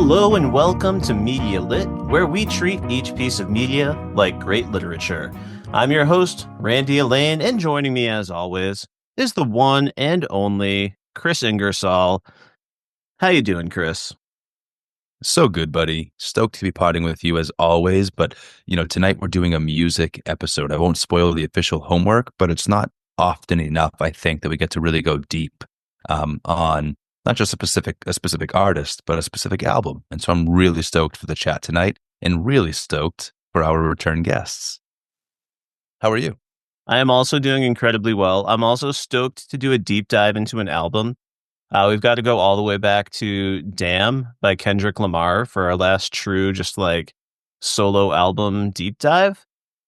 Hello and welcome to Media Lit, where we treat each piece of media like great literature. I'm your host, Randy Elaine, and joining me as always is the one and only Kris Ingersoll. How you doing, Kris? So good, buddy. Stoked to be potting with you as always. But, tonight we're doing a music episode. I won't spoil the official homework, but it's not often enough, I think, that we get to really go deep on not just a specific artist, but a specific album. And so I'm really stoked for the chat tonight and really stoked for our return guests. How are you? I am also doing incredibly well. I'm also stoked to do a deep dive into an album. We've got to go all the way back to Damn by Kendrick Lamar for our last true, solo album deep dive.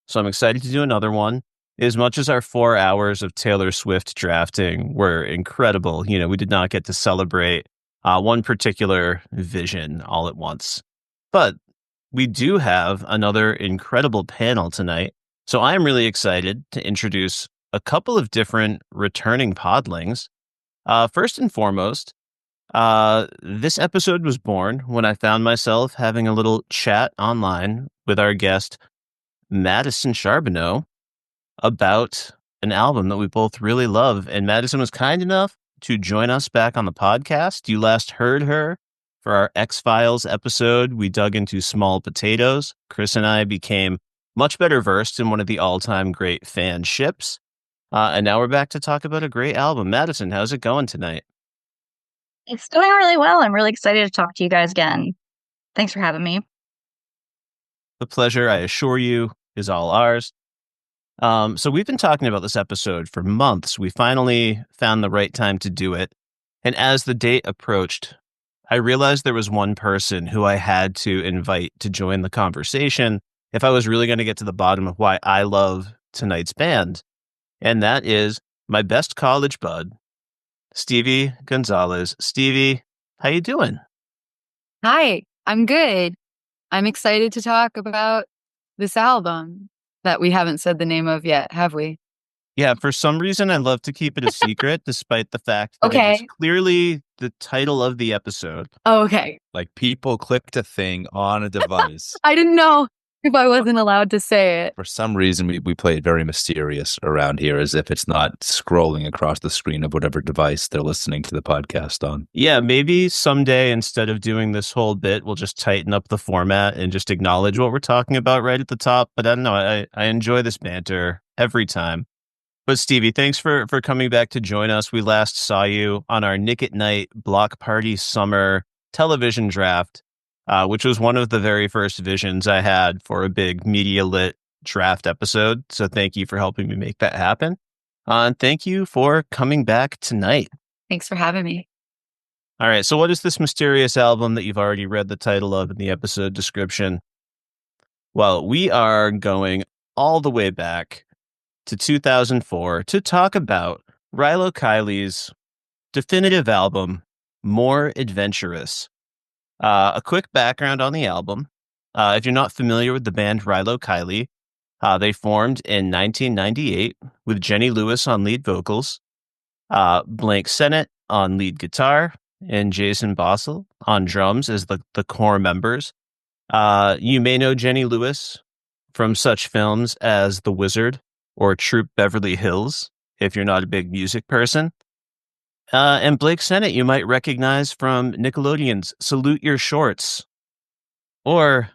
So I'm excited to do another one. As much as our 4 hours of Taylor Swift drafting were incredible, we did not get to celebrate one particular vision all at once. But we do have another incredible panel tonight. So I'm really excited to introduce a couple of different returning podlings. First and foremost, this episode was born when I found myself having a little chat online with our guest, Madison Charbonneau, about an album that we both really love. And Madison was kind enough to join us back on the podcast. You last heard her for our X-Files episode. We dug into Small Potatoes. Kris and I became much better versed in one of the all-time great fan ships. And now we're back to talk about a great album. Madison, how's it going tonight? It's going really well. I'm really excited to talk to you guys again. Thanks for having me. The pleasure, I assure you, is all ours. So we've been talking about this episode for months. We finally found the right time to do it. And as the date approached, I realized there was one person who I had to invite to join the conversation if I was really going to get to the bottom of why I love tonight's band. And that is my best college bud, Stevie Gonzales. Stevie, how you doing? Hi, I'm good. I'm excited to talk about this album that we haven't said the name of yet, have we? Yeah, for some reason, I love to keep it a secret, despite the fact that it is clearly the title of the episode. Oh, okay. Like people clicked a thing on a device. I didn't know if I wasn't allowed to say it. For some reason, we play it very mysterious around here, as if it's not scrolling across the screen of whatever device they're listening to the podcast on. Yeah, maybe someday, instead of doing this whole bit, we'll just tighten up the format and just acknowledge what we're talking about right at the top. But I don't know, I enjoy this banter every time. But Stevie, thanks for coming back to join us. We last saw you on our Nick at Night Block Party Summer television draft, which was one of the very first visions I had for a big Media Lit draft episode. So thank you for helping me make that happen. And thank you for coming back tonight. Thanks for having me. All right. So what is this mysterious album that you've already read the title of in the episode description? Well, we are going all the way back to 2004 to talk about Rilo Kiley's definitive album, More Adventurous. A quick background on the album. If you're not familiar with the band Rilo Kiley, they formed in 1998 with Jenny Lewis on lead vocals, Blank Sennett on lead guitar, and Jason Bossel on drums as the core members. You may know Jenny Lewis from such films as The Wizard or Troop Beverly Hills, if you're not a big music person. And Blake Sennett you might recognize from Nickelodeon's Salute Your Shorts, or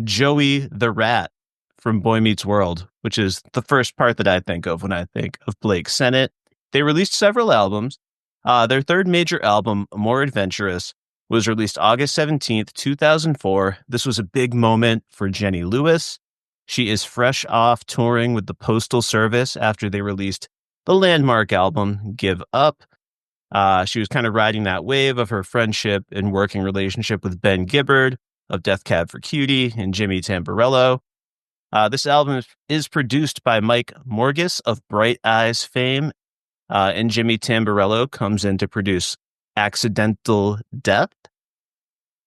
Joey the Rat from Boy Meets World, which is the first part that I think of when I think of Blake Sennett. They released several albums. Their third major album, More Adventurous, was released August 17th, 2004. This was a big moment for Jenny Lewis. She is fresh off touring with the Postal Service after they released the landmark album, Give Up. She was kind of riding that wave of her friendship and working relationship with Ben Gibbard of Death Cab for Cutie and Jimmy Tamborello. This album is produced by Mike Morgus of Bright Eyes fame, and Jimmy Tamborello comes in to produce Accidental Death.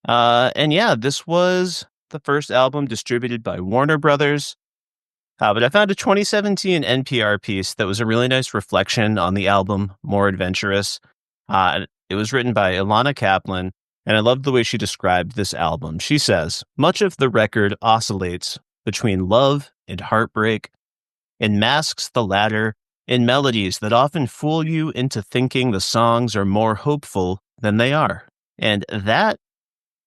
And yeah, this was the first album distributed by Warner Brothers. But I found a 2017 NPR piece that was a really nice reflection on the album More Adventurous. It was written by Ilana Kaplan, And I love the way she described this album. She says, much of the record oscillates between love and heartbreak and masks the latter in melodies that often fool you into thinking the songs are more hopeful than they are. And that,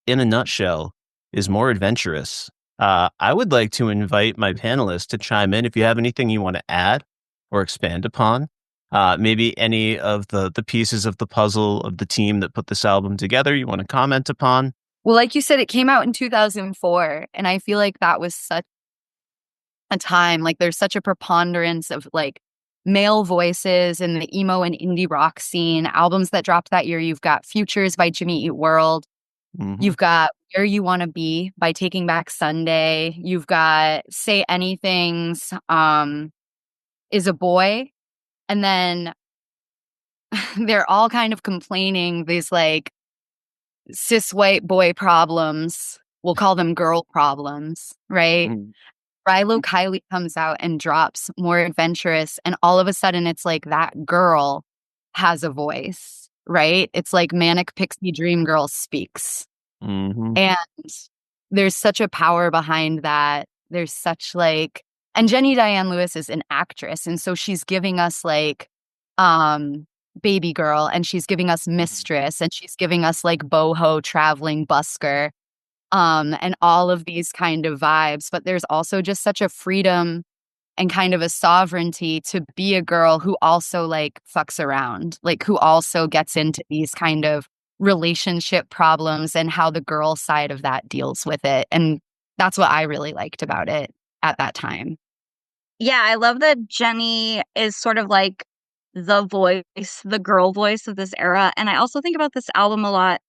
in a nutshell, is more adventurous. I would like to invite my panelists to chime in if you have anything you want to add or expand upon. Maybe any of the pieces of the puzzle of the team that put this album together you want to comment upon. Well, like you said, it came out in 2004, and I feel like that was such a time, like there's such a preponderance of like male voices in the emo and indie rock scene. Albums that dropped that year, you've got Futures by Jimmy Eat World. Mhm. You've got Where You Want to Be by Taking Back Sunday. You've got Say Anything's Is a Boy. And then they're all kind of complaining these like cis white boy problems. We'll call them girl problems, right? Mm. Rilo Kiley comes out and drops More Adventurous, and all of a sudden it's like that girl has a voice, right? It's like Manic Pixie Dream Girl speaks. Mhm. And there's such a power behind that. There's such like, and Jenny Diane Lewis is an actress, and so she's giving us like Baby Girl, and she's giving us Mistress, and she's giving us like boho traveling busker. And all of these kind of vibes, but there's also just such a freedom and kind of a sovereignty to be a girl who also like fucks around, like who also gets into these kind of relationship problems and how the girl side of that deals with it. And that's what I really liked about it at that time. Yeah, I love that Jenny is sort of like the voice, the girl voice of this era. And I also think about this album a lot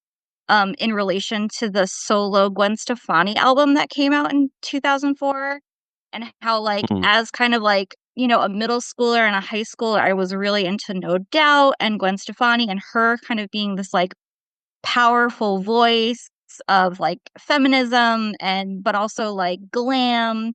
in relation to the solo Gwen Stefani album that came out in 2004, and how like Mm. as kind of like, you know, a middle schooler and a high schooler, I was really into No Doubt and Gwen Stefani and her kind of being this like powerful voice of like feminism and but also like glam.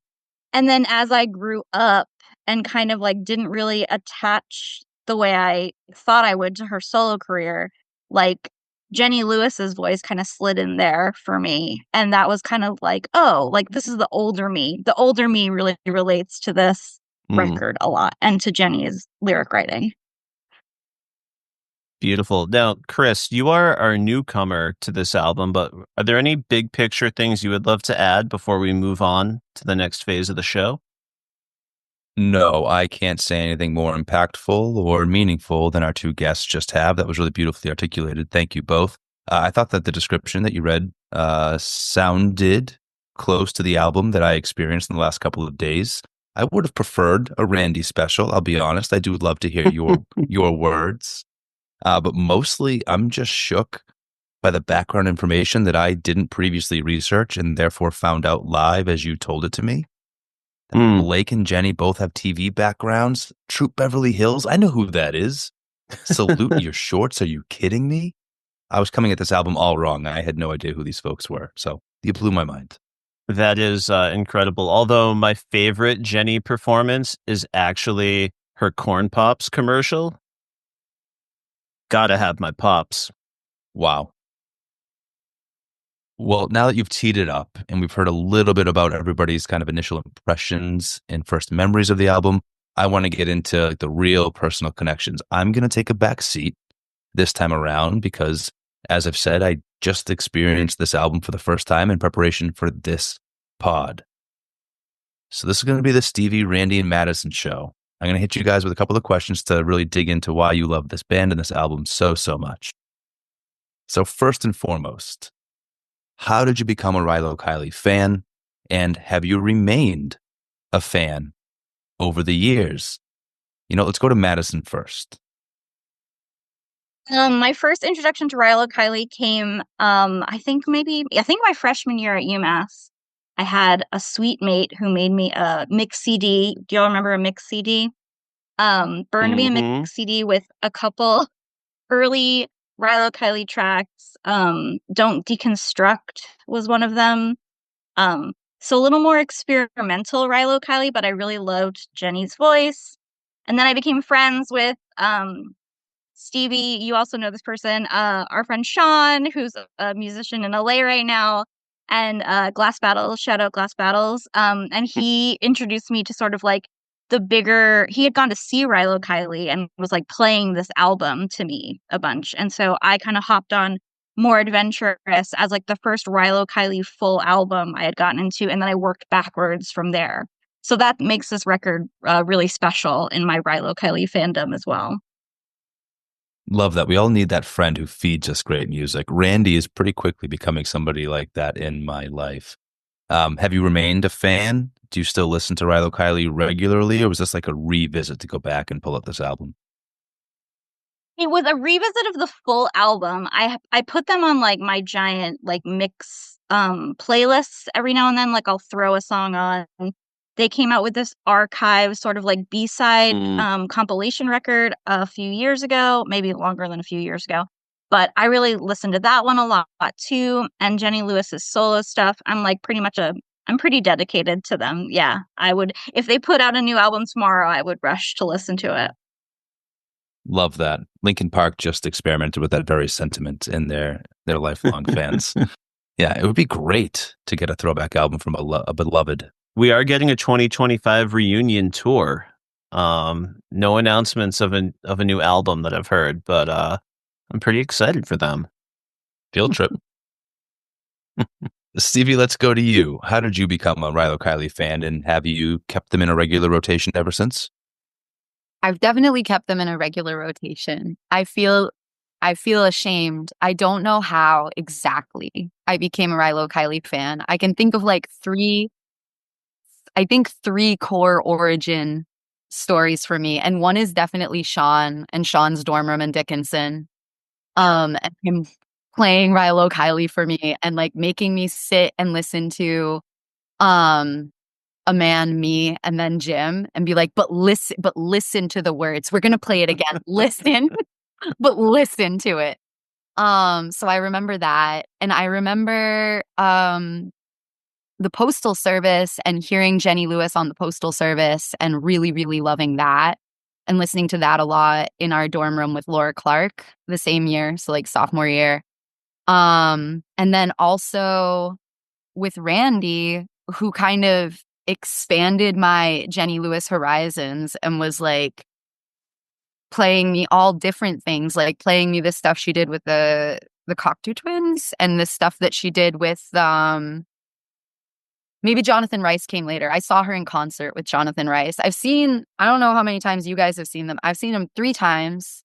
And then as I grew up and kind of like didn't really attach the way I thought I would to her solo career, like Jenny Lewis's voice kind of slid in there for me. And that was kind of like, oh, like this is the older me. The older me really relates to this Mm. record a lot and to Jenny's lyric writing. Beautiful. Now, Kris, you are our newcomer to this album, but are there any big picture things you would love to add before we move on to the next phase of the show? No, I can't say anything more impactful or meaningful than our two guests just have. That was really beautifully articulated. Thank you both. I thought that the description that you read sounded close to the album that I experienced in the last couple of days. I would have preferred a Randy special. I'll be honest. I do love to hear your words. But mostly, I'm just shook by the background information that I didn't previously research and therefore found out live as you told it to me. Mm. Blake and Jenny both have TV backgrounds. Troop Beverly Hills, I know who that is. Salute Your Shorts, are you kidding me? I was coming at this album all wrong. I had no idea who these folks were. So you blew my mind. That is incredible. Although my favorite Jenny performance is actually her Corn Pops commercial. Gotta have my pops. Wow. Well, now that you've teed it up and we've heard a little bit about everybody's kind of initial impressions and first memories of the album, I want to get into like, the real personal connections. I'm going to take a back seat this time around because, as I've said, I just experienced this album for the first time in preparation for this pod. So this is going to be the Stevie, Randy, and Madison show. I'm going to hit you guys with a couple of questions to really dig into why you love this band and this album so much. So first and foremost, how did you become a Rilo Kiley fan? And have you remained a fan over the years? You know, let's go to Madison first. My first introduction to Rilo Kiley came, I think my freshman year at UMass. I had a sweet mate who made me a mix CD. Do y'all remember a mix CD? Burned me a Mhm. mix CD with a couple early Rilo Kiley tracks. Don't Deconstruct was one of them. So a little more experimental Rilo Kiley, but I really loved Jenny's voice. And then I became friends with Stevie, you also know this person, our friend Sean, who's a musician in LA right now, and Glass Battles, shout out Glass Battles. And he introduced me to sort of like he had gone to see Rilo Kiley and was like playing this album to me a bunch. And so I kind of hopped on more Adventurous as like the first Rilo Kiley full album I had gotten into, and then I worked backwards from there. So that makes this record really special in my Rilo Kiley fandom as well. Love that. We all need that friend who feeds us great music. Randy is pretty quickly becoming somebody like that in my life. Have you remained a fan? Do you still listen to Rilo Kiley regularly, or was this like a revisit to go back and pull up this album? It was a revisit of the full album. I put them on like my giant like mix playlists every now and then. Like I'll throw a song on. They came out with this archive sort of like B-side compilation record a few years ago, maybe longer than a few years ago. But I really listened to that one a lot too. And Jenny Lewis's solo stuff, I'm pretty dedicated to them. Yeah, I would, if they put out a new album tomorrow, I would rush to listen to it. Love that. Linkin Park just experimented with that very sentiment in their lifelong fans. Yeah, it would be great to get a throwback album from a beloved. We are getting a 2025 reunion tour. No announcements of a new album that I've heard, but I'm pretty excited for them. Field trip. Stevie, let's go to you. How did you become a Rilo Kiley fan, and have you kept them in a regular rotation ever since? I've definitely kept them in a regular rotation. I feel ashamed. I don't know how exactly I became a Rilo Kiley fan. I can think of like three core origin stories for me. And one is definitely Sean and Sean's dorm room in Dickinson. And him playing Rilo Kiley for me and like making me sit and listen to A Man, Me, and then Jim and be like, but listen to the words. We're gonna play it again. Listen, but listen to it. So I remember that. And I remember the Postal Service and hearing Jenny Lewis on the Postal Service and really, really loving that and listening to that a lot in our dorm room with Laura Clark the same year, so like sophomore year. And then also with Randy, who kind of expanded my Jenny Lewis horizons and was like playing me all different things, like playing me the stuff she did with the Cocteau Twins and the stuff that she did with maybe Jonathan Rice came later. I saw her in concert with Jonathan Rice. I don't know how many times you guys have seen them. I've seen them 3 times.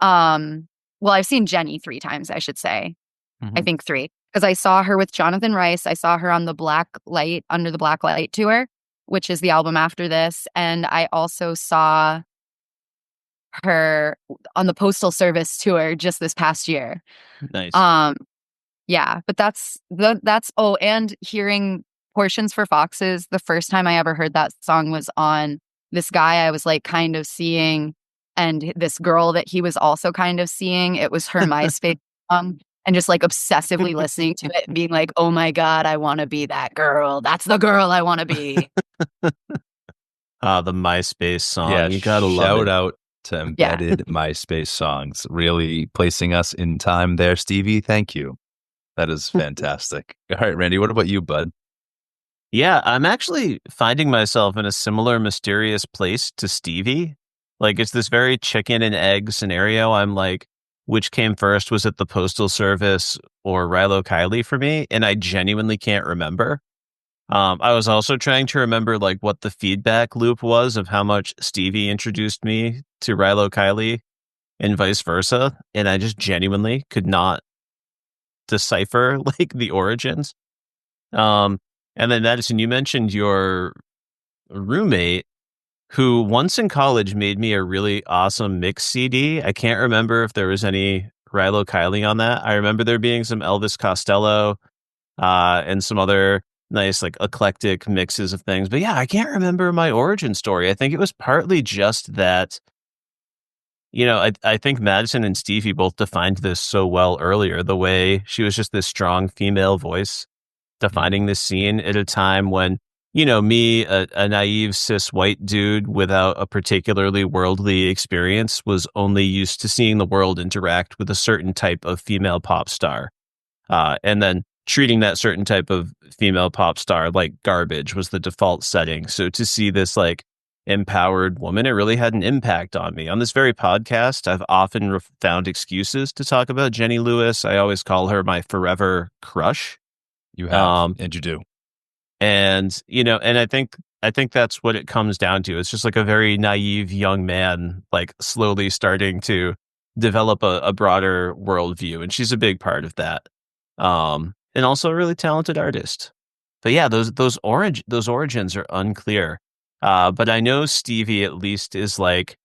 Well, I've seen Jenny 3 times, I should say. Mm-hmm. I think 3. Because I saw her with Jonathan Rice. I saw her on the Under the Black Light tour, which is the album after this. And I also saw her on the Postal Service tour just this past year. Nice. Yeah, but that's and hearing Portions for Foxes, the first time I ever heard that song was on this guy I was like kind of seeing and this girl that he was also kind of seeing. It was her MySpace song. And just like obsessively listening to it and being like, oh my God, I want to be that girl. That's the girl I want to be. The MySpace song. Yeah, you gotta love it. Shout out to embedded MySpace songs. Really placing us in time there, Stevie. Thank you. That is fantastic. All right, Randy, what about you, bud? Yeah, I'm actually finding myself in a similar mysterious place to Stevie. Like, it's this very chicken and egg scenario. I'm like, which came first? Was it the Postal Service or Rilo Kiley for me? And I genuinely can't remember. I was also trying to remember like what the feedback loop was of how much Stevie introduced me to Rilo Kiley and vice versa. And I just genuinely could not decipher like the origins. And then Madison, you mentioned your roommate who once in college made me a really awesome mix CD. I can't remember if there was any Rilo Kiley on that. I remember there being some Elvis Costello and some other nice like eclectic mixes of things. But yeah, I can't remember my origin story. I think it was partly just that, you know, I think Madison and Stevie both defined this so well earlier, the way she was just this strong female voice defining this scene at a time when me, a naive cis white dude without a particularly worldly experience, was only used to seeing the world interact with a certain type of female pop star. And then treating that certain type of female pop star like garbage was the default setting. So to see this like empowered woman, it really had an impact on me. On this very podcast, I've often found excuses to talk about Jenny Lewis. I always call her my forever crush. You have, and you do. And, and I think that's what it comes down to. It's just like a very naive young man, like slowly starting to develop a broader worldview. And she's a big part of that. And also a really talented artist. But yeah, those origins are unclear. But I know Stevie at least is like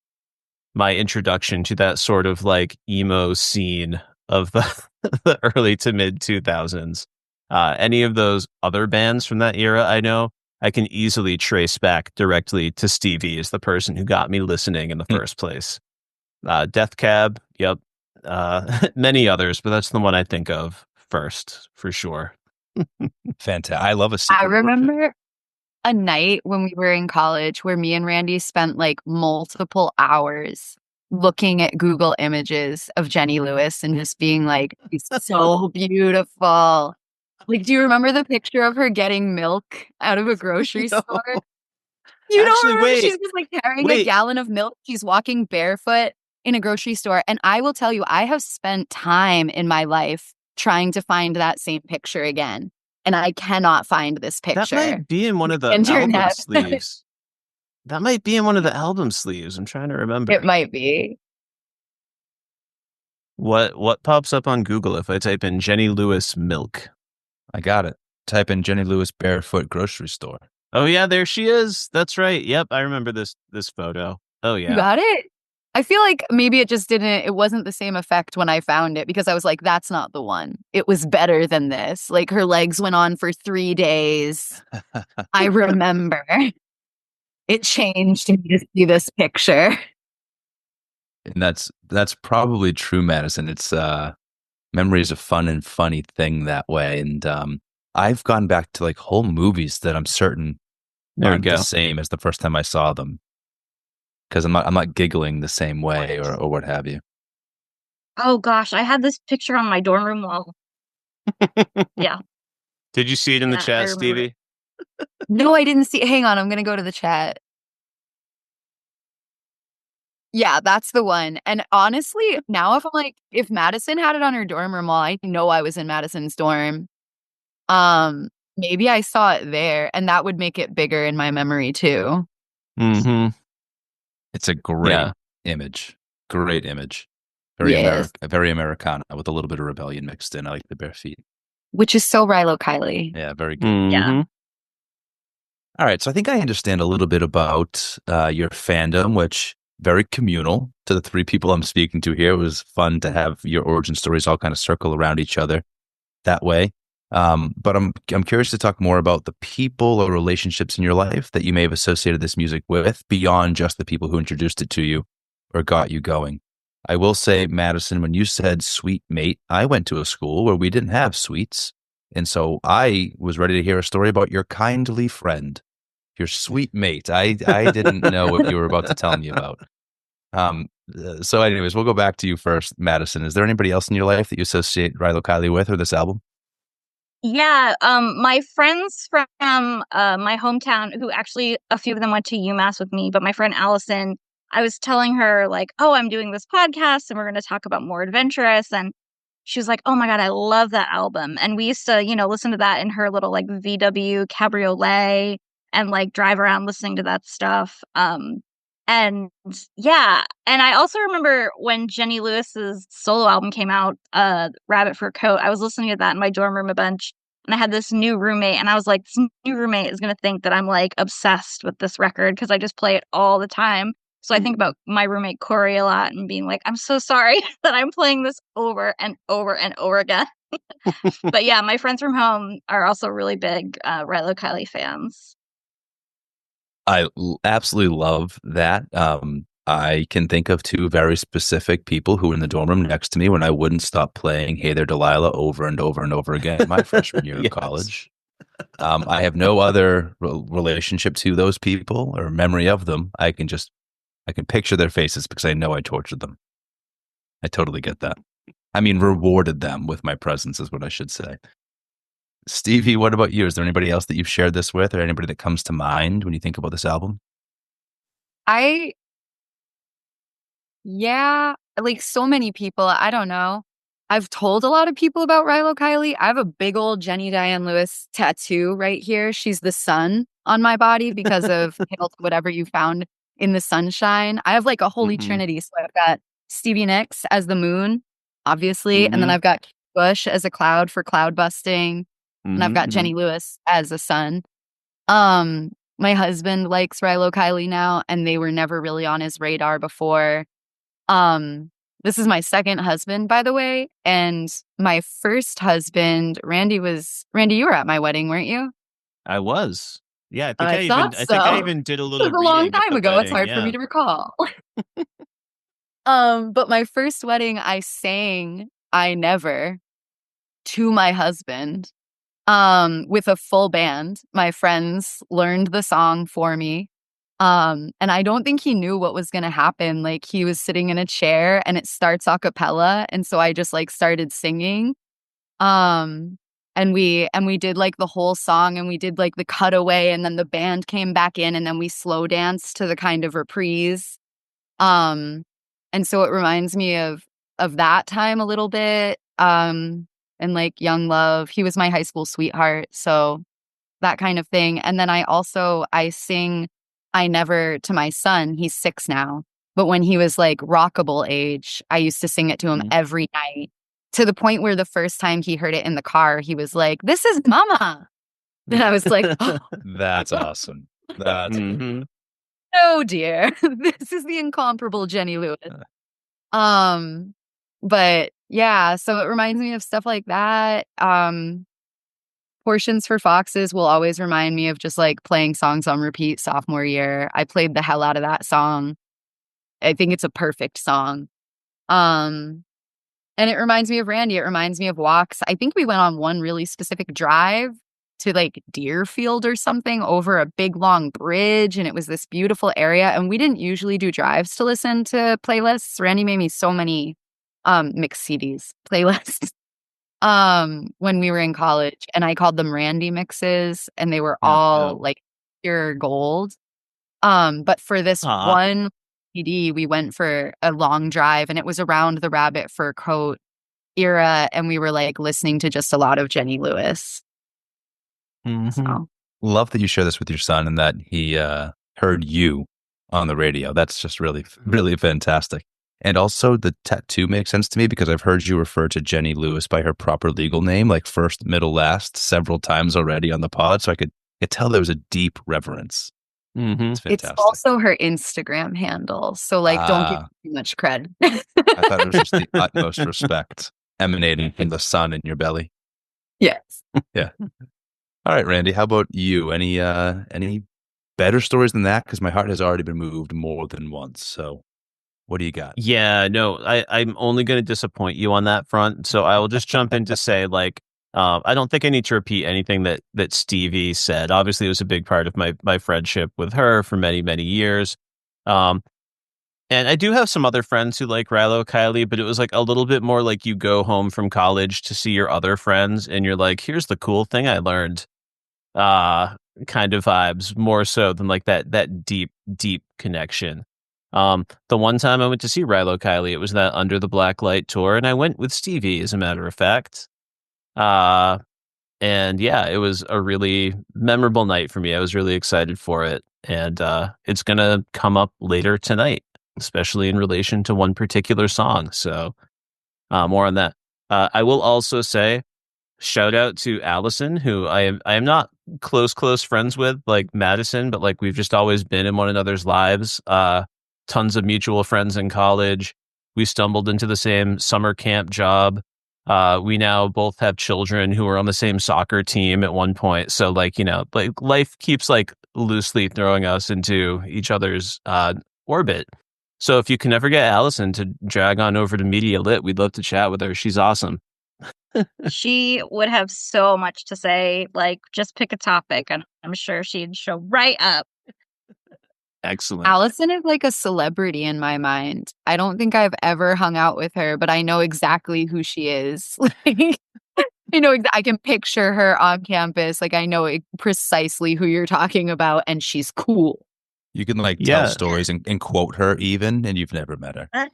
my introduction to that sort of like emo scene of the early to mid 2000s. Any of those other bands from that era, I know I can easily trace back directly to Stevie as the person who got me listening in the first place. Death Cab, yep. Many others, but that's the one I think of first, for sure. Fantastic. I love a secret I origin. remember a night when we were in college where me and Randy spent like multiple hours looking at Google images of Jenny Lewis and just being like, she's so beautiful. Like, do you remember the picture of her getting milk out of a grocery No. store? You don't Actually, remember? wait. She's just like carrying a gallon of milk. She's walking barefoot in a grocery store. And I will tell you, I have spent time in my life trying to find that same picture again. And I cannot find this picture. That might be in one of the Internet. album sleeves. That might be in one of the album sleeves. I'm trying to remember. It might be. What pops up on Google if I type in Jenny Lewis milk? I got it. Type in Jenny Lewis barefoot grocery store. Oh yeah, there she is. That's right. Yep, I remember this photo. Oh yeah. You got it? I feel like maybe it wasn't the same effect when I found it because I was like, that's not the one. It was better than this. Like her legs went on for 3 days. I remember. It changed me to see this picture. And that's probably true, Madison. It's memory is a fun and funny thing that way. And I've gone back to like whole movies that I'm certain aren't the same as the first time I saw them. Because I'm not giggling the same way or what have you. Oh gosh, I had this picture on my dorm room wall. Yeah. Did you see it in the chat, Stevie? No, I didn't see it. Hang on, I'm gonna go to the chat. Yeah, that's the one. And honestly, now if Madison had it on her dorm room wall, I know I was in Madison's dorm. Maybe I saw it there, and that would make it bigger in my memory too. Mm-hmm. It's a great image. Great image. Very Americana with a little bit of rebellion mixed in. I like the bare feet. Which is so Rilo Kiley. Yeah, very good. Mm-hmm. Yeah. All right, so I think I understand a little bit about your fandom, which very communal to the 3 people I'm speaking to here. It was fun to have your origin stories all kind of circle around each other that way. But I'm curious to talk more about the people or relationships in your life that you may have associated this music with beyond just the people who introduced it to you or got you going. I will say, Madison, when you said sweet mate, I went to a school where we didn't have sweets. And so I was ready to hear a story about your kindly friend, your sweet mate. I didn't know what you were about to tell me about. So anyways, we'll go back to you first, Madison. Is there anybody else in your life that you associate Rilo Kiley with or this album? Yeah, my friends from my hometown, who actually a few of them went to UMass with me, but my friend Allison, I was telling her like, oh, I'm doing this podcast and we're going to talk about More Adventurous. And she was like, oh my God, I love that album. And we used to, listen to that in her little like VW cabriolet and like drive around listening to that stuff. And yeah, and I also remember when Jenny Lewis's solo album came out, Rabbit Fur Coat, I was listening to that in my dorm room a bunch. And I had this new roommate, and I was like, this new roommate is going to think that I'm like obsessed with this record because I just play it all the time. So I think about my roommate Corey a lot and being like, I'm so sorry that I'm playing this over and over and over again. But yeah, my friends from home are also really big Rilo Kiley fans. I absolutely love that. I can think of 2 very specific people who were in the dorm room next to me when I wouldn't stop playing Hey There Delilah over and over and over again in my freshman year of college. I have no other relationship to those people or memory of them. I can picture their faces because I know I tortured them. I totally get that. I mean, rewarded them with my presence is what I should say. Stevie, what about you? Is there anybody else that you've shared this with, or anybody that comes to mind when you think about this album? Yeah, like so many people. I don't know. I've told a lot of people about Rilo Kiley. I have a big old Jenny Diane Lewis tattoo right here. She's the sun on my body because of Hail to Whatever You Found in the Sunshine. I have like a holy trinity. So I've got Stevie Nicks as the moon, obviously. And then I've got Bush as a cloud for cloud busting. And I've got Jenny Lewis as a sun. My husband likes Rilo Kiley now, and they were never really on his radar before. This is my second husband, by the way, and my first husband, Randy, you were at my wedding, weren't you? I was. Yeah, I think I even did a It little was a long reading at time the ago. It's wedding, hard for me yeah. to recall. But my first wedding, I sang I Never to my husband, with a full band. My friends learned the song for me. And I don't think he knew what was going to happen. Like, he was sitting in a chair and it starts a cappella. And so I just like started singing. And we did like the whole song, and we did like the cutaway, and then the band came back in, and then we slow danced to the kind of reprise. And so it reminds me of that time a little bit. And like young love. He was my high school sweetheart. So that kind of thing. And then I sing I Never to my son. He's 6 now. But when he was like rockable age, I used to sing it to him every night, to the point where the first time he heard it in the car, he was like, "This is Mama." And I was like, "Oh, That's awesome. That's no, dear. This is the incomparable Jenny Lewis." But yeah, so it reminds me of stuff like that. Portions for Foxes will always remind me of just like playing songs on repeat sophomore year. I played the hell out of that song. I think it's a perfect song. And it reminds me of Randy. It reminds me of walks. I think we went on one really specific drive to like Deerfield or something over a big long bridge, and it was this beautiful area. And we didn't usually do drives to listen to playlists. Randy made me so many mixed CDs playlists when we were in college, and I called them Randy mixes, and they were all like pure gold. But for this one CD, we went for a long drive, and it was around the Rabbit Fur Coat era, and we were like listening to just a lot of Jenny Lewis. So. Love that you share this with your son and that he heard you on the radio. That's just really, really fantastic. And also the tattoo makes sense to me because I've heard you refer to Jenny Lewis by her proper legal name, like first, middle, last, several times already on the pod. So I could tell there was a deep reverence. It's fantastic. It's also her Instagram handle. So like, don't give too much cred. I thought it was just the utmost respect emanating from the sun in your belly. Yes. Yeah. All right, Randy, how about you? Any better stories than that? Because my heart has already been moved more than once. So what do you got? Yeah, no, I'm only going to disappoint you on that front. So I will just jump in to say, like, I don't think I need to repeat anything that Stevie said. Obviously, it was a big part of my friendship with her for many, many years. And I do have some other friends who like Rilo Kiley, but it was like a little bit more like you go home from college to see your other friends, and you're like, here's the cool thing I learned. Kind of vibes, more so than like that deep connection. The one time I went to see Rilo Kiley, it was that Under the Black Light tour, and I went with Stevie, as a matter of fact. And yeah, it was a really memorable night for me. I was really excited for it, and it's gonna come up later tonight, especially in relation to one particular song. So more on that. I will also say, shout out to Allison, who I am not close friends with, like Madison, but like we've just always been in one another's lives. Tons of mutual friends in college. We stumbled into the same summer camp job. We now both have children who were on the same soccer team at one point. So like, you know, like life keeps like loosely throwing us into each other's orbit. So if you can ever get Allison to drag on over to Media Lit, we'd love to chat with her. She's awesome. She would have so much to say. Like, just pick a topic, and I'm sure she'd show right up. Excellent. Allison is like a celebrity in my mind. I don't think I've ever hung out with her, but I know exactly who she is. Like, I can picture her on campus. Like, I know precisely who you're talking about, and she's cool. You can like tell Yeah. stories and quote her even, and you've never met her.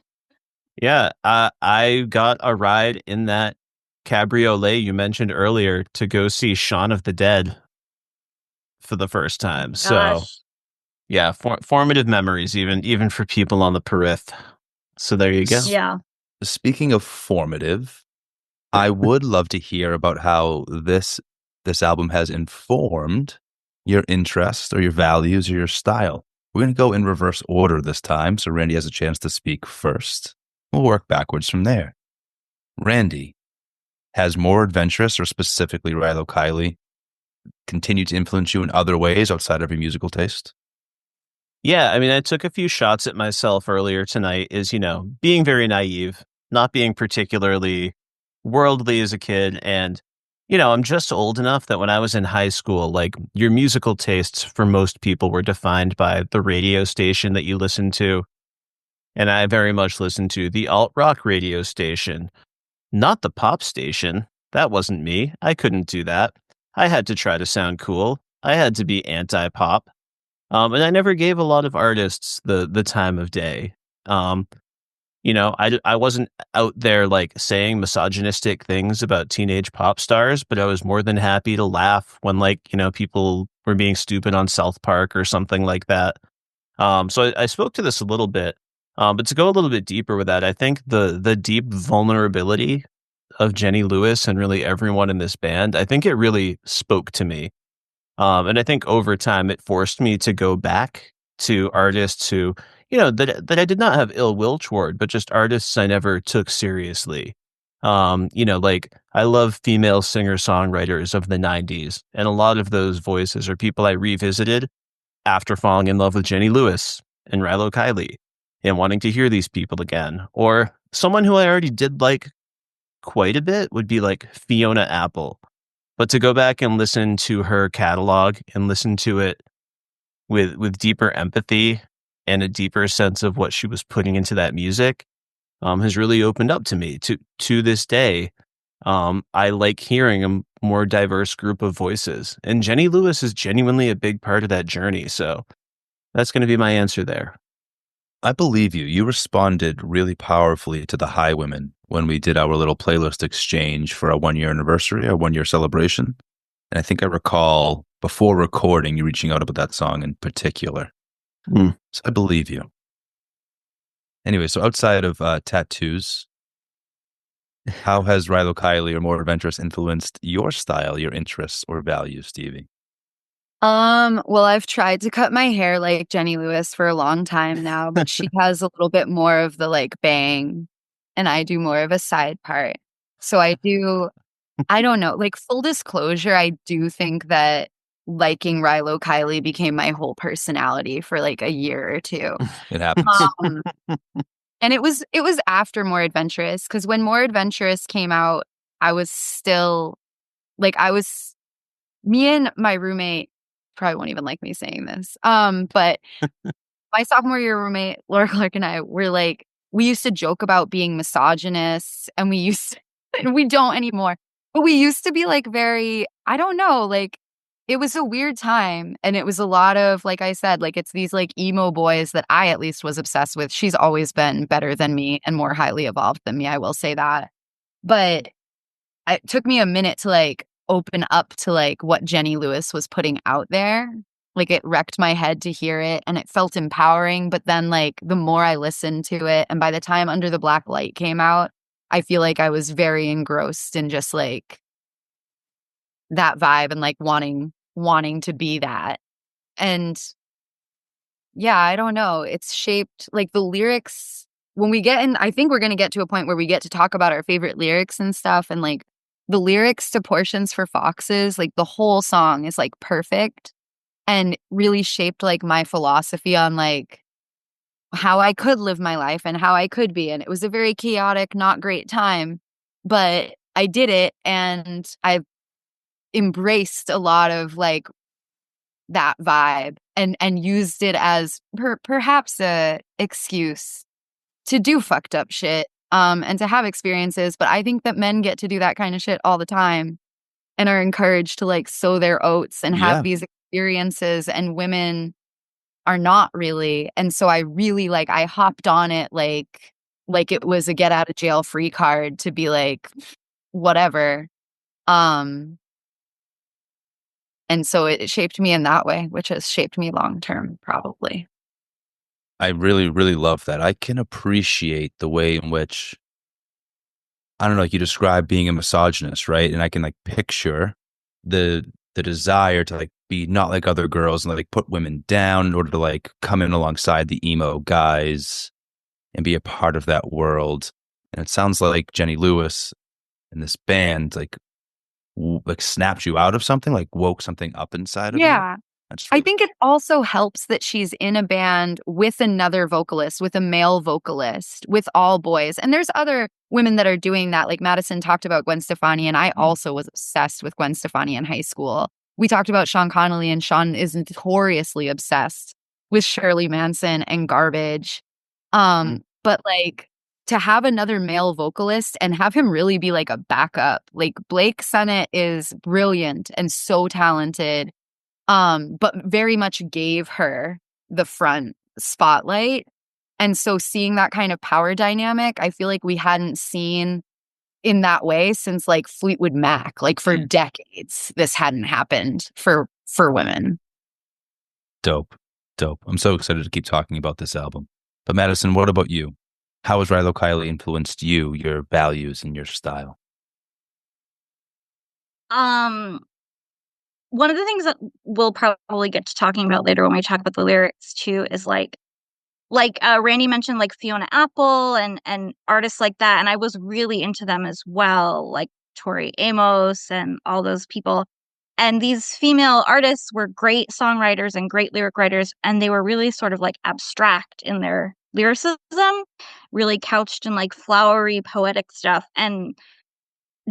Yeah, I got a ride in that cabriolet you mentioned earlier to go see Shaun of the Dead for the first time. So, Gosh. yeah, formative memories, even for people on the periph. So there you go. Yeah. Speaking of formative, I would love to hear about how this album has informed your interests or your values or your style. We're going to go in reverse order this time, so Randy has a chance to speak first. We'll work backwards from there. Randy, has More Adventurous, or specifically Rilo Kiley, continued to influence you in other ways outside of your musical taste? Yeah, I mean, I took a few shots at myself earlier tonight is, being very naive, not being particularly worldly as a kid. And, I'm just old enough that when I was in high school, like your musical tastes for most people were defined by the radio station that you listened to. And I very much listened to the alt rock radio station, not the pop station. That wasn't me. I couldn't do that. I had to try to sound cool. I had to be anti pop. And I never gave a lot of artists the time of day. Um, I wasn't out there like saying misogynistic things about teenage pop stars, but I was more than happy to laugh when people were being stupid on South Park or something like that. So I spoke to this a little bit, but to go a little bit deeper with that, I think the deep vulnerability of Jenny Lewis and really everyone in this band, I think it really spoke to me. And I think over time it forced me to go back to artists who, that I did not have ill will toward, but just artists I never took seriously. Like I love female singer-songwriters of the 90s, and a lot of those voices are people I revisited after falling in love with Jenny Lewis and Rilo Kiley and wanting to hear these people again. Or someone who I already did like quite a bit would be like Fiona Apple. But to go back and listen to her catalog and listen to it with deeper empathy and a deeper sense of what she was putting into that music has really opened up to me. To this day, I like hearing a more diverse group of voices. And Jenny Lewis is genuinely a big part of that journey. So that's going to be my answer there. I believe you. You responded really powerfully to the High Women when we did our little playlist exchange for our 1-year anniversary, our 1-year celebration. And I think I recall before recording you reaching out about that song in particular. So I believe you. Anyway, so outside of tattoos, how has Rilo Kiley or More Adventurous influenced your style, your interests, or values, Stevie? Well, I've tried to cut my hair like Jenny Lewis for a long time now, but she has a little bit more of the like bang, and I do more of a side part. So I don't know, like full disclosure, I do think that liking Rilo Kiley became my whole personality for like a year or two. It happens. And it was after More Adventurous, because when More Adventurous came out, I was still like me and my roommate probably won't even like me saying this. But my sophomore year roommate, Laura Clark, and I were like, we used to joke about being misogynists, and and we don't anymore. But we used to be like very, I don't know, like it was a weird time. And it was a lot of, like I said, like it's these like emo boys that I at least was obsessed with. She's always been better than me and more highly evolved than me, I will say that. But it took me a minute to like open up to like what Jenny Lewis was putting out there. Like it wrecked my head to hear it, and it felt empowering. But then like the more I listened to it, and by the time Under the Black Light came out, I feel like I was very engrossed in just like that vibe and like wanting to be that. And yeah, I don't know. It's shaped like the lyrics when we get in. I think we're going to get to a point where we get to talk about our favorite lyrics and stuff. And like the lyrics to Portions for Foxes, like the whole song is like perfect and really shaped like my philosophy on like how I could live my life and how I could be. And it was a very chaotic, not great time. But I did it, and I've embraced a lot of like that vibe and used it as perhaps a excuse to do fucked up shit and to have experiences. But I think that men get to do that kind of shit all the time and are encouraged to like sow their oats and have these experiences, and women are not really. And so I really like, I hopped on it like it was a get out of jail free card to be like whatever. And so it shaped me in that way, which has shaped me long term, probably. I really, really love that. I can appreciate the way in which, I don't know, like you describe being a misogynist, right? And I can like picture the desire to like be not like other girls and like put women down in order to like come in alongside the emo guys and be a part of that world. And it sounds like Jenny Lewis and this band like snapped you out of something, like woke something up inside of you. Yeah. I think it also helps that she's in a band with another vocalist, with a male vocalist, with all boys. And there's other women that are doing that. Like Madison talked about Gwen Stefani, and I also was obsessed with Gwen Stefani in high school. We talked about Sean Connolly, and Sean is notoriously obsessed with Shirley Manson and Garbage. But like to have another male vocalist and have him really be like a backup. Like Blake Sennett is brilliant and so talented. But very much gave her the front spotlight. And so seeing that kind of power dynamic, I feel like we hadn't seen in that way since like Fleetwood Mac. Like for decades, this hadn't happened for women. Dope. I'm so excited to keep talking about this album. But Madison, what about you? How has Rilo Kiley influenced you, your values, and your style? One of the things that we'll probably get to talking about later when we talk about the lyrics too is like Randy mentioned like Fiona Apple and artists like that, and I was really into them as well, like Tori Amos and all those people. And these female artists were great songwriters and great lyric writers, and they were really sort of like abstract in their lyricism, really couched in like flowery poetic stuff. And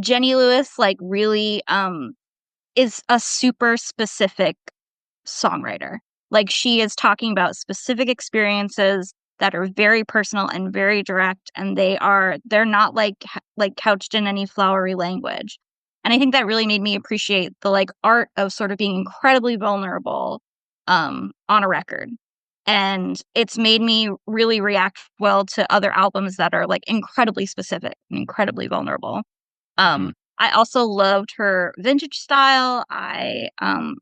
Jenny Lewis like really is a super specific songwriter. Like she is talking about specific experiences that are very personal and very direct, and they're not like couched in any flowery language. And I think that really made me appreciate the like art of sort of being incredibly vulnerable on a record. And it's made me really react well to other albums that are like incredibly specific and incredibly vulnerable. I also loved her vintage style. I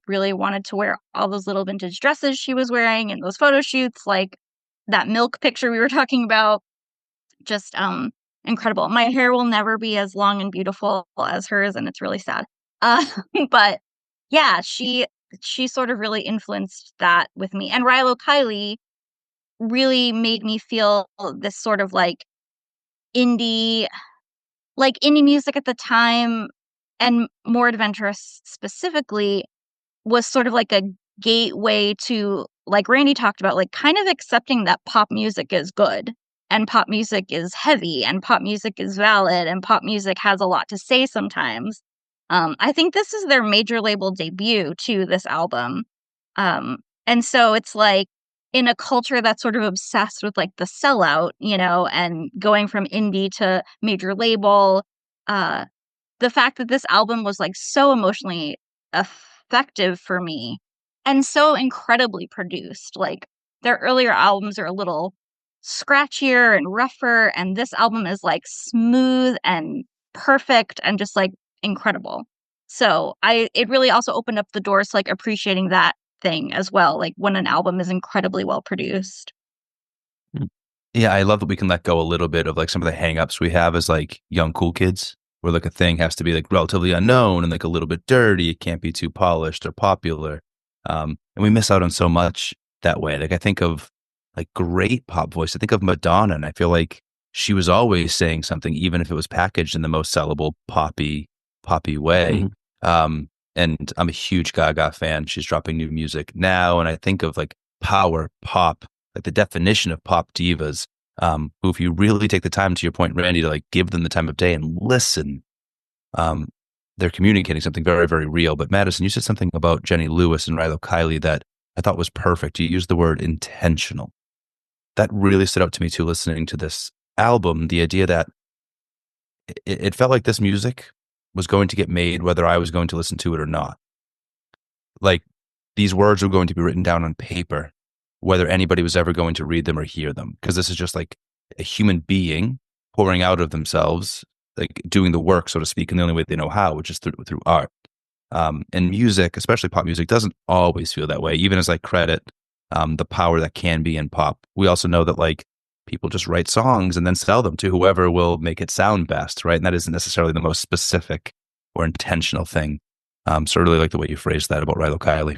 really wanted to wear all those little vintage dresses she was wearing in those photo shoots, like that milk picture we were talking about. Just incredible. My hair will never be as long and beautiful as hers, and it's really sad. But yeah, she sort of really influenced that with me. And Rilo Kiley really made me feel this sort of like indie music at the time, and more Adventurous specifically, was sort of like a gateway to, like Randy talked about, like kind of accepting that pop music is good and pop music is heavy and pop music is valid and pop music has a lot to say sometimes. I think this is their major label debut to this album. And so it's like in a culture that's sort of obsessed with like the sellout, and going from indie to major label, the fact that this album was like so emotionally effective for me and so incredibly produced. Like their earlier albums are a little scratchier and rougher, and this album is like smooth and perfect and just like incredible. So it really also opened up the doors to like appreciating that thing as well, like when an album is incredibly well produced. Yeah, I love that we can let go a little bit of like some of the hangups we have as like young cool kids, where like a thing has to be like relatively unknown and like a little bit dirty. It can't be too polished or popular. And we miss out on so much that way. Like I think of like great pop voice. I think of Madonna, and I feel like she was always saying something, even if it was packaged in the most sellable poppy way. And I'm a huge Gaga fan. She's dropping new music now. And I think of like power pop, like the definition of pop divas, who if you really take the time, to your point, Randy, to like give them the time of day and listen they're communicating something very, very real. But Madison, you said something about Jenny Lewis and Rilo Kiley that I thought was perfect. You used the word intentional. That really stood out to me too, listening to this album. The idea that it felt like this music was going to get made whether I was going to listen to it or not. Like these words were going to be written down on paper, whether anybody was ever going to read them or hear them. Because this is just like a human being pouring out of themselves, like doing the work, so to speak, in the only way they know how, which is through art. And music, especially pop music, doesn't always feel that way. Even as I credit the power that can be in pop, we also know that like people just write songs and then sell them to whoever will make it sound best, right? And that isn't necessarily the most specific or intentional thing. So I really like the way you phrased that about Rilo Kiley.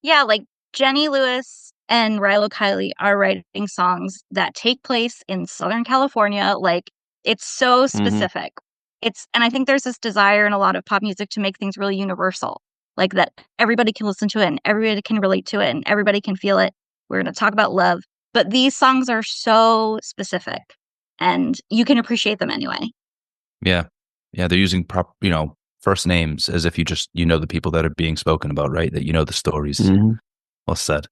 Yeah, like Jenny Lewis and Rilo Kiley are writing songs that take place in Southern California. Like it's so specific. And I think there's this desire in a lot of pop music to make things really universal, like that everybody can listen to it and everybody can relate to it and everybody can feel it. We're going to talk about love, but these songs are so specific and you can appreciate them anyway. Yeah. Yeah. They're using first names as if you know the people that are being spoken about, right? That you know the stories. Well said.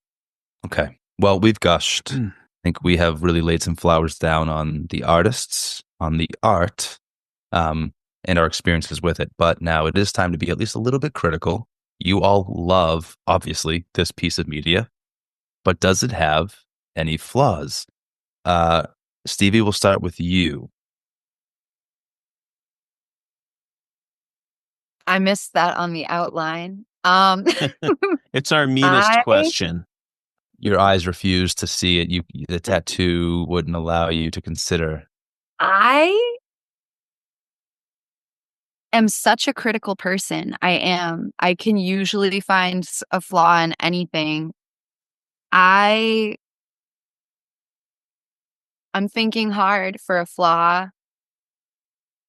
Okay. Well, we've gushed. I think we have really laid some flowers down on the artists, on the art, and our experiences with it. But now it is time to be at least a little bit critical. You all love, obviously, this piece of media, but does it have any flaws? Stevie, we'll start with you. I missed that on the outline. It's our meanest question. Your eyes refused to see it. The tattoo wouldn't allow you to consider. I am such a critical person. I am. I can usually find a flaw in anything. I'm thinking hard for a flaw.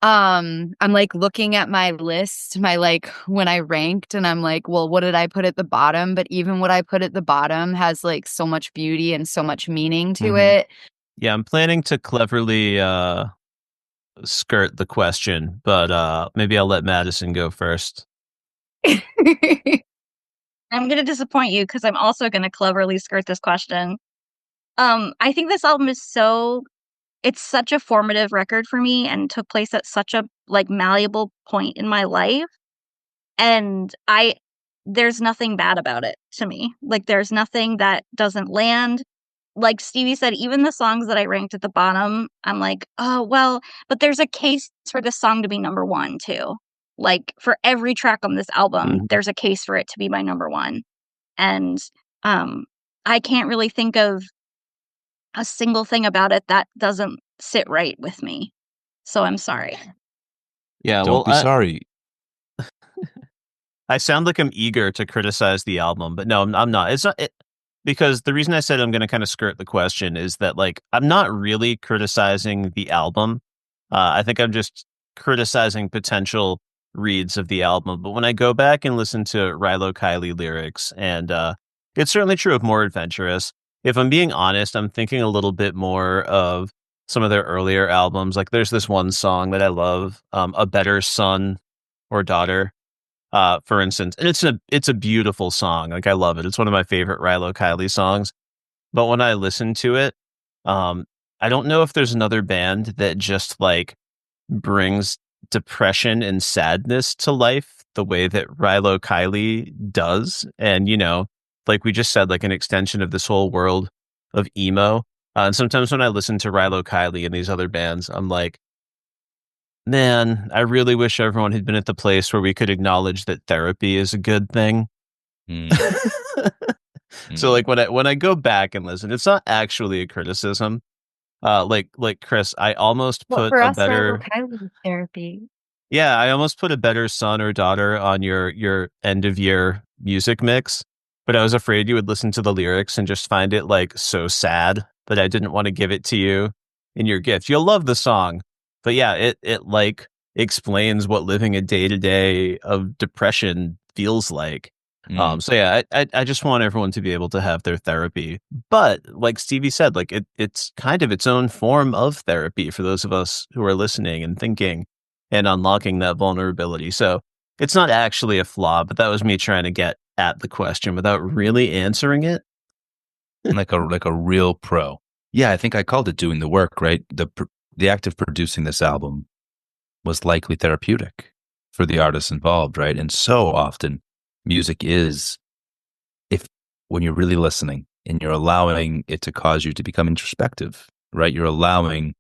I'm like looking at my list, when I ranked, and I'm like, well, what did I put at the bottom? But even what I put at the bottom has like so much beauty and so much meaning to it. Yeah, I'm planning to cleverly skirt the question, but maybe I'll let Madison go first. I'm going to disappoint you because I'm also going to cleverly skirt this question. I think this album is it's such a formative record for me and took place at such a like malleable point in my life. And there's nothing bad about it to me. Like there's nothing that doesn't land. Like Stevie said, even the songs that I ranked at the bottom, I'm like, oh, well, but there's a case for this song to be number one too. Like for every track on this album, there's a case for it to be my number one. And I can't really think of a single thing about it that doesn't sit right with me. So I'm sorry. Yeah, Don't be sorry. I sound like I'm eager to criticize the album, but no, I'm not. It's not because the reason I said I'm going to kind of skirt the question is that like I'm not really criticizing the album. I think I'm just criticizing potential reads of the album. But when I go back and listen to Rilo Kiley lyrics, and it's certainly true of More Adventurous. If I'm being honest, I'm thinking a little bit more of some of their earlier albums. Like there's this one song that I love, A Better Son or Daughter, for instance. And it's a beautiful song. Like I love it. It's one of my favorite Rilo Kiley songs. But when I listen to it, I don't know if there's another band that just like brings depression and sadness to life the way that Rilo Kiley does. And, like we just said, like an extension of this whole world of emo. And sometimes when I listen to Rilo Kiley and these other bands, I'm like, man, I really wish everyone had been at the place where we could acknowledge that therapy is a good thing. So like when I go back and listen, it's not actually a criticism. Like Kris, I almost put a better therapy. Yeah, I almost put A Better Son or Daughter on your end of year music mix, but I was afraid you would listen to the lyrics and just find it like so sad that I didn't want to give it to you in your gift. You'll love the song, but yeah, it like explains what living a day-to-day of depression feels like. So yeah, I just want everyone to be able to have their therapy. But like Stevie said, like it's kind of its own form of therapy for those of us who are listening and thinking, and unlocking that vulnerability. So it's not actually a flaw, but that was me trying to get at the question without really answering it. like a real pro. Yeah, I think I called it doing the work, right? The act of producing this album was likely therapeutic for the artists involved, right? And so often music is, if when you're really listening and you're allowing it to cause you to become introspective, right? You're allowing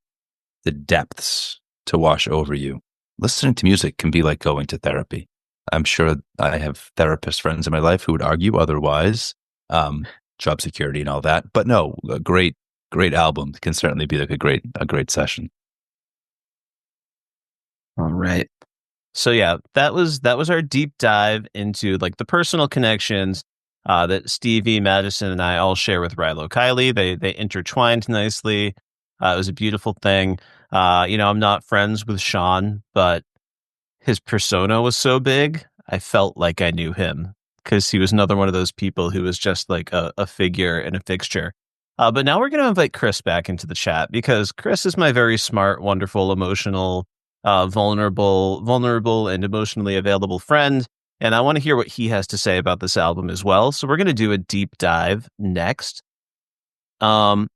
the depths to wash over you. Listening to music can be like going to therapy. I'm sure I have therapist friends in my life who would argue otherwise, job security and all that. But no, a great album can certainly be like a great session. All right. So yeah, that was our deep dive into like the personal connections that Stevie, Madison, and I all share with Rilo Kiley. They intertwined nicely. It was a beautiful thing. I'm not friends with Sean, but his persona was so big, I felt like I knew him because he was another one of those people who was just like a figure and a fixture. But now we're going to invite Kris back into the chat because Kris is my very smart, wonderful, emotional, vulnerable, and emotionally available friend. And I want to hear what he has to say about this album as well. So we're going to do a deep dive next. So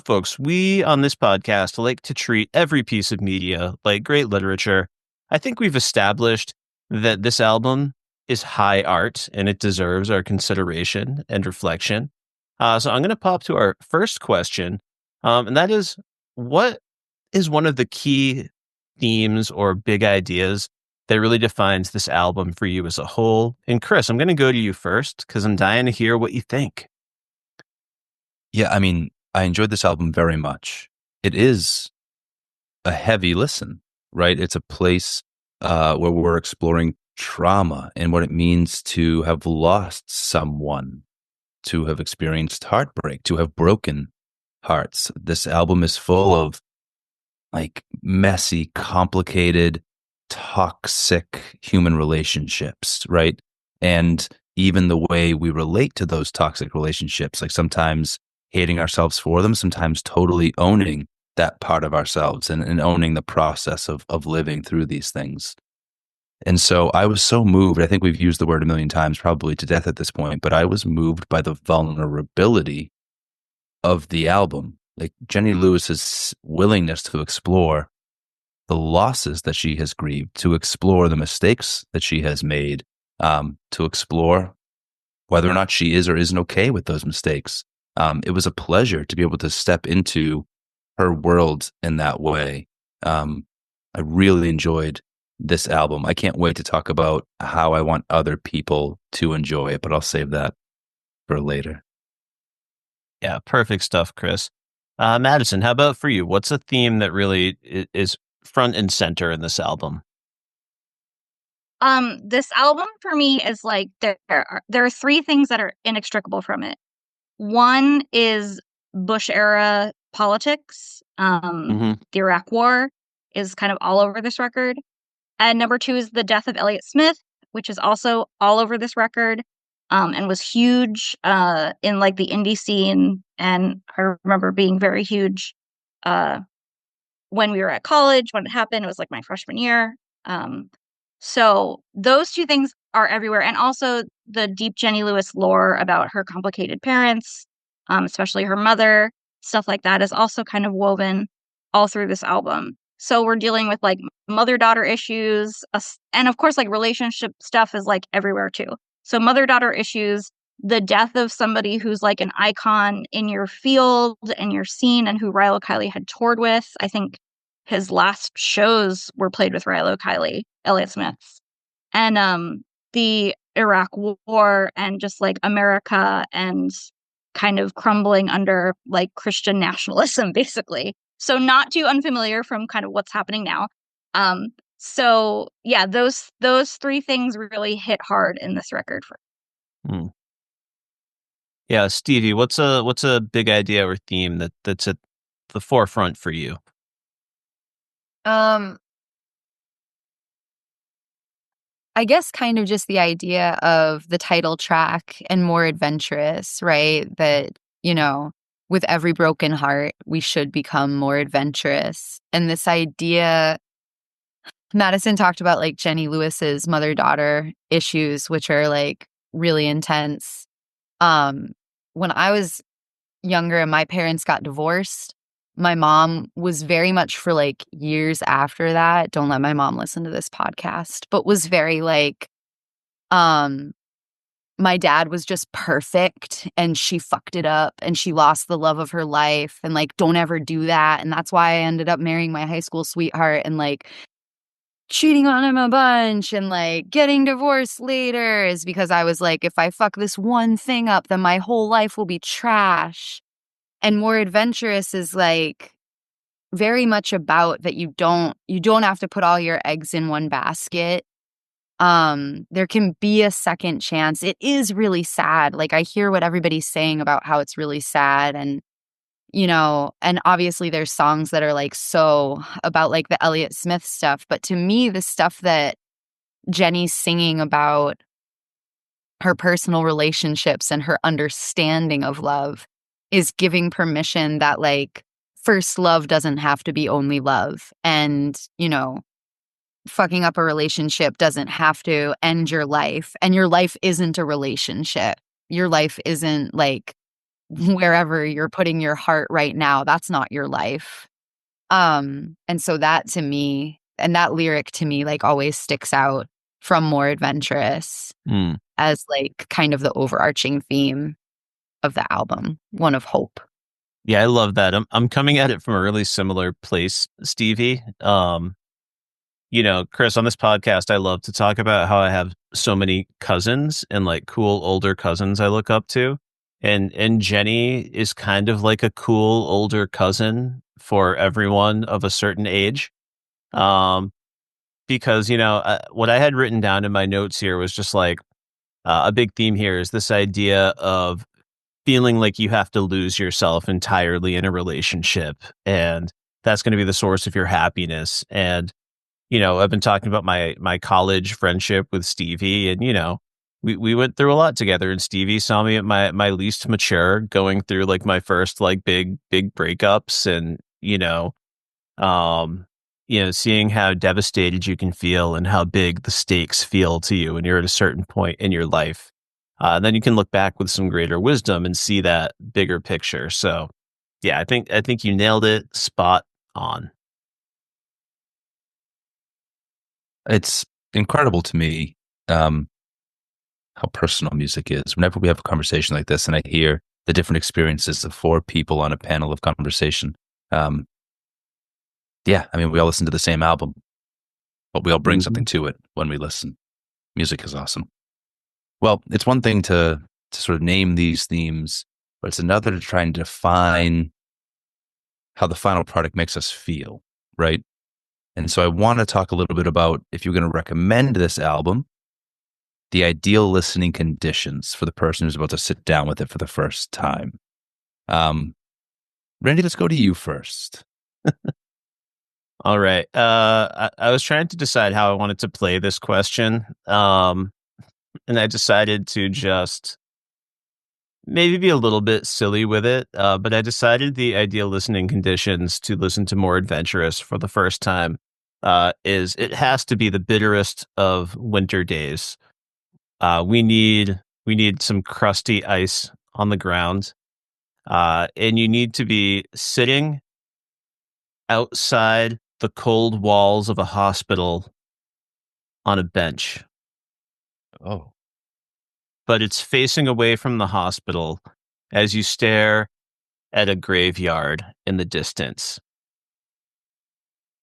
folks, we on this podcast like to treat every piece of media like great literature. I think we've established that this album is high art and it deserves our consideration and reflection. So I'm going to pop to our first question, and that is, what is one of the key themes or big ideas that really defines this album for you as a whole? And Kris, I'm going to go to you first because I'm dying to hear what you think. Yeah, I mean, I enjoyed this album very much. It is a heavy listen, right? It's a place where we're exploring trauma and what it means to have lost someone, to have experienced heartbreak, to have broken hearts. This album is full of like messy, complicated, toxic human relationships, right? And even the way we relate to those toxic relationships, like sometimes hating ourselves for them, sometimes totally owning that part of ourselves and owning the process of living through these things. And so I was so moved. I think we've used the word a million times, probably to death at this point, but I was moved by the vulnerability of the album. Like Jenny Lewis's willingness to explore the losses that she has grieved, to explore the mistakes that she has made, to explore whether or not she is or isn't okay with those mistakes. It was a pleasure to be able to step into her world in that way. I really enjoyed this album. I can't wait to talk about how I want other people to enjoy it, but I'll save that for later. Yeah, perfect stuff, Kris. Madison, how about for you? What's a theme that really is front and center in this album? This album for me is like there are three things that are inextricable from it. One is Bush era politics. The Iraq War is kind of all over this record. And number two is the death of Elliott Smith, which is also all over this record, and was huge in like the indie scene. And I remember being very huge when we were at college. When it happened, it was like my freshman year. So those two things are everywhere. And also the deep Jenny Lewis lore about her complicated parents, especially her mother, stuff like that is also kind of woven all through this album. So we're dealing with like mother-daughter issues, and of course like relationship stuff is like everywhere too. So mother-daughter issues, the death of somebody who's like an icon in your field and your scene and who Rilo Kiley had toured with. I think his last shows were played with Rilo Kiley, Elliott Smith's. And the Iraq War and just like America and kind of crumbling under like Christian nationalism, basically. So not too unfamiliar from kind of what's happening now. So yeah, those three things really hit hard in this record. Yeah, Stevie, what's a big idea or theme that's at the forefront for you? I guess kind of just the idea of the title track and more adventurous, right? That, with every broken heart, we should become more adventurous. And this idea Madison talked about like Jenny Lewis's mother-daughter issues, which are like really intense. When I was younger and my parents got divorced, my mom was very much for like years after that. Don't let my mom listen to this podcast, but was very like, my dad was just perfect and she fucked it up and she lost the love of her life and like, don't ever do that. And that's why I ended up marrying my high school sweetheart and like cheating on him a bunch and like getting divorced later is because I was like, if I fuck this one thing up, then my whole life will be trash. And More Adventurous is like very much about that you don't have to put all your eggs in one basket. There can be a second chance. It is really sad. Like I hear what everybody's saying about how it's really sad and and obviously there's songs that are like so about like the Elliott Smith stuff, but to me the stuff that Jenny's singing about her personal relationships and her understanding of love is giving permission that like first love doesn't have to be only love, and fucking up a relationship doesn't have to end your life, and your life isn't a relationship. Your life isn't like wherever you're putting your heart right now. That's not your life. And so that to me, and that lyric to me like always sticks out from More Adventurous as like kind of the overarching theme of the album, one of hope. Yeah, I love that. I'm coming at it from a really similar place, Stevie. Kris, on this podcast, I love to talk about how I have so many cousins and like cool older cousins I look up to. And Jenny is kind of like a cool older cousin for everyone of a certain age. Because, what I had written down in my notes here was just like a big theme here is this idea of feeling like you have to lose yourself entirely in a relationship. And that's going to be the source of your happiness. And I've been talking about my college friendship with Stevie, and we went through a lot together. And Stevie saw me at my least mature, going through like my first like big breakups, and seeing how devastated you can feel and how big the stakes feel to you when you're at a certain point in your life. And then you can look back with some greater wisdom and see that bigger picture. So, yeah, I think you nailed it, spot on. It's incredible to me how personal music is. Whenever we have a conversation like this and I hear the different experiences of four people on a panel of conversation, we all listen to the same album, but we all bring something to it when we listen. Music is awesome. Well, it's one thing to sort of name these themes, but it's another to try and define how the final product makes us feel, right? And so I want to talk a little bit about, if you're going to recommend this album, the ideal listening conditions for the person who's about to sit down with it for the first time. Randy, let's go to you first. All right. I was trying to decide how I wanted to play this question. And I decided to just maybe be a little bit silly with it. But I decided the ideal listening conditions to listen to More Adventurous for the first time is it has to be the bitterest of winter days. We need some crusty ice on the ground. And you need to be sitting outside the cold walls of a hospital on a bench. Oh. But it's facing away from the hospital as you stare at a graveyard in the distance,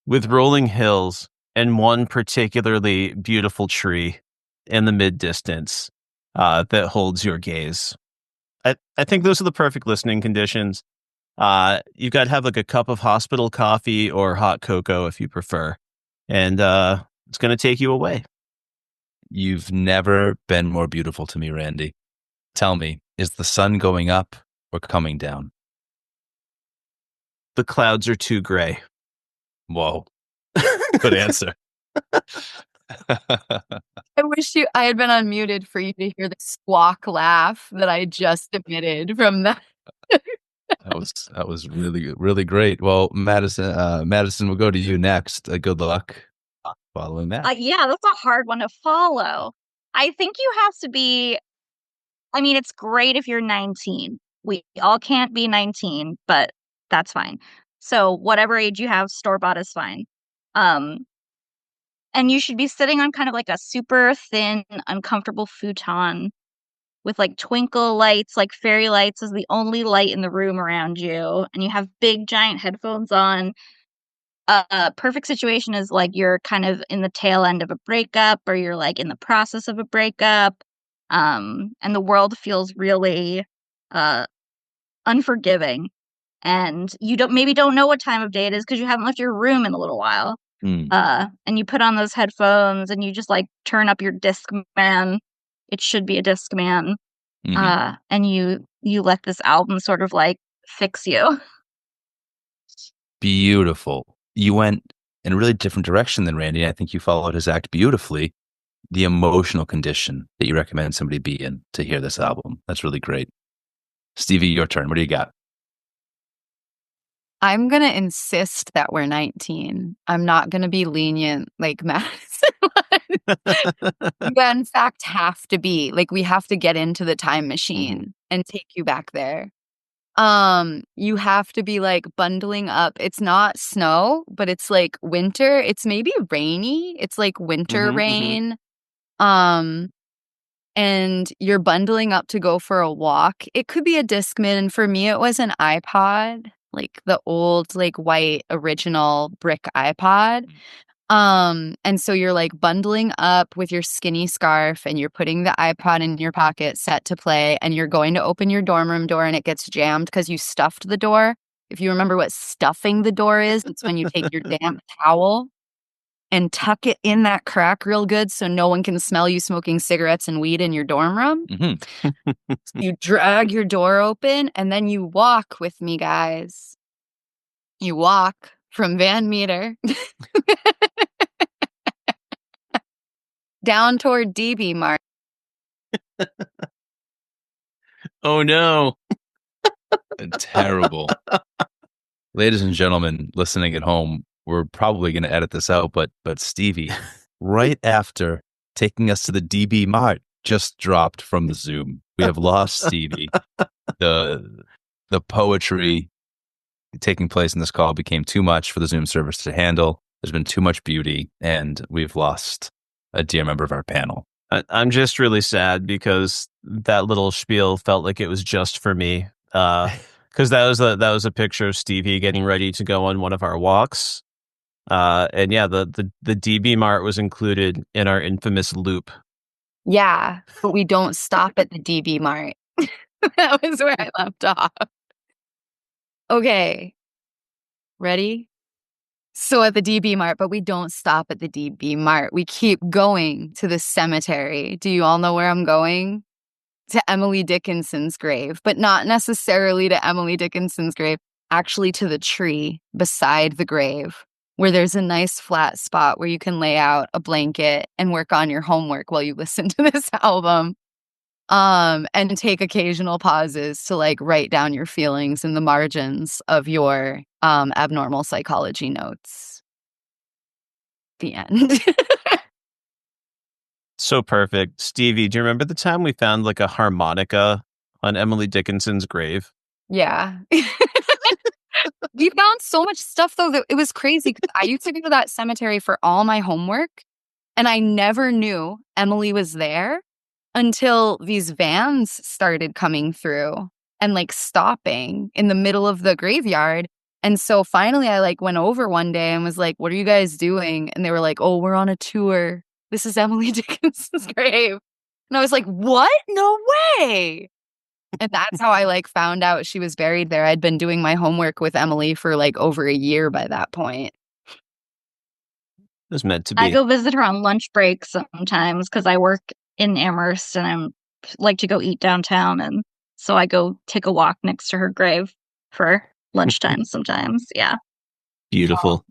with rolling hills and one particularly beautiful tree in the mid-distance that holds your gaze. I think those are the perfect listening conditions. You've got to have like a cup of hospital coffee or hot cocoa if you prefer. And it's going to take you away. You've never been more beautiful to me, Randy. Tell me, is the sun going up or coming down? The clouds are too gray. Whoa. Good answer. I wish I had been unmuted for you to hear the squawk laugh that I just emitted from that. That was really, really great. Well, Madison, we'll go to you next. Good luck. Following that. Yeah, that's a hard one to follow. I think you have to be, I mean, it's great if you're 19. We all can't be 19, but that's fine. So whatever age you have, store-bought is fine. And you should be sitting on kind of like a super thin, uncomfortable futon with like twinkle lights, like fairy lights is the only light in the room around you. And you have big giant headphones on. A perfect situation is like you're kind of in the tail end of a breakup or you're like in the process of a breakup. And the world feels really unforgiving. And you don't know what time of day it is because you haven't left your room in a little while. And you put on those headphones and you just like turn up your Discman. It should be a Discman. And you let this album sort of like fix you. Beautiful. You went in a really different direction than Randy. I think you followed his act beautifully. The emotional condition that you recommend somebody be in to hear this album. That's really great. Stevie, your turn. What do you got? I'm going to insist that we're 19. I'm not going to be lenient like Madison was. You, in fact, have to be. Like, we have to get into the time machine and take you back there. You have to be, like, bundling up. It's not snow, but it's, like, winter. It's maybe rainy. It's, like, winter rain. And you're bundling up to go for a walk. It could be a Discman. And for me, it was an iPod. Like the old, like white original brick iPod. And so you're like bundling up with your skinny scarf and you're putting the iPod in your pocket set to play and you're going to open your dorm room door and it gets jammed because you stuffed the door. If you remember what stuffing the door is, it's when you take your damp towel and tuck it in that crack real good so no one can smell you smoking cigarettes and weed in your dorm room. You drag your door open and then you walk with me, guys. You walk from Van Meter down toward DB Mart. Oh, no. Terrible. Ladies and gentlemen listening at home, we're probably going to edit this out, but Stevie, right after taking us to the DB Mart, just dropped from the Zoom. We have lost Stevie. The poetry taking place in this call became too much for the Zoom service to handle. There's been too much beauty, and we've lost a dear member of our panel. I'm just really sad because that little spiel felt like it was just for me. Because that was a picture of Stevie getting ready to go on one of our walks. And yeah, the DB Mart was included in our infamous loop. Yeah, but we don't stop at the DB Mart. That was where I left off. Okay. Ready? So at the DB Mart, but we don't stop at the DB Mart. We keep going to the cemetery. Do you all know where I'm going? To Emily Dickinson's grave, but not necessarily to Emily Dickinson's grave, actually to the tree beside the grave, where there's a nice flat spot where you can lay out a blanket and work on your homework while you listen to this album. And take occasional pauses to like write down your feelings in the margins of your abnormal psychology notes. The end. So perfect. Stevie, do you remember the time we found like a harmonica on Emily Dickinson's grave? Yeah. We found so much stuff though that it was crazy because I used to go to that cemetery for all my homework and I never knew Emily was there until these vans started coming through and like stopping in the middle of the graveyard. And so finally I like went over one day and was like, what are you guys doing? And they were like, oh, we're on a tour. This is Emily Dickinson's grave. And I was like, what? No way. And that's how I like found out she was buried there. I'd been doing my homework with Emily for like over a year by that point. It was meant to be. I go visit her on lunch break sometimes because I work in Amherst and I'm like to go eat downtown, and so I go take a walk next to her grave for lunchtime sometimes. Yeah. Beautiful.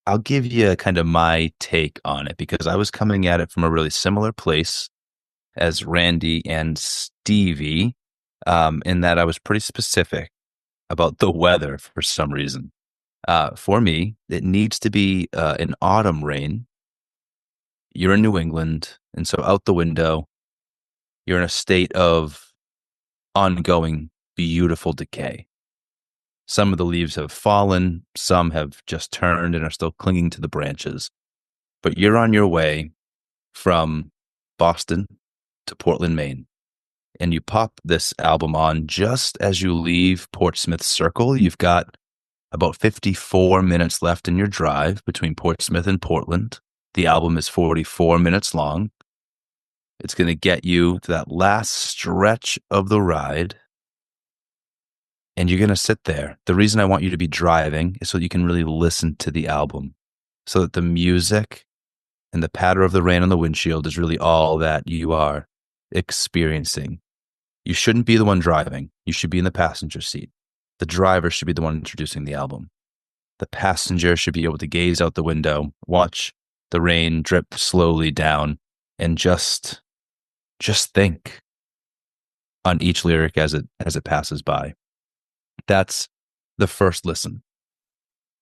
I'll give you kind of my take on it because I was coming at it from a really similar place as Randy and Stevie, in that I was pretty specific about the weather for some reason. For me, it needs to be an autumn rain You're in New England, and so out the window, you're in a state of ongoing, beautiful decay. Some of the leaves have fallen, some have just turned and are still clinging to the branches. But you're on your way from Boston to Portland, Maine, and you pop this album on just as you leave Portsmouth Circle. You've got about 54 minutes left in your drive between Portsmouth and Portland. The album is 44 minutes long. It's going to get you to that last stretch of the ride, and you're going to sit there. The reason I want you to be driving is so that you can really listen to the album, so that the music and the patter of the rain on the windshield is really all that you are experiencing. You shouldn't be the one driving. You should be in the passenger seat. The driver should be the one introducing the album. The passenger should be able to gaze out the window, watch the rain drip slowly down, and just think on each lyric as it passes by. That's the first listen.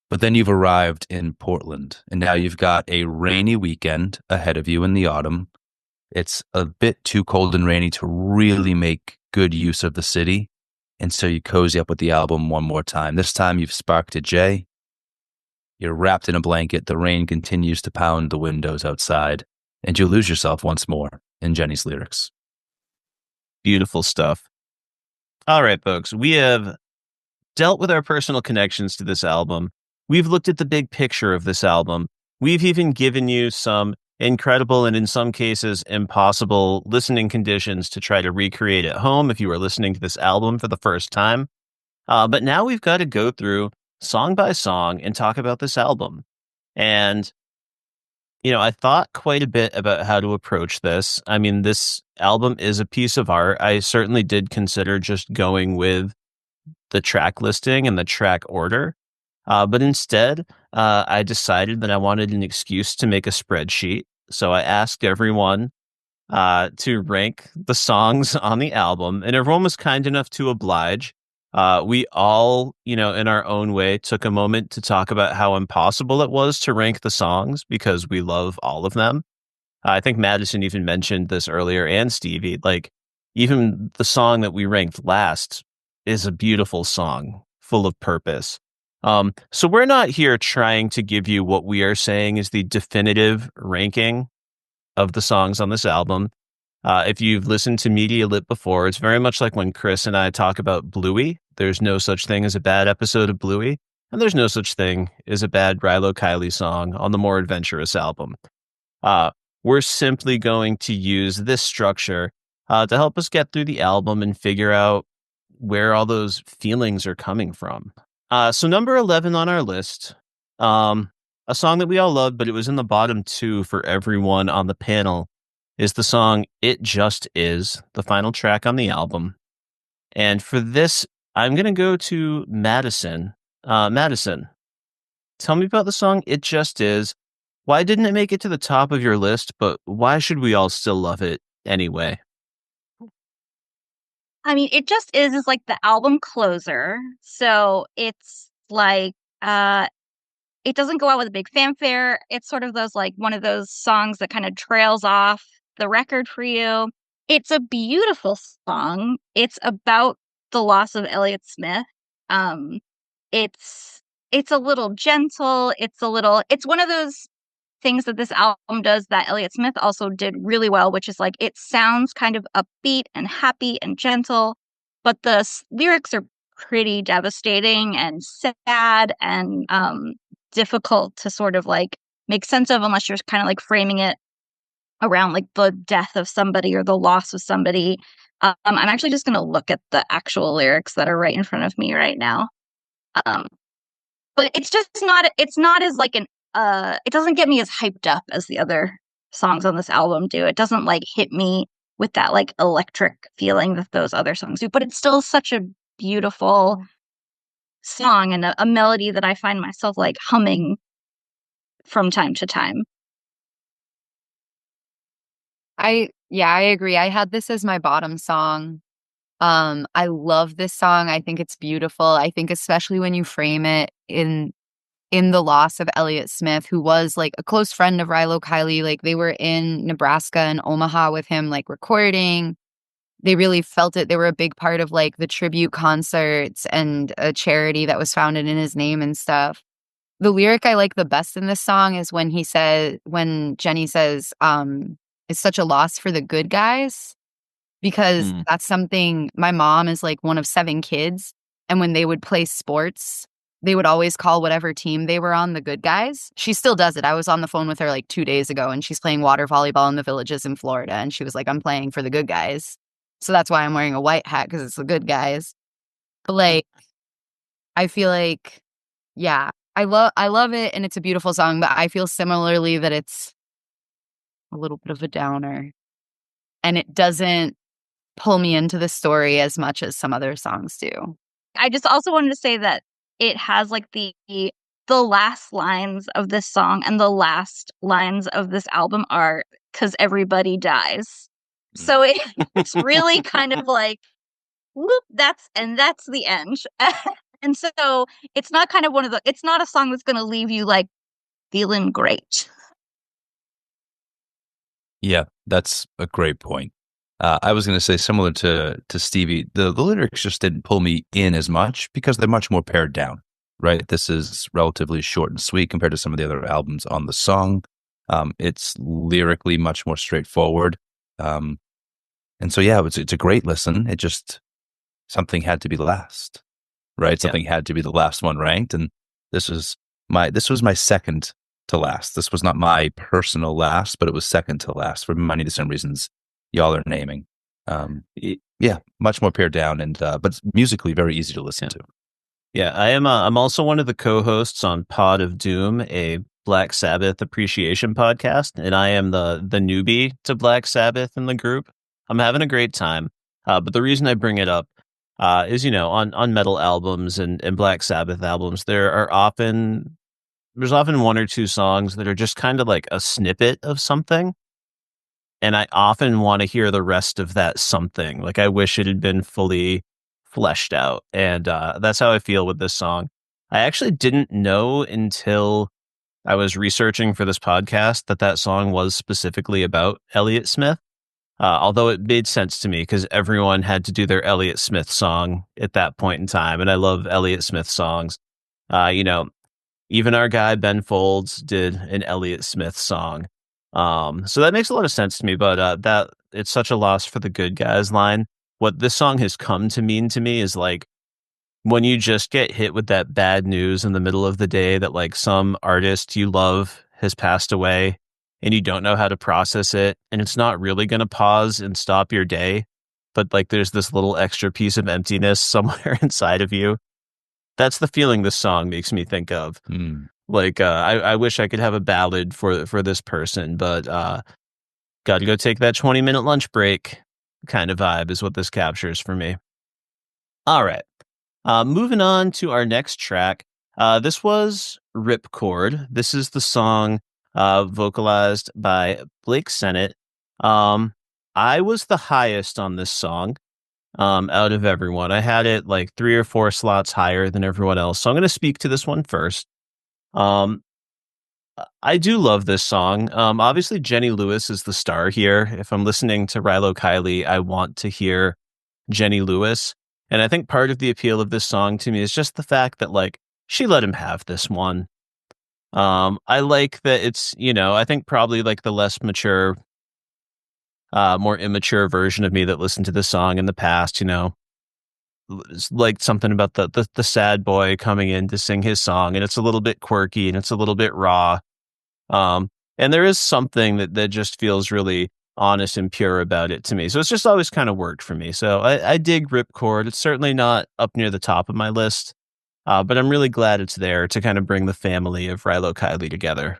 But then you've arrived in Portland, and now you've got a rainy weekend ahead of you in the autumn. It's a bit too cold and rainy to really make good use of the city, and so you cozy up with the album one more time. This time you've sparked a J. You're wrapped in a blanket. The rain continues to pound the windows outside, and you lose yourself once more in Jenny's lyrics. Beautiful stuff. All right, folks, we have dealt with our personal connections to this album. We've looked at the big picture of this album. We've even given you some incredible and in some cases impossible listening conditions to try to recreate at home if you are listening to this album for the first time. But now we've got to go through song by song and talk about this album. And, I thought quite a bit about how to approach this. I mean, this album is a piece of art. I certainly did consider just going with the track listing and the track order. But instead, I decided that I wanted an excuse to make a spreadsheet. So I asked everyone to rank the songs on the album, and everyone was kind enough to oblige. We all, in our own way, took a moment to talk about how impossible it was to rank the songs because we love all of them. I think Madison even mentioned this earlier, and Stevie. Like, even the song that we ranked last is a beautiful song, full of purpose. So we're not here trying to give you what we are saying is the definitive ranking of the songs on this album. If you've listened to Media Lit before, it's very much like when Kris and I talk about Bluey. There's no such thing as a bad episode of Bluey, and there's no such thing as a bad Rilo Kiley song on the more Adventurous album. We're simply going to use this structure to help us get through the album and figure out where all those feelings are coming from. So number 11 on our list, a song that we all loved, but it was in the bottom 2 for everyone on the panel, is the song It Just Is, the final track on the album. And for this, I'm going to go to Madison. Madison, tell me about the song It Just Is. Why didn't it make it to the top of your list, but why should we all still love it anyway? I mean, It Just is like the album closer. So it's like, it doesn't go out with a big fanfare. It's sort of one of those songs that kind of trails off the record for you. It's a beautiful song. It's about the loss of Elliott Smith. It's a little gentle. It's one of those things that this album does that Elliott Smith also did really well, which is like it sounds kind of upbeat and happy and gentle, but the lyrics are pretty devastating and sad and difficult to sort of like make sense of unless you're kind of like framing it around like the death of somebody or the loss of somebody. I'm actually just going to look at the actual lyrics that are right in front of me right now. But it's not as like it doesn't get me as hyped up as the other songs on this album do. It doesn't like hit me with that like electric feeling that those other songs do, but it's still such a beautiful song and a melody that I find myself like humming from time to time. I agree. I had this as my bottom song. I love this song. I think it's beautiful. I think especially when you frame it in in the loss of Elliott Smith, who was like a close friend of Rilo Kiley. Like they were in Nebraska and Omaha with him, like recording. They really felt it. They were a big part of like the tribute concerts and a charity that was founded in his name and stuff. The lyric I like the best in this song is when Jenny says, it's such a loss for the good guys, because that's something. My mom is like one of 7 kids. And when they would play sports, they would always call whatever team they were on the good guys. She still does it. I was on the phone with her like 2 days ago, and she's playing water volleyball in the Villages in Florida. And she was like, I'm playing for the good guys. So that's why I'm wearing a white hat, because it's the good guys. But like, I feel like, yeah, I love it, and it's a beautiful song, but I feel similarly that it's a little bit of a downer, and it doesn't pull me into the story as much as some other songs do. I just also wanted to say that it has like the last lines of this song and the last lines of this album are "'cause everybody dies." So it's really kind of like, whoop, that's the end. And so it's not kind of it's not a song that's going to leave you like feeling great. Yeah, that's a great point. I was going to say, similar to Stevie, the lyrics just didn't pull me in as much because they're much more pared down, right? This is relatively short and sweet compared to some of the other albums on the song. It's lyrically much more straightforward. And so, yeah, it's a great listen. It just, something had to be last, right? Yeah. Something had to be the last one ranked. And this was my second to last. This was not my personal last, but it was second to last for many different reasons y'all are naming. Yeah, much more pared down, and but musically very easy to listen to. Yeah, I am. I'm also one of the co-hosts on Pod of Doom, a Black Sabbath appreciation podcast, and I am the newbie to Black Sabbath in the group. I'm having a great time, but the reason I bring it up is, on metal albums and Black Sabbath albums, there's often 1 or 2 songs that are just kind of like a snippet of something. And I often want to hear the rest of that something. Like, I wish it had been fully fleshed out. And that's how I feel with this song. I actually didn't know until I was researching for this podcast that song was specifically about Elliott Smith. Although it made sense to me because everyone had to do their Elliott Smith song at that point in time. And I love Elliott Smith songs. Even our guy Ben Folds did an Elliott Smith song. So that makes a lot of sense to me, but that it's such a loss for the good guys line. What this song has come to mean to me is like when you just get hit with that bad news in the middle of the day that like some artist you love has passed away and you don't know how to process it, and it's not really going to pause and stop your day, but like there's this little extra piece of emptiness somewhere inside of you. That's the feeling this song makes me think of. Like, I wish I could have a ballad for this person, but got to go take that 20-minute lunch break kind of vibe is what this captures for me. All right. Moving on to our next track. This was Ripcord. This is the song vocalized by Blake Sennett. I was the highest on this song out of everyone. I had it like 3 or 4 slots higher than everyone else. So I'm going to speak to this one first. I do love this song. Obviously, Jenny Lewis is the star here. If I'm listening to Rilo Kiley, I want to hear Jenny Lewis. And I think part of the appeal of this song to me is just the fact that, like, she let him have this one. I like that it's, I think probably like the less mature, more immature version of me that listened to this song in the past, like something about the sad boy coming in to sing his song, and it's a little bit quirky and it's a little bit raw. And there is something that just feels really honest and pure about it to me. So it's just always kind of worked for me. So I dig Ripcord. It's certainly not up near the top of my list, but I'm really glad it's there to kind of bring the family of Rilo Kiley together.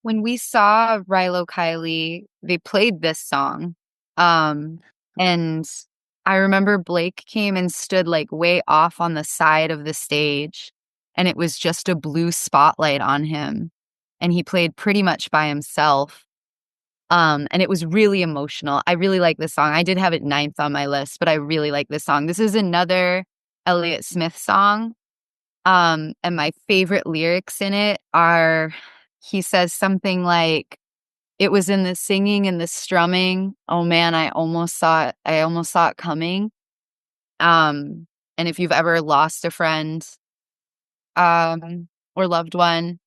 When we saw Rilo Kiley, they played this song. And I remember Blake came and stood like way off on the side of the stage, and it was just a blue spotlight on him. And he played pretty much by himself. And it was really emotional. I really like this song. I did have it 9th on my list, but I really like this song. This is another Elliott Smith song. And my favorite lyrics in it are, he says something like, "It was in the singing and the strumming. Oh man, I almost saw it. I almost saw it coming." And if you've ever lost a friend, or loved one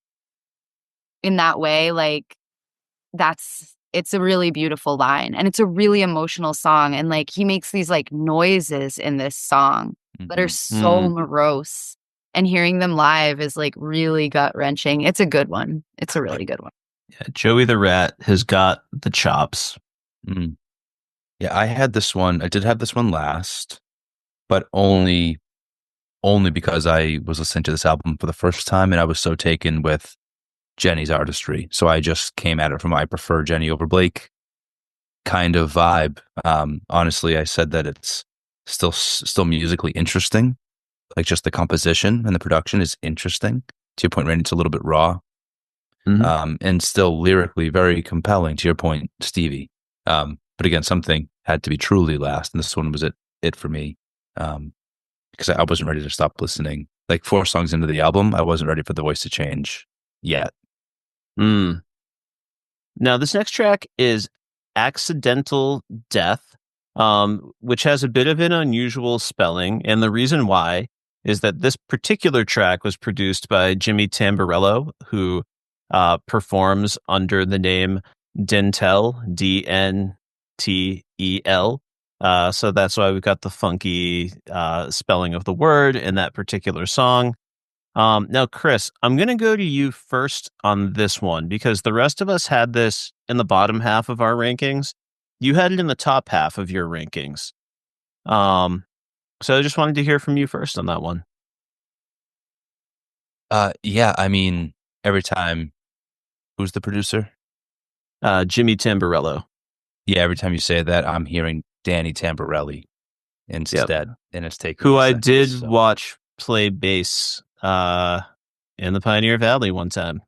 in that way, like it's a really beautiful line, and it's a really emotional song. And like, he makes these like noises in this song that are so morose, and hearing them live is like really gut wrenching. It's a good one. It's a really good one. Yeah, Joey the Rat has got the chops. Yeah, I had this one. I did have this one last, but only because I was listening to this album for the first time and I was so taken with Jenny's artistry. So I just came at it from I prefer Jenny over Blake kind of vibe. Honestly, I said that it's still musically interesting. Like, just the composition and the production is interesting. To your point, Randy, it's a little bit raw. And still lyrically very compelling. To your point, Stevie. But again, something had to be truly last, and this one was it for me. Because I wasn't ready to stop listening. Like 4 songs into the album, I wasn't ready for the voice to change yet. Now, this next track is Accidental Death, which has a bit of an unusual spelling. And the reason why is that this particular track was produced by Jimmy Tamborello, who performs under the name Dentel, Dntel. So that's why we've got the funky spelling of the word in that particular song. Now, Kris, I'm going to go to you first on this one because the rest of us had this in the bottom half of our rankings. You had it in the top half of your rankings. So I just wanted to hear from you first on that one. Yeah, I mean, every time, who's the producer? Jimmy Tamborello. Yeah, every time you say that, I'm hearing Danny Tamborelli instead, and it's taking who me a I second, did so. watch play bass in the Pioneer Valley one time.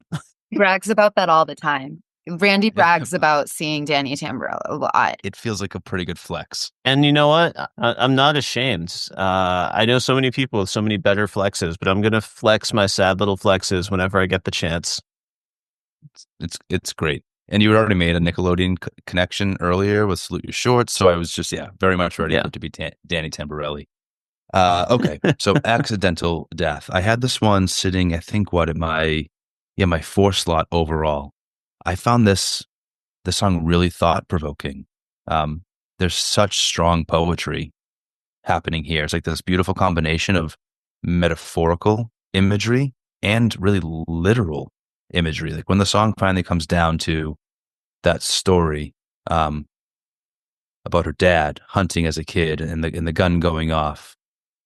He brags about that all the time. Randy brags about seeing Danny Tamborello a lot. It feels like a pretty good flex. And you know what? I'm not ashamed. I know so many people with so many better flexes, but I'm going to flex my sad little flexes whenever I get the chance. It's great. And you had already made a Nickelodeon connection earlier with Salute Your Shorts, so I was just, very much ready for it to be Danny Tamborelli. Okay, so Accidental Death. I had this one sitting, I think, my 4 slot overall. I found the song really thought-provoking. There's such strong poetry happening here. It's like this beautiful combination of metaphorical imagery and really literal imagery. Like when the song finally comes down to that story about her dad hunting as a kid and the gun going off.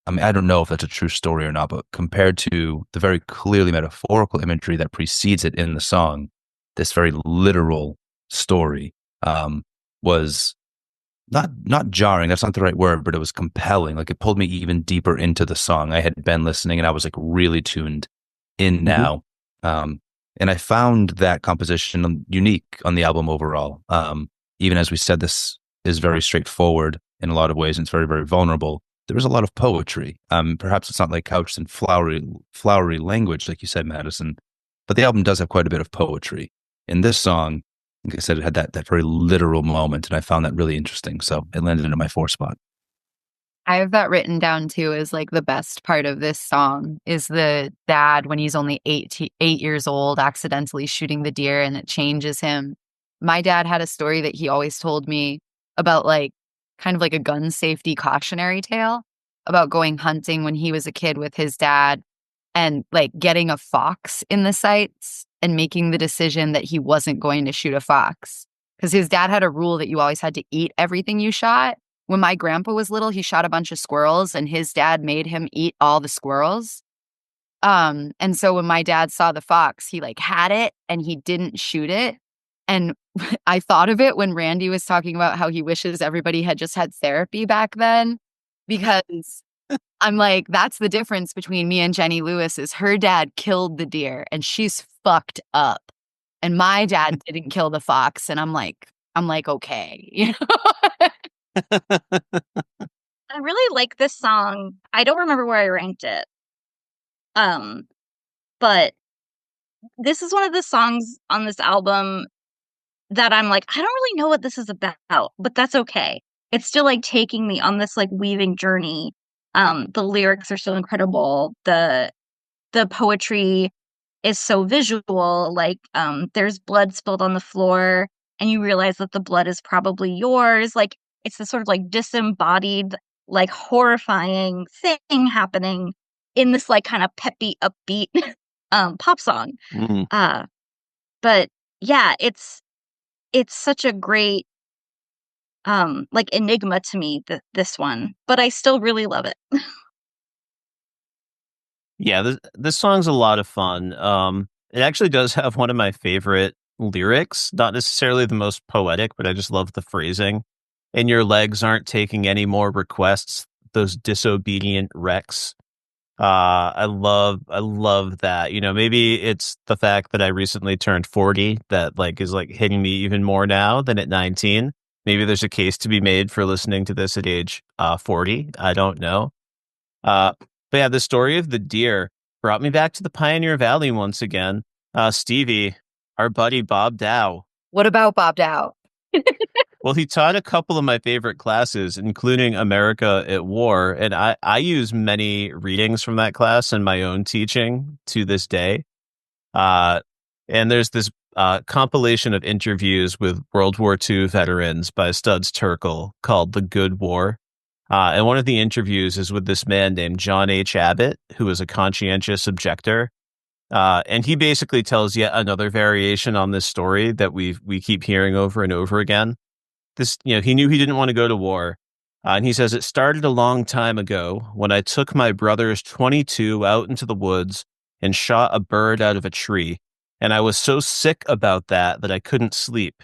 I mean, I don't know if that's a true story or not, but compared to the very clearly metaphorical imagery that precedes it in the song, this very literal story was not jarring. That's not the right word, but it was compelling. Like, it pulled me even deeper into the song. I had been listening and I was like really tuned in now. And I found that composition unique on the album overall. Even as we said, this is very straightforward in a lot of ways, and it's very, very vulnerable. There was a lot of poetry. Perhaps it's not like couched in flowery language, like you said, Madison, but the album does have quite a bit of poetry. In this song, like I said, it had that very literal moment, and I found that really interesting. So it landed in my 4 spot. I have that written down too as like the best part of this song is the dad when he's only 8 years old accidentally shooting the deer, and it changes him. My dad had a story that he always told me about, like kind of like a gun safety cautionary tale about going hunting when he was a kid with his dad and like getting a fox in the sights and making the decision that he wasn't going to shoot a fox because his dad had a rule that you always had to eat everything you shot. When my grandpa was little, he shot a bunch of squirrels and his dad made him eat all the squirrels. And so when my dad saw the fox, he like had it and he didn't shoot it. And I thought of it when Randy was talking about how he wishes everybody had just had therapy back then, because I'm like, that's the difference between me and Jenny Lewis is her dad killed the deer and she's fucked up. And my dad didn't kill the fox. And I'm like, okay, you know? I really like this song. I don't remember where I ranked it. But this is one of the songs on this album that I'm like, I don't really know what this is about, but that's okay. It's still like taking me on this like weaving journey. The lyrics are so incredible. The poetry is so visual. Like, there's blood spilled on the floor, and you realize that the blood is probably yours. Like, it's this sort of like disembodied, like horrifying thing happening in this like kind of peppy, upbeat pop song. Mhm. But yeah, it's such a great like enigma to me, this one, but I still really love it. Yeah, this song's a lot of fun. It actually does have one of my favorite lyrics, not necessarily the most poetic, but I just love the phrasing. And your legs aren't taking any more requests, those disobedient wrecks. I love that. You know, maybe it's the fact that I recently turned 40 that like is like hitting me even more now than at 19. Maybe there's a case to be made for listening to this at age 40. I don't know. Uh, but yeah, the story of the deer brought me back to the Pioneer Valley once again. Stevie, our buddy Bob Dow. What about Bob Dow? Well, he taught a couple of my favorite classes, including America at War, and I use many readings from that class in my own teaching to this day. Uh, and there's this compilation of interviews with World War II veterans by Studs Terkel called The Good War. And one of the interviews is with this man named John H. Abbott, who is a conscientious objector. And he basically tells yet another variation on this story that we keep hearing over and over again. This, you know, he knew he didn't want to go to war. And he says, it started a long time ago when I took my brother's 22 out into the woods and shot a bird out of a tree. And I was so sick about that I couldn't sleep.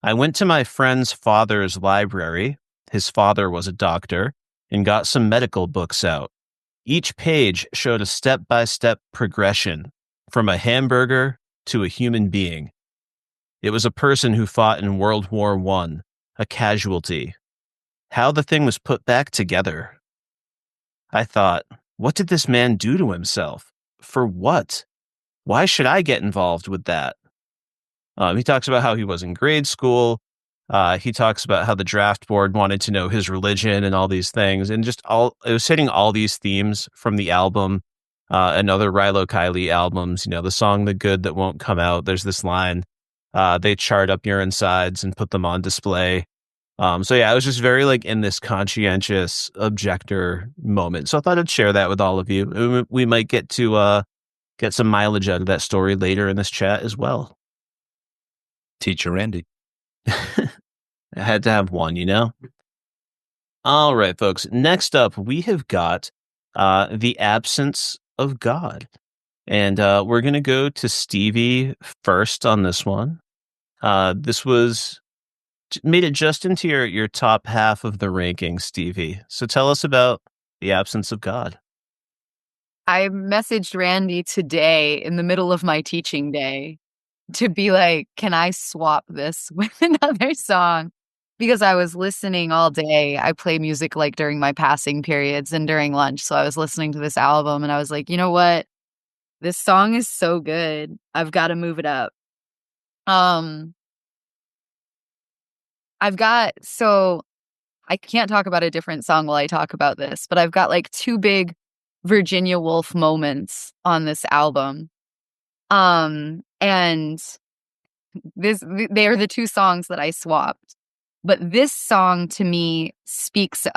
I went to my friend's father's library. His father was a doctor, and got some medical books out. Each page showed a step-by-step progression from a hamburger to a human being. It was a person who fought in World War I, a casualty. How the thing was put back together. I thought, what did this man do to himself? For what? Why should I get involved with that? He talks about how he was in grade school. He talks about how the draft board wanted to know his religion and all these things. And just it was hitting all these themes from the album and other Rilo Kiley albums. You know, the song The Good That Won't Come Out. There's this line, they chart up your insides and put them on display. So yeah, I was just very like in this conscientious objector moment. So I thought I'd share that with all of you. We might get to get some mileage out of that story later in this chat as well. Teacher Randy. I had to have one, you know? All right, folks. Next up, we have got The Absence of God. And we're going to go to Stevie first on this one. This made it just into your top half of the ranking, Stevie. So tell us about The Absence of God. I messaged Randy today in the middle of my teaching day to be like, can I swap this with another song? Because I was listening all day. I play music like during my passing periods and during lunch. So I was listening to this album and I was like, you know what? This song is so good. I've got to move it up. So I can't talk about a different song while I talk about this, but I've got like two big Virginia Woolf moments on this album. And they are the two songs that I swapped. But this song to me speaks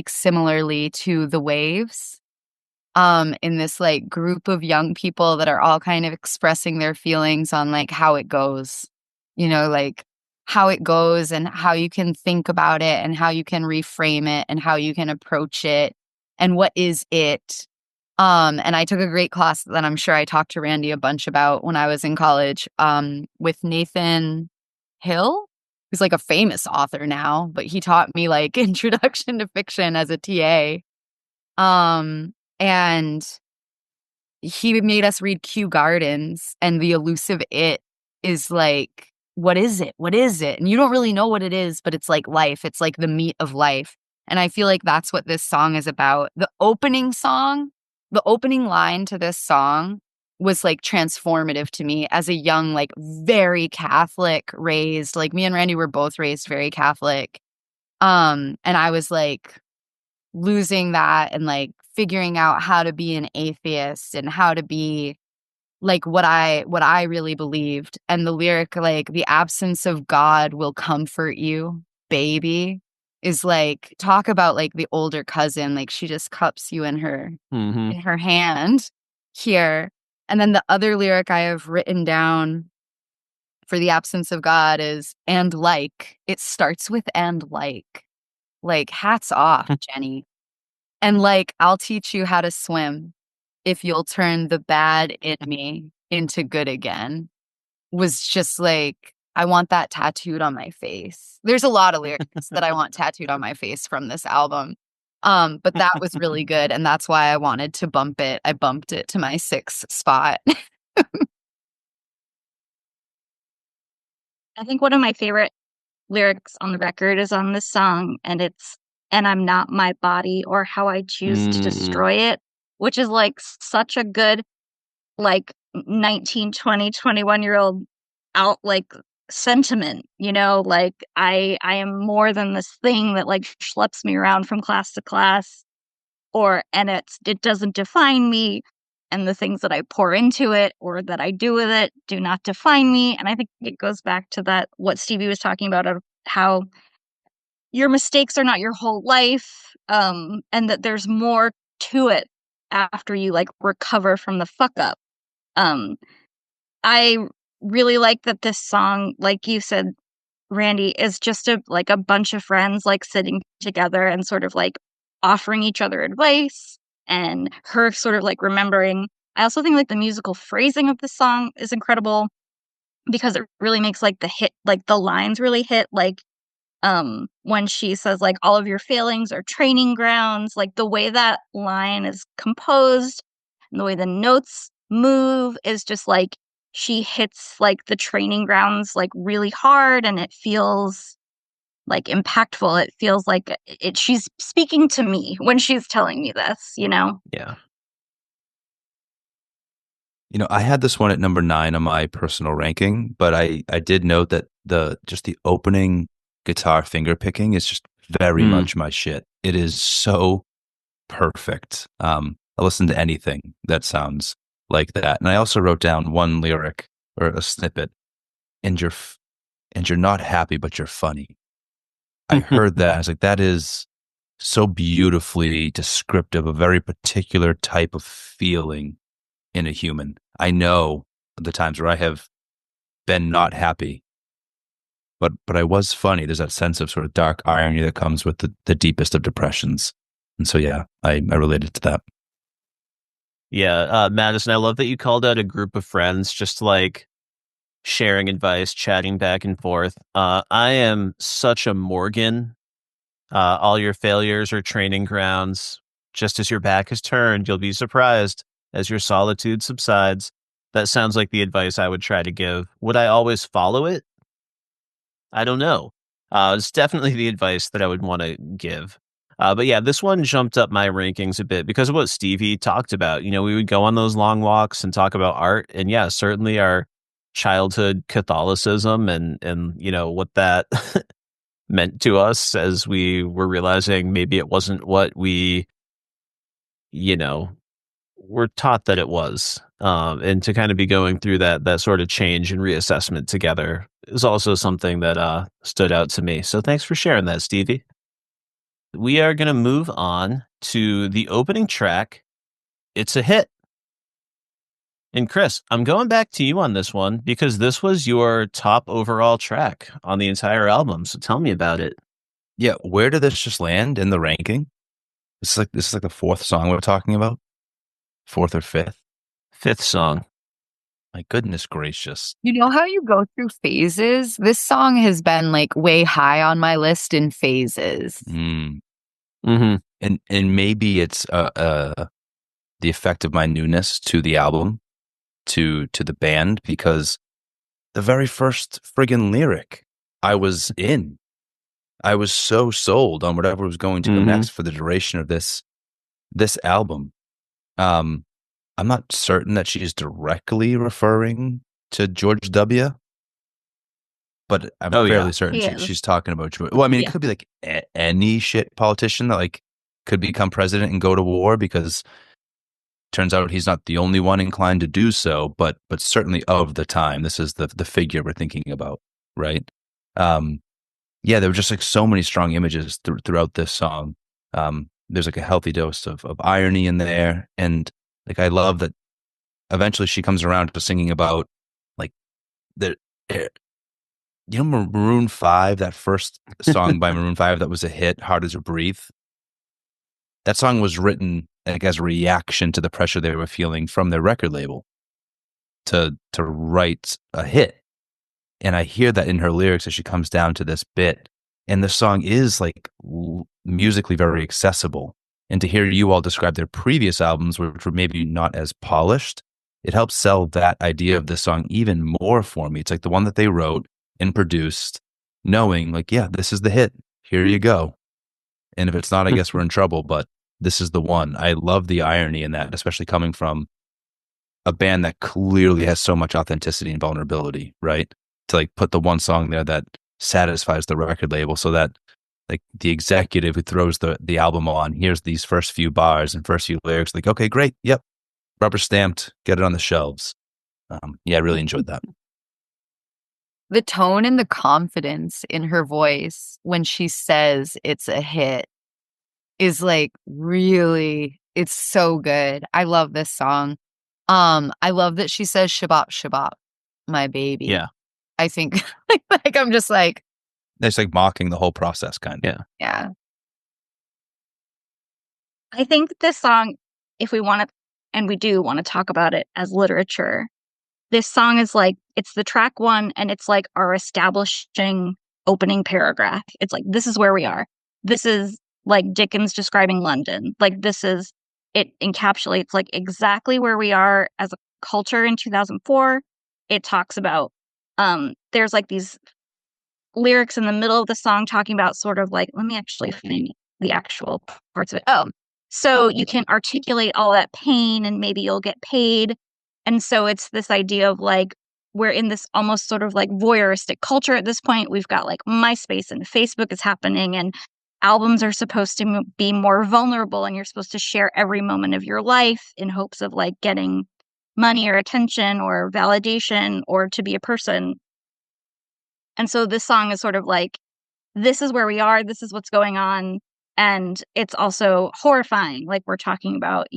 similarly to The Waves. In this like group of young people that are all kind of expressing their feelings on like how it goes, you know, like how it goes and how you can think about it and how you can reframe it and how you can approach it and what is it. And I took a great class that I'm sure I talked to Randy a bunch about when I was in college, with Nathan Hill, who's like a famous author now, but he taught me like introduction to fiction as a TA. And he made us read Kew Gardens, and the elusive it is like, what is it? What is it? And you don't really know what it is, but it's like life. It's like the meat of life. And I feel like that's what this song is about. The opening song the opening line to this song was like transformative to me as a young, like very Catholic raised, like me and Randy were both raised very Catholic. And I was like losing that and like figuring out how to be an atheist and how to be like what I really believed. And the lyric, like, the absence of God will comfort you, baby, is like, talk about like the older cousin, like she just cups you in her hand here. And then the other lyric I have written down for the absence of God is, and like, it starts with and like hats off, Jenny. And like, I'll teach you how to swim if you'll turn the bad in me into good again, was just like, I want that tattooed on my face. There's a lot of lyrics that I want tattooed on my face from this album. But that was really good. And that's why I wanted to bump it. I bumped it to my 6th spot. I think one of my favorite lyrics on the record is on this song, and it's, and I'm not my body or how I choose to destroy it, which is like such a good, like 19, 20, 21-year-old out like sentiment, you know, like I am more than this thing that like schleps me around from class to class, and it doesn't define me, and the things that I pour into it or that I do with it do not define me. And I think it goes back to that, what Stevie was talking about, of how your mistakes are not your whole life, and that there's more to it after you like recover from the fuck up. I really like that this song, like you said, Randy, is just a bunch of friends like sitting together and sort of like offering each other advice, and her sort of like remembering. I also think like the musical phrasing of the song is incredible, because it really makes like the lines really hit, like when she says like, all of your failings are training grounds, like the way that line is composed and the way the notes move is just like, she hits like the training grounds like really hard, and it feels like impactful. It feels like she's speaking to me when she's telling me this, you know? Yeah. You know, I had this one at number 9 on my personal ranking, but I did note that the opening guitar finger picking is just very much my shit. It is so perfect. I listen to anything that sounds like that. And I also wrote down one lyric or a snippet, and you're not happy, but you're funny. I heard that. I was like, that is so beautifully descriptive of a very particular type of feeling in a human. I know the times where I have been not happy, but I was funny. There's that sense of sort of dark irony that comes with the deepest of depressions. And so, yeah, I related to that. Yeah, Madison, I love that you called out a group of friends, just like sharing advice, chatting back and forth. I am such a Morgan. All your failures are training grounds. Just as your back is turned, you'll be surprised as your solitude subsides. That sounds like the advice I would try to give. Would I always follow it? I don't know. It's definitely the advice that I would want to give. But yeah, this one jumped up my rankings a bit because of what Stevie talked about. You know, we would go on those long walks and talk about art, and yeah, certainly our childhood Catholicism and you know what that meant to us as we were realizing maybe it wasn't what we, you know, were taught that it was. And to kind of be going through that sort of change and reassessment together is also something that stood out to me. So thanks for sharing that, Stevie. We are going to move on to the opening track. It's a hit. And Kris, I'm going back to you on this one because this was your top overall track on the entire album. So tell me about it. Yeah, where did this just land in the ranking? This is like the 4th song we're talking about. 4th or 5th? 5th song. My goodness gracious. You know how you go through phases? This song has been like way high on my list in phases. And maybe it's the effect of my newness to the album, to the band, because the very first friggin' lyric I was in. I was so sold on whatever was going to go next for the duration of this album. I'm not certain that she's directly referring to George W., but I'm fairly certain she's talking about George. Well, I mean, it could be like any shit politician that like could become president and go to war, because turns out he's not the only one inclined to do so, but certainly of the time, this is the figure we're thinking about, right? Yeah, there were just like so many strong images throughout this song. There's like a healthy dose of irony in there, and like I love that eventually she comes around to singing about like the Maroon 5, that first song by Maroon 5 that was a hit, Hard as a Breathe. That song was written like as a reaction to the pressure they were feeling from their record label to write a hit. And I hear that in her lyrics as she comes down to this bit. And the song is like musically very accessible. And to hear you all describe their previous albums, which were maybe not as polished, it helps sell that idea of this song even more for me. It's like the one that they wrote and produced, knowing like, yeah, this is the hit. Here you go. And if it's not, I guess we're in trouble, but this is the one. I love the irony in that, especially coming from a band that clearly has so much authenticity and vulnerability, right? To like put the one song there that satisfies the record label, so that like the executive who throws the album on hears these first few bars and first few lyrics, like, okay, great. Yep. Rubber stamped, get it on the shelves. Yeah, I really enjoyed that. The tone and the confidence in her voice when she says it's a hit is like really, it's so good. I love this song. I love that she says shabop shabop, my baby. Yeah. I think like I'm just like, it's like mocking the whole process, kind of. Yeah. Yeah. I think this song, if we want to, and we do want to talk about it as literature, this song is like, it's the track one, and it's like our establishing opening paragraph. It's like, this is where we are. This is like Dickens describing London. Like, this is, it encapsulates like exactly where we are as a culture in 2004. It talks about, there's like these lyrics in the middle of the song talking about sort of like, let me actually find the actual parts of it. Oh, so you can articulate all that pain and maybe you'll get paid. And so it's this idea of like, we're in this almost sort of like voyeuristic culture at this point. We've got like MySpace and Facebook is happening, and albums are supposed to be more vulnerable, and you're supposed to share every moment of your life in hopes of like getting money or attention or validation or to be a person. And so this song is sort of like, this is where we are, this is what's going on. And it's also horrifying. Like, we're talking about,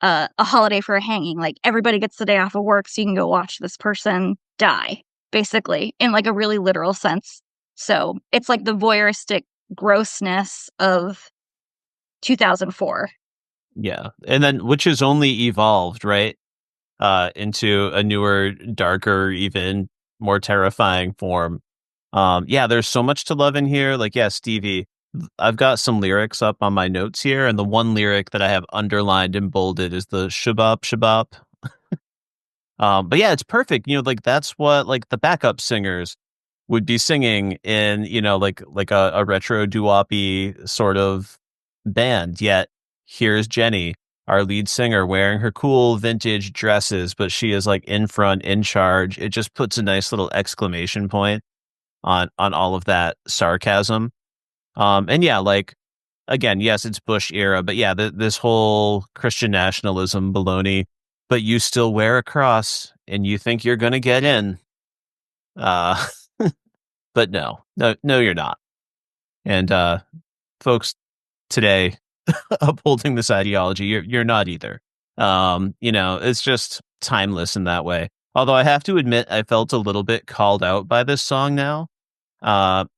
a holiday for a hanging. Like, everybody gets the day off of work so you can go watch this person die, basically, in like a really literal sense. So it's like the voyeuristic grossness of 2004. Yeah. And then, which has only evolved, right? Into a newer, darker, even more terrifying form. Yeah, there's so much to love in here. Like, yeah, Stevie, I've got some lyrics up on my notes here, and the one lyric that I have underlined and bolded is the shabop shabop. But yeah, it's perfect. Like that's what like the backup singers would be singing in, like a retro doo-wop-y sort of band. Yet here's Jenny, our lead singer, wearing her cool vintage dresses, but she is like in front, in charge. It just puts a nice little exclamation point on all of that sarcasm. And yeah, like again, yes, it's Bush era, but yeah, this whole Christian nationalism baloney, but you still wear a cross and you think you're gonna get in. But no, you're not. And folks today upholding this ideology, you're not either. It's just timeless in that way. Although I have to admit, I felt a little bit called out by this song now.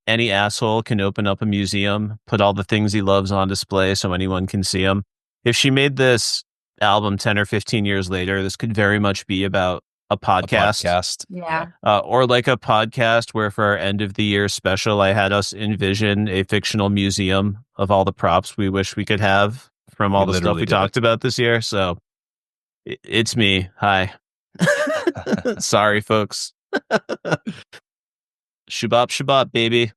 Any asshole can open up a museum, put all the things he loves on display so anyone can see them. If she made this album 10 or 15 years later, this could very much be about a podcast. Yeah. Or like a podcast where for our end of the year special, I had us envision a fictional museum of all the props we wish we could have from all the stuff we talked about this year. So it's me. Hi. Sorry, folks. Shabop, shabop, baby.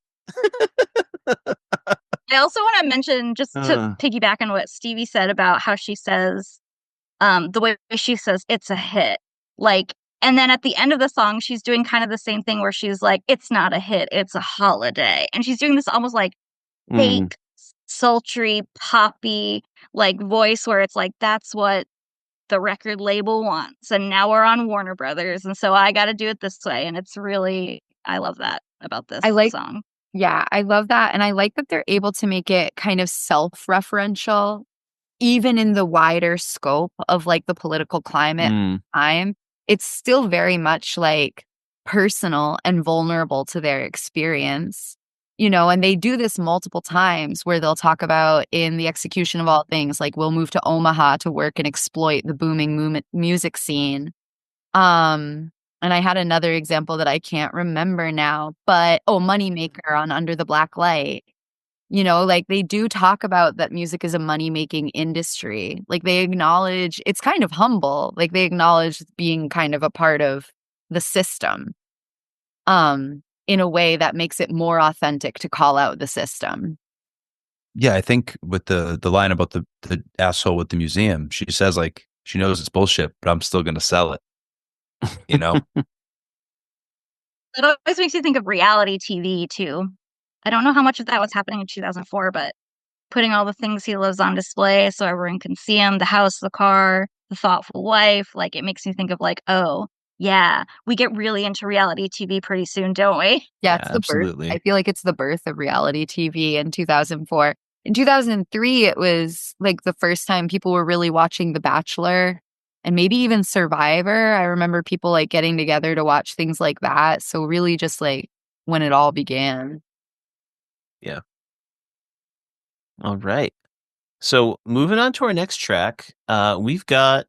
I also want to mention, just to piggyback on what Stevie said about how she says the way she says it's a hit, like, and then at the end of the song, she's doing kind of the same thing where she's like, it's not a hit, it's a holiday. And she's doing this almost like fake, sultry, poppy, like voice where it's like, that's what the record label wants. And now we're on Warner Brothers. And so I got to do it this way. And it's really, I love that about this song. Yeah, I love that. And I like that they're able to make it kind of self-referential, even in the wider scope of like the political climate at the time. It's still very much like personal and vulnerable to their experience, and they do this multiple times where they'll talk about in The Execution of All Things, like we'll move to Omaha to work and exploit the booming music scene. And I had another example that I can't remember now, but Moneymaker on Under the Black Light. Like they do talk about that music is a money-making industry. Like they acknowledge, it's kind of humble. Like they acknowledge being kind of a part of the system in a way that makes it more authentic to call out the system. Yeah, I think with the line about the asshole with the museum, she says like, she knows it's bullshit, but I'm still going to sell it. It always makes you think of reality TV too. I don't know how much of that was happening in 2004, but putting all the things he loves on display so everyone can see him, the house, the car, the thoughtful wife, like it makes me think of like, oh, yeah, we get really into reality TV pretty soon, don't we? Yeah, it's the absolutely. Birth. I feel like it's the birth of reality TV in 2004. In 2003, it was like the first time people were really watching The Bachelor and maybe even Survivor. I remember people like getting together to watch things like that. So really just like when it all began. Yeah. All right. So moving on to our next track, we've got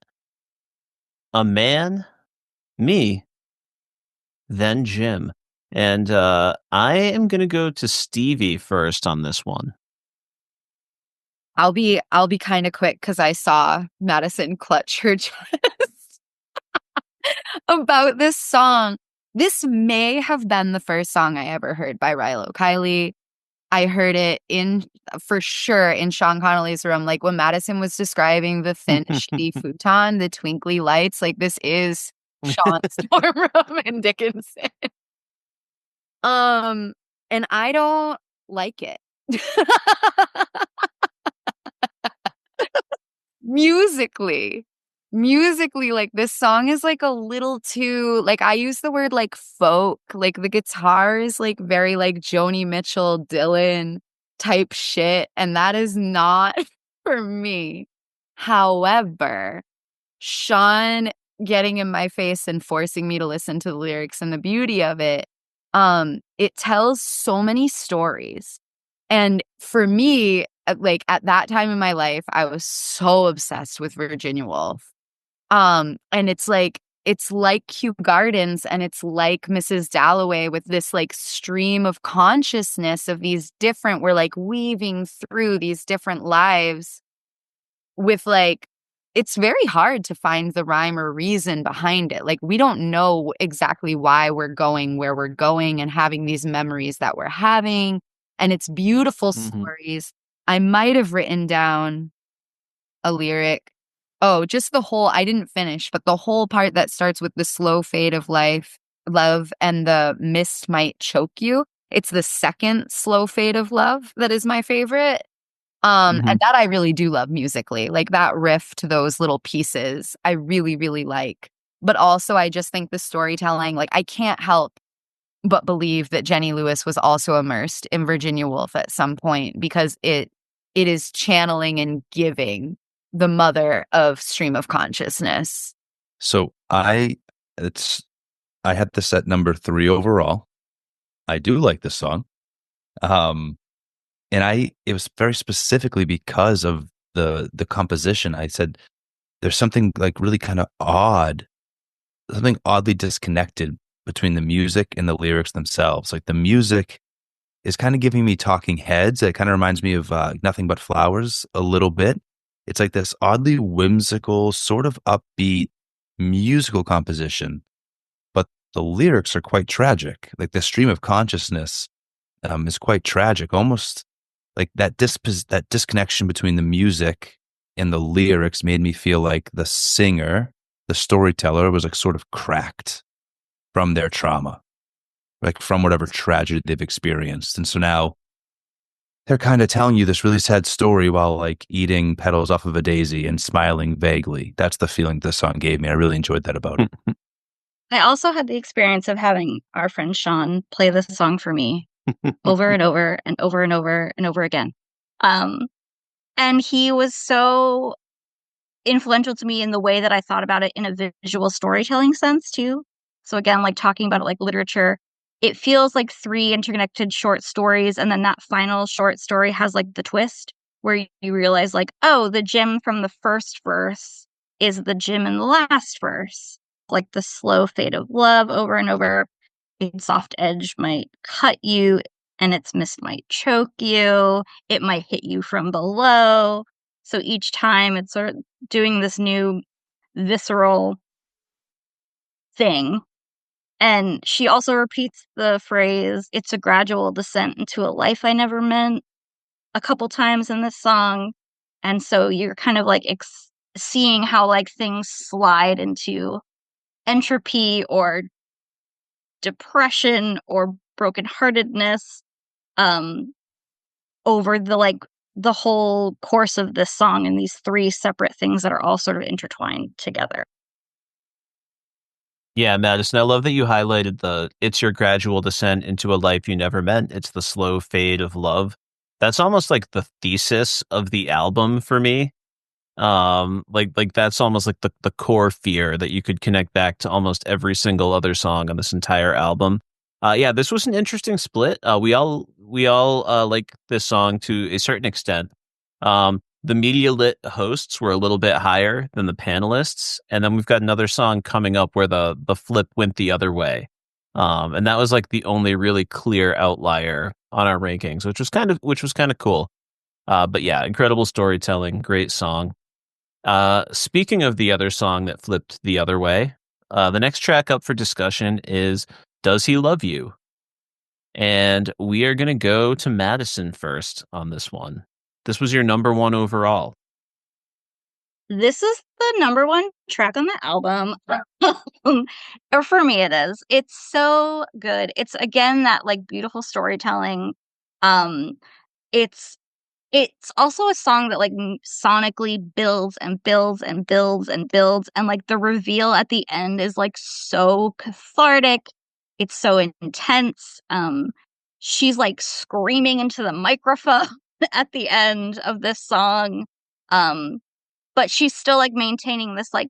A Man, Me, Then Jim. And I am going to go to Stevie first on this one. I'll be kind of quick because I saw Madison clutch her chest about this song. This may have been the first song I ever heard by Rilo Kiley. I heard it for sure in Sean Connolly's room, like when Madison was describing the thin, shitty futon, the twinkly lights, like this is Sean's dorm room in Dickinson. And I don't like it. Musically, like this song is like a little too, like I use the word like folk, like the guitar is like very like Joni Mitchell, Dylan type shit. And that is not for me. However, Sean getting in my face and forcing me to listen to the lyrics and the beauty of it, it tells so many stories. And for me, like at that time in my life, I was so obsessed with Virginia Woolf. And it's like Kew Gardens and it's like Mrs. Dalloway with this like stream of consciousness of these different, we're like weaving through these different lives with like, it's very hard to find the rhyme or reason behind it. Like we don't know exactly why we're going where we're going and having these memories that we're having. And it's beautiful stories. I might have written down a lyric. Oh, just the whole, I didn't finish, but the whole part that starts with the slow fade of love, and the mist might choke you. It's the second slow fade of love that is my favorite. And that I really do love musically. Like that riff to those little pieces, I really, really like. But also I just think the storytelling, like I can't help but believe that Jenny Lewis was also immersed in Virginia Woolf at some point because it is channeling and giving the mother of stream of consciousness. So I had this at number 3 overall. I do like this song. And it was very specifically because of the composition. I said there's something like really kind of odd, something oddly disconnected between the music and the lyrics themselves. Like the music is kind of giving me Talking Heads. It kind of reminds me of Nothing But Flowers a little bit. It's like this oddly whimsical, sort of upbeat musical composition, but the lyrics are quite tragic. Like the stream of consciousness is quite tragic, almost like that disconnection between the music and the lyrics made me feel like the singer, the storyteller, was like sort of cracked from their trauma, like from whatever tragedy they've experienced. And so now they're kind of telling you this really sad story while like eating petals off of a daisy and smiling vaguely. That's the feeling this song gave me. I really enjoyed that about it. I also had the experience of having our friend Sean play this song for me over and over and over and over and over again. And he was so influential to me in the way that I thought about it in a visual storytelling sense too. So again, like talking about it like literature, it feels like 3 interconnected short stories, and then that final short story has like the twist where you realize like, oh, the gem from the first verse is the gem in the last verse. Like the slow fade of love over and over. Its soft edge might cut you, and its mist might choke you. It might hit you from below. So each time it's sort of doing this new visceral thing. And she also repeats the phrase, "It's a gradual descent into a life I never meant," a couple times in this song. And so you're kind of like seeing how like things slide into entropy or depression or brokenheartedness over the whole course of this song, and these 3 separate things that are all sort of intertwined together. Yeah, Madison, I love that you highlighted it's your gradual descent into a life you never meant. It's the slow fade of love. That's almost like the thesis of the album for me. Like that's almost like the core fear that you could connect back to almost every single other song on this entire album. Yeah, this was an interesting split. We all like this song to a certain extent. The media lit hosts were a little bit higher than the panelists, and then we've got another song coming up where the flip went the other way. And that was like the only really clear outlier on our rankings, which was kind of cool. But yeah, incredible storytelling, great song. Speaking of the other song that flipped the other way, the next track up for discussion is "Does He Love You?" And we are going to go to Madison first on this one. This was your number 1 overall. This is the number 1 track on the album. Or for me it is. It's so good. It's again that like beautiful storytelling. It's It's also a song that, like, sonically builds and builds and builds and builds, and, like, the reveal at the end is, like, so cathartic. It's so intense. She's, like, screaming into the microphone at the end of this song, um, but she's still, like, maintaining this, like,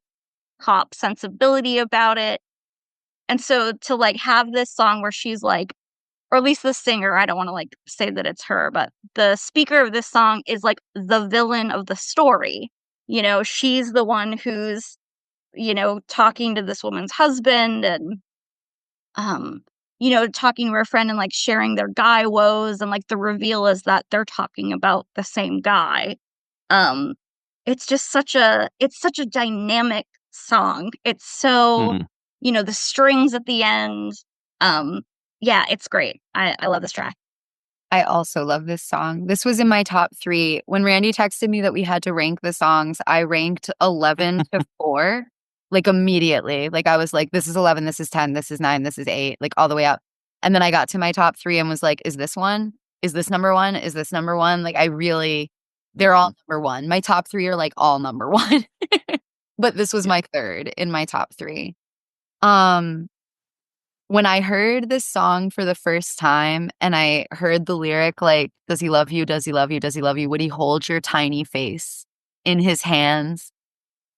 pop sensibility about it, and so to, like, have this song where she's, like, or at least the singer, I don't wanna, like, say that it's her, but the speaker of this song is, like, the villain of the story. You know, she's the one who's, talking to this woman's husband and, um, talking to her friend and, like, sharing their guy woes, and, like, the reveal is that they're talking about the same guy. Um, it's such a dynamic song. It's so Mhm. the strings at the end, um, yeah, it's great. I love this track. I also love this song. This was in my top 3. When Randy texted me that we had to rank the songs, I ranked 11 to 4, like, immediately. Like, I was like, this is 11, this is 10, this is 9, this is 8, like, all the way up. And then I got to my top 3 and was like, is this one? Is this number 1? Is this number 1? Like, they're all number 1. My top 3 are, like, all number 1. But this was my 3rd in my top 3. When I heard this song for the first time and I heard the lyric, like, does he love you? Does he love you? Does he love you? Would he hold your tiny face in his hands?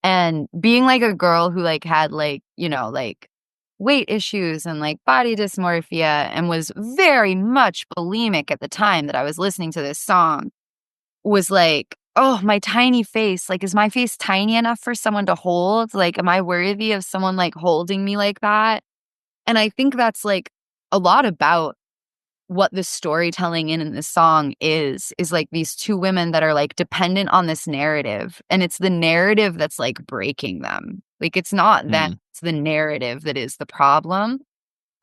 And being like a girl who like had like, like weight issues and like body dysmorphia and was very much bulimic at the time that I was listening to this song, was like, oh, my tiny face. Like, is my face tiny enough for someone to hold? Like, am I worthy of someone like holding me like that? And I think that's, like, a lot about what the storytelling in this song is like these 2 women that are, like, dependent on this narrative, and it's the narrative that's, like, breaking them. Like, it's not them, it's the narrative that is the problem.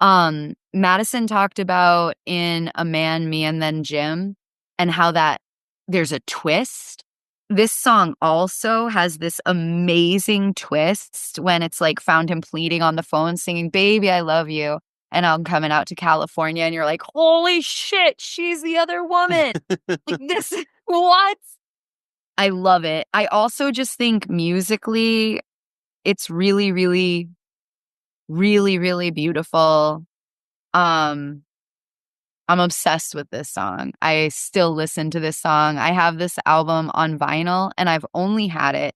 Madison talked about in A Man, Me, and Then Jim, and how that there's a twist, this song also has this amazing twist when it's like found him pleading on the phone singing, "Baby, I love you. And I'm coming out to California." And you're like, holy shit, she's the other woman. Like this, what? I love it. I also just think musically, it's really, really, really, really beautiful. I'm obsessed with this song. I still listen to this song. I have this album on vinyl, and I've only had it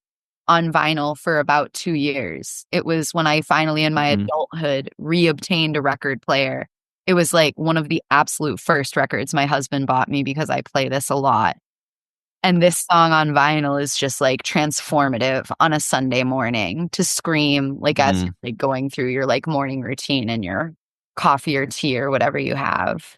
on vinyl for about 2 years. It was when I finally, in my adulthood, reobtained a record player. It was like one of the absolute first records my husband bought me because I play this a lot. And this song on vinyl is just like transformative on a Sunday morning to scream like as you're like going through your like morning routine and your coffee or tea or whatever you have.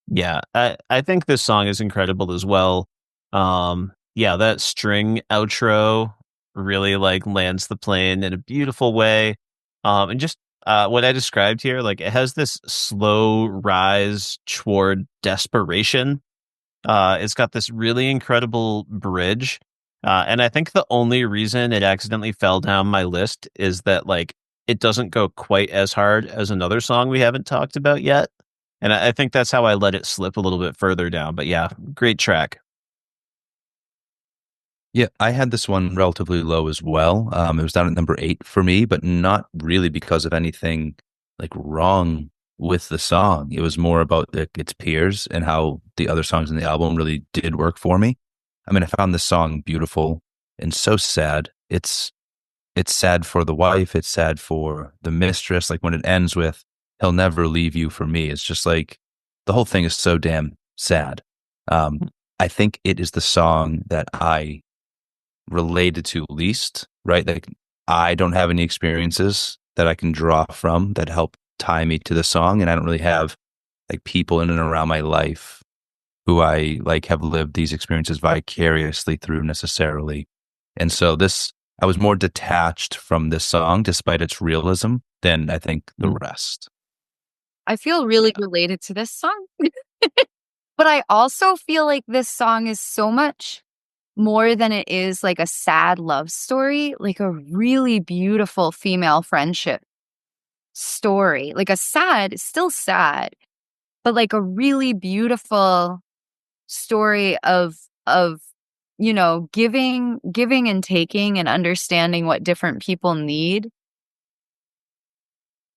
Yeah, I think this song is incredible as well. Yeah, that string outro really like lands the plane in a beautiful way. And just what I described here, like it has this slow rise toward desperation. It's got this really incredible bridge. And I think the only reason it accidentally fell down my list is that like it doesn't go quite as hard as another song we haven't talked about yet. And I think that's how I let it slip a little bit further down. But yeah, great track. Yeah, I had this one relatively low as well. It was down at number 8 for me, but not really because of anything like wrong with the song. It was more about its peers and how the other songs in the album really did work for me. I mean, I found this song beautiful and so sad. It's sad for the wife. It's sad for the mistress. Like when it ends with, "He'll never leave you for me." It's just like the whole thing is so damn sad. I think it is the song that I related to least, right? Like I don't have any experiences that I can draw from that help tie me to the song. And I don't really have like people in and around my life who I like have lived these experiences vicariously through necessarily. And so I was more detached from this song despite its realism than I think the rest. I feel really related to this song. But I also feel like this song is so much more than it is like a sad love story, like a really beautiful female friendship story. Like still sad, but like a really beautiful story of giving and taking and understanding what different people need.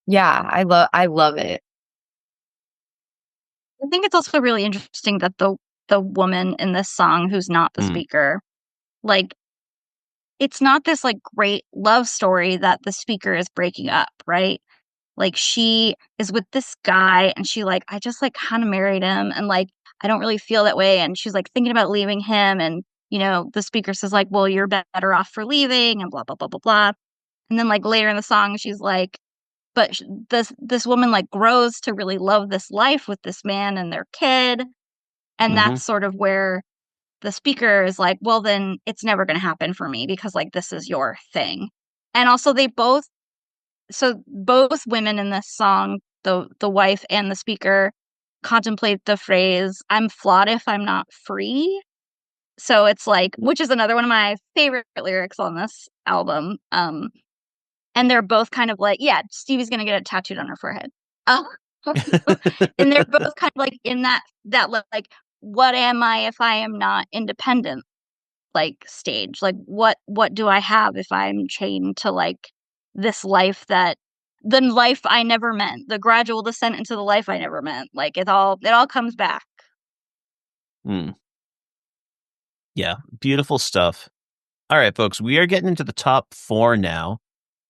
Yeah, I love it. I think it's also really interesting that the woman in this song who's not the speaker, like it's not this like great love story that the speaker is breaking up, right? Like she is with this guy and she like, I just like kind of married him and like I don't really feel that way. And she's like thinking about leaving him. And, the speaker says like, well, you're better off for leaving and blah, blah, blah, blah, blah. And then like later in the song, she's like, but this woman like grows to really love this life with this man and their kid. And that's sort of where the speaker is like, well, then it's never going to happen for me because like this is your thing. And also both women in this song, the wife and the speaker, contemplate the phrase, "I'm flawed if I'm not free." So it's like, which is another one of my favorite lyrics on this album. And they're both kind of like, yeah, Stevie's gonna get it tattooed on her forehead. And they're both kind of like in that like, what am I if I am not independent? Like stage, like what do I have if I'm chained to like this life the life I never meant, the gradual descent into the life I never meant. Like it all comes back. Yeah, beautiful stuff. All right, folks, we are getting into the top 4 now.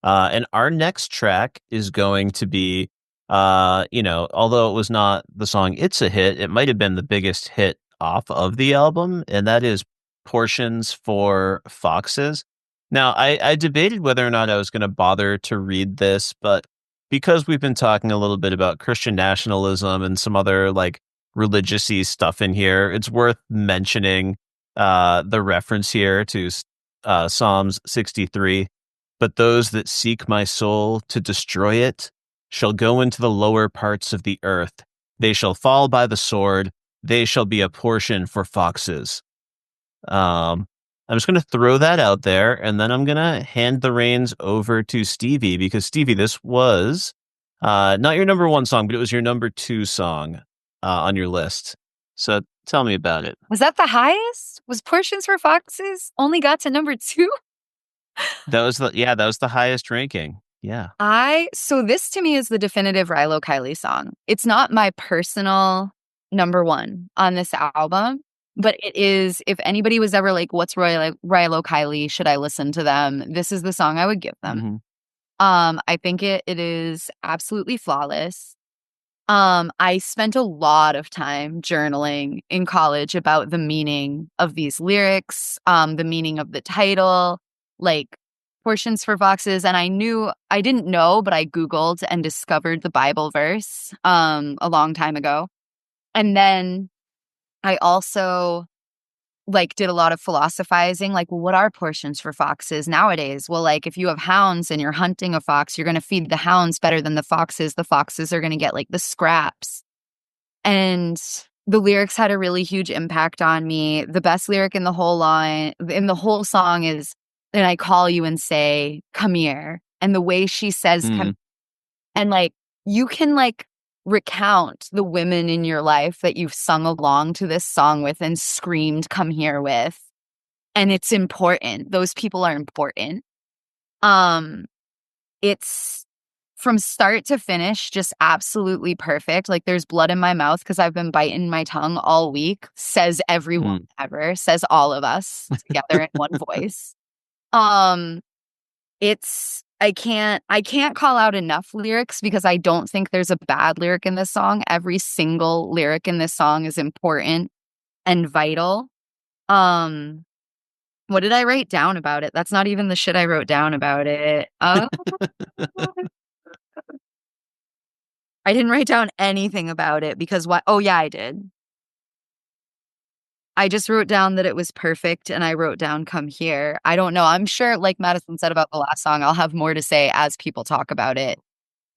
And our next track is going to be, although it was not the song It's a Hit, it might have been the biggest hit off of the album, and that is Portions for Foxes. Now, I debated whether or not I was going to bother to read this, but because we've been talking a little bit about Christian nationalism and some other like religious-y stuff in here, it's worth mentioning the reference here to Psalms 63. But those that seek my soul to destroy it shall go into the lower parts of the earth. They shall fall by the sword. They shall be a portion for foxes. I'm just going to throw that out there, and then I'm going to hand the reins over to Stevie, because Stevie, this was not your number one song, but it was your number two song on your list. So tell me about it. Was that the highest? Was Portions for Foxes only got to number 2? That was the highest ranking. Yeah. So this to me is the definitive Rilo Kiley song. It's not my personal number one on this album, but it is, if anybody was ever like, what's Rilo Kiley? Should I listen to them? This is the song I would give them. Mm-hmm. I think it is absolutely flawless. I spent a lot of time journaling in college about the meaning of these lyrics, the meaning of the title, like Portions for Foxes. And I didn't know, but I Googled and discovered the Bible verse a long time ago. And then I also did a lot of philosophizing, like, well, what are portions for foxes nowadays? Well, like, if you have hounds and you're hunting a fox, you're going to feed the hounds better than the foxes. The foxes are going to get like the scraps. And the lyrics had a really huge impact on me. The best lyric in the whole song is, and I call you and say, come here. And the way she says, come, and like, you can like recount the women in your life that you've sung along to this song with and screamed come here with, and it's important. Those people are important. It's from start to finish just absolutely perfect. Like, there's blood in my mouth because I've been biting my tongue all week, says everyone ever, says all of us together in one voice. I can't call out enough lyrics because I don't think there's a bad lyric in this song. Every single lyric in this song is important and vital. What did I write down about it? That's not even the shit I wrote down about it. I didn't write down anything about it because what? Oh yeah, I did. I just wrote down that it was perfect, and I wrote down come here. I don't know. I'm sure, like Madison said about the last song, I'll have more to say as people talk about it.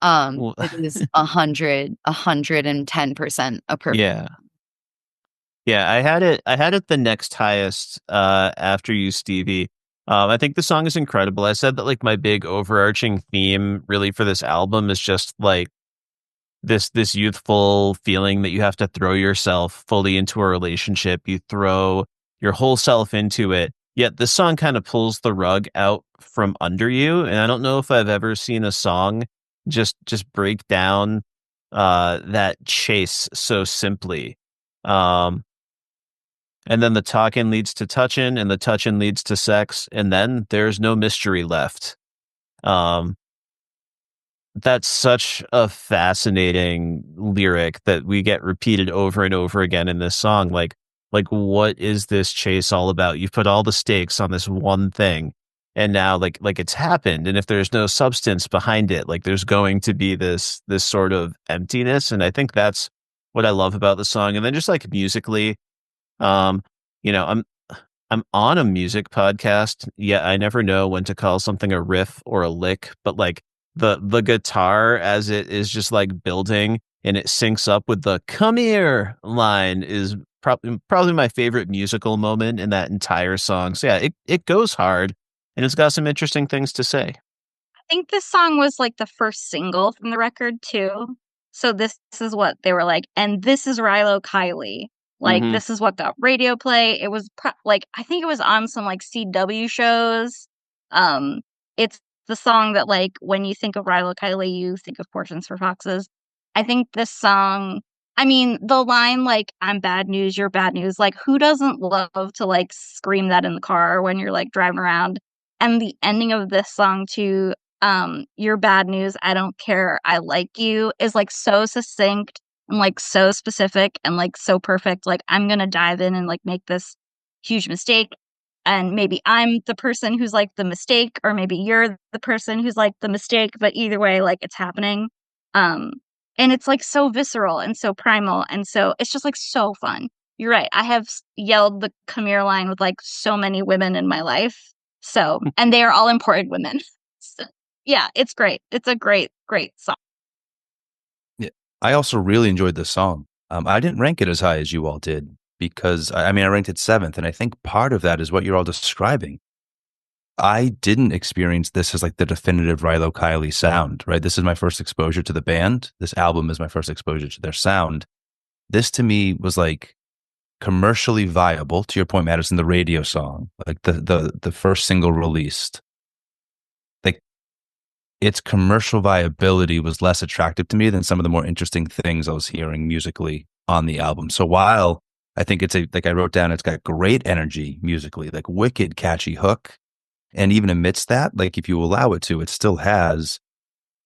It is 110% a perfect. Yeah. Yeah, I had it the next highest after you, Stevie. I think the song is incredible. I said that like my big overarching theme really for this album is just like this youthful feeling that you have to throw yourself fully into a relationship. You throw your whole self into it. Yet this song kind of pulls the rug out from under you. And I don't know if I've ever seen a song just break down that chase so simply. And then the talking leads to touching, and the touching leads to sex, and then there's no mystery left. That's such a fascinating lyric that we get repeated over and over again in this song. Like what is this chase all about? You've put all the stakes on this one thing, and now like it's happened. And if there's no substance behind it, like there's going to be this sort of emptiness. And I think that's what I love about the song. And then just like musically, I'm on a music podcast. Yeah, I never know when to call something a riff or a lick, but like the guitar as it is just like building and it syncs up with the "come here" line is probably my favorite musical moment in that entire song. So yeah, it goes hard, and it's got some interesting things to say. I think this song was like the first single from the record too. So this is what they were like, and this is Rilo Kiley. Like, this is what got radio play. It was I think it was on some like CW shows. It's the song that like when you think of Rilo Kiley, you think of Portions for Foxes. I think this song, I mean, the line like "I'm bad news, you're bad news." Like, who doesn't love to like scream that in the car when you're like driving around? And the ending of this song too, "You're bad news, I don't care, I like you," is like so succinct and like so specific and like so perfect. Like, I'm gonna dive in and like make this huge mistake, and maybe I'm the person who's like the mistake, or maybe you're the person who's like the mistake, but either way, like it's happening. And it's like so visceral and so primal, and so it's just like so fun. You're right, I have yelled the "come here" line with like so many women in my life, so, and they are all important women. So, yeah, it's great. It's a great song. I also really enjoyed this song. I didn't rank it as high as you all did. because I mean, I ranked it 7th, and I think part of that is what you're all describing. I didn't experience this as like the definitive Rilo Kiley sound, right? This is my first exposure to the band. This album is my first exposure to their sound. This to me was like commercially viable, to your point, Madison, the radio song, like the first single released. Like its commercial viability was less attractive to me than some of the more interesting things I was hearing musically on the album. So while I think it's like I wrote down, it's got great energy musically, like wicked catchy hook. And even amidst that, like if you allow it to, it still has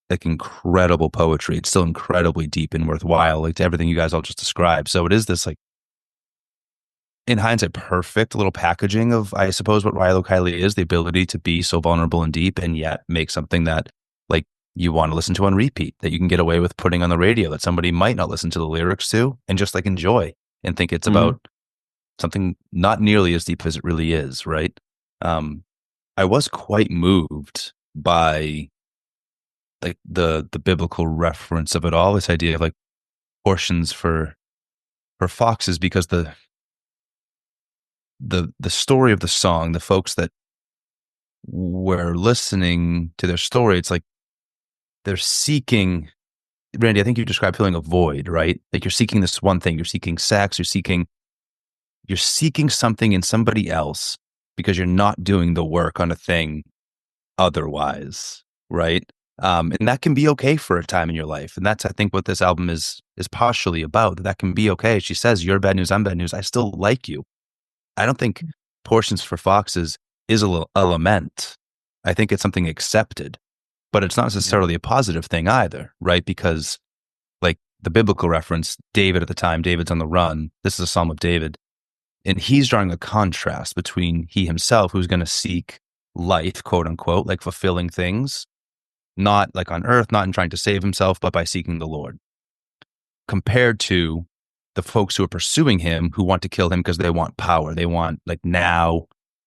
like incredible poetry. It's still incredibly deep and worthwhile, like to everything you guys all just described. So it is this like, in hindsight, perfect little packaging of, I suppose, what Rilo Kiley is, the ability to be so vulnerable and deep and yet make something that like you want to listen to on repeat, that you can get away with putting on the radio, that somebody might not listen to the lyrics to and just like enjoy and think it's about something not nearly as deep as it really is, right? I was quite moved by like the biblical reference of it all, this idea of like portions for foxes, because the story of the song, the folks that were listening to their story, it's like they're seeking, Randy, I think you described feeling a void, right? Like you're seeking this one thing, you're seeking sex, you're seeking something in somebody else because you're not doing the work on a thing otherwise, right? And that can be okay for a time in your life. And that's, I think, what this album is partially about. That can be okay. She says, you're bad news, I'm bad news. I still like you. I don't think Portions for Foxes is a lament. I think it's something accepted, but it's not necessarily a positive thing either, right? Because like the biblical reference, David at the time, David's on the run. This is a Psalm of David. And he's drawing a contrast between he himself, who's going to seek life, quote unquote, like fulfilling things, not like on earth, not in trying to save himself, but by seeking the Lord, compared to the folks who are pursuing him, who want to kill him because they want power. They want like now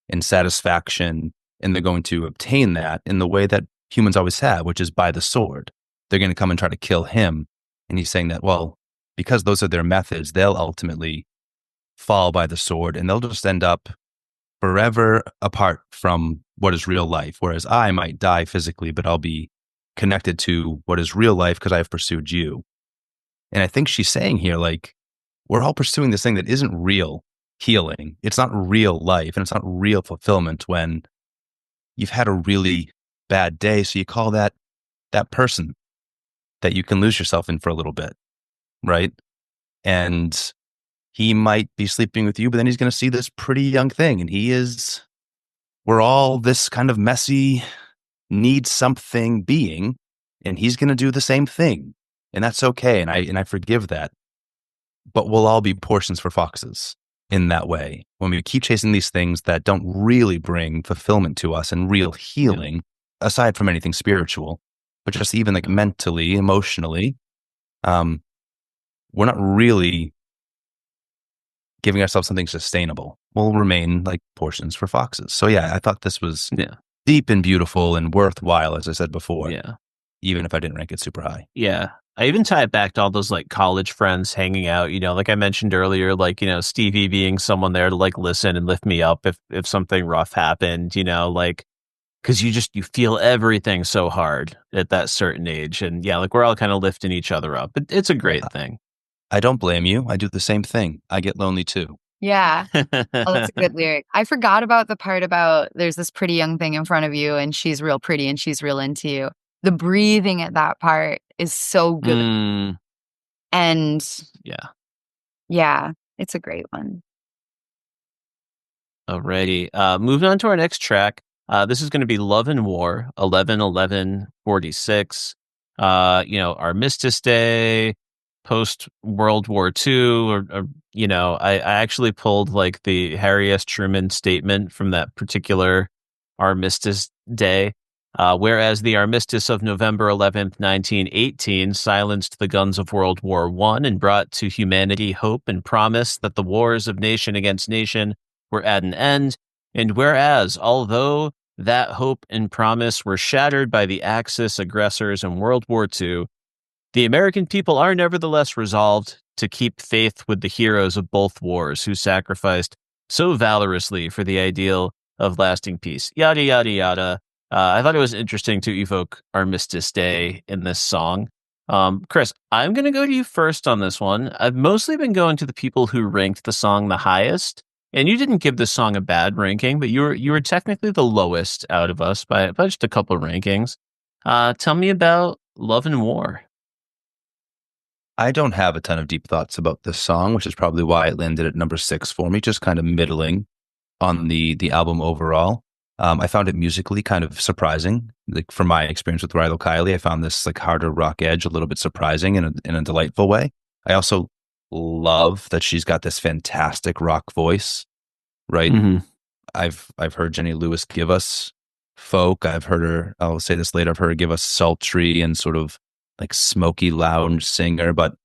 and satisfaction. And they're going to obtain that in the way that humans always have, which is by the sword. They're going to come and try to kill him. And he's saying that, well, because those are their methods, they'll ultimately fall by the sword and they'll just end up forever apart from what is real life. Whereas I might die physically, but I'll be connected to what is real life because I've pursued you. And I think she's saying here, like, we're all pursuing this thing that isn't real healing. It's not real life and it's not real fulfillment when you've had a really bad day. So you call that person that you can lose yourself in for a little bit, right? And he might be sleeping with you, but then he's going to see this pretty young thing. And we're all this kind of messy, need something being, and he's going to do the same thing. And that's okay. And I forgive that. But we'll all be portions for foxes in that way. When we keep chasing these things that don't really bring fulfillment to us and real healing, aside from anything spiritual, but just even like mentally, emotionally, we're not really giving ourselves something sustainable. We'll remain like portions for foxes. So yeah, I thought this was deep and beautiful and worthwhile, as I said before. Yeah. Even if I didn't rank it super high. Yeah. I even tie it back to all those like college friends hanging out, like I mentioned earlier, like, Stevie being someone there to like listen and lift me up if something rough happened, like, cause you feel everything so hard at that certain age. And yeah, like we're all kind of lifting each other up. It's a great thing. I don't blame you. I do the same thing. I get lonely too. Yeah. Oh, that's a good lyric. I forgot about the part about there's this pretty young thing in front of you and she's real pretty and she's real into you. The breathing at that part is so good. And yeah, it's a great one. Alrighty. Moving on to our next track. This is going to be Love and War, 11/11/46. Armistice Day, post World War II, I actually pulled like the Harry S. Truman statement from that particular Armistice Day. Whereas the armistice of November 11th, 1918 silenced the guns of World War I and brought to humanity hope and promise that the wars of nation against nation were at an end. And whereas, although that hope and promise were shattered by the Axis aggressors in World War II, The American people are nevertheless resolved to keep faith with the heroes of both wars who sacrificed so valorously for the ideal of lasting peace. Yada, yada, yada. I thought it was interesting to evoke Armistice Day in this song. Kris, I'm going to go to you first on this one. I've mostly been going to the people who ranked the song the highest, and you didn't give this song a bad ranking, but you were technically the lowest out of us by just a couple of rankings. Tell me about Love and War. I don't have a ton of deep thoughts about this song, which is probably why it landed at number 6 for me, just kind of middling on the album overall. I found it musically kind of surprising. Like from my experience with Rilo Kiley, I found this like harder rock edge a little bit surprising in a delightful way. I also love that she's got this fantastic rock voice, right? Mm-hmm. I've heard Jenny Lewis give us folk. I've heard her, I'll say this later, I've heard her give us sultry and sort of like smoky lounge singer, but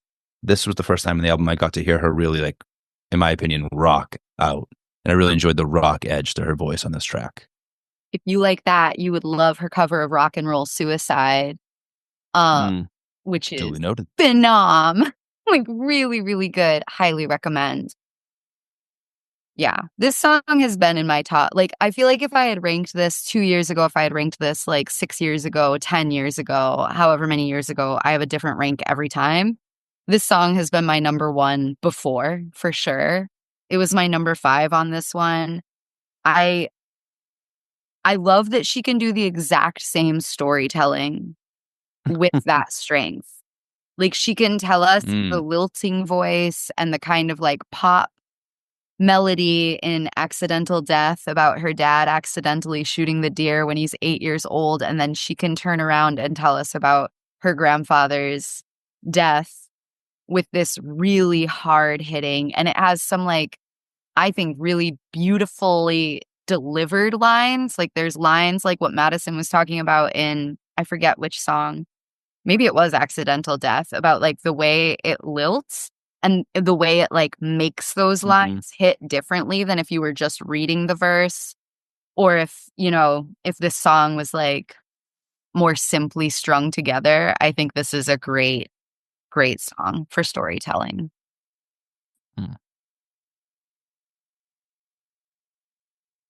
this was the first time in the album I got to hear her really, like, in my opinion, rock out. And I really enjoyed the rock edge to her voice on this track. If you like that, you would love her cover of Rock and Roll Suicide, which is Duly noted. phenom. Like really, really good. Highly recommend. Yeah, this song has been in my top. Like, I feel like if I had ranked this 2 years ago, if I had ranked this like 6 years ago, 10 years ago, however many years ago, I have a different rank every time. This song has been my number 1 before, for sure. It was my number 5 on this one. I love that she can do the exact same storytelling with that strength. Like, she can tell us the lilting voice and the kind of like pop melody in Accidental Death about her dad accidentally shooting the deer when he's 8 years old. And then she can turn around and tell us about her grandfather's death with this really hard hitting. And it has some, like, I think really beautifully delivered lines. Like there's lines like what Madison was talking about in, I forget which song, maybe it was Accidental Death, about like the way it lilts and the way it like makes those lines hit differently than if you were just reading the verse, or if, you know, if this song was like more simply strung together. I think this is a great song for storytelling.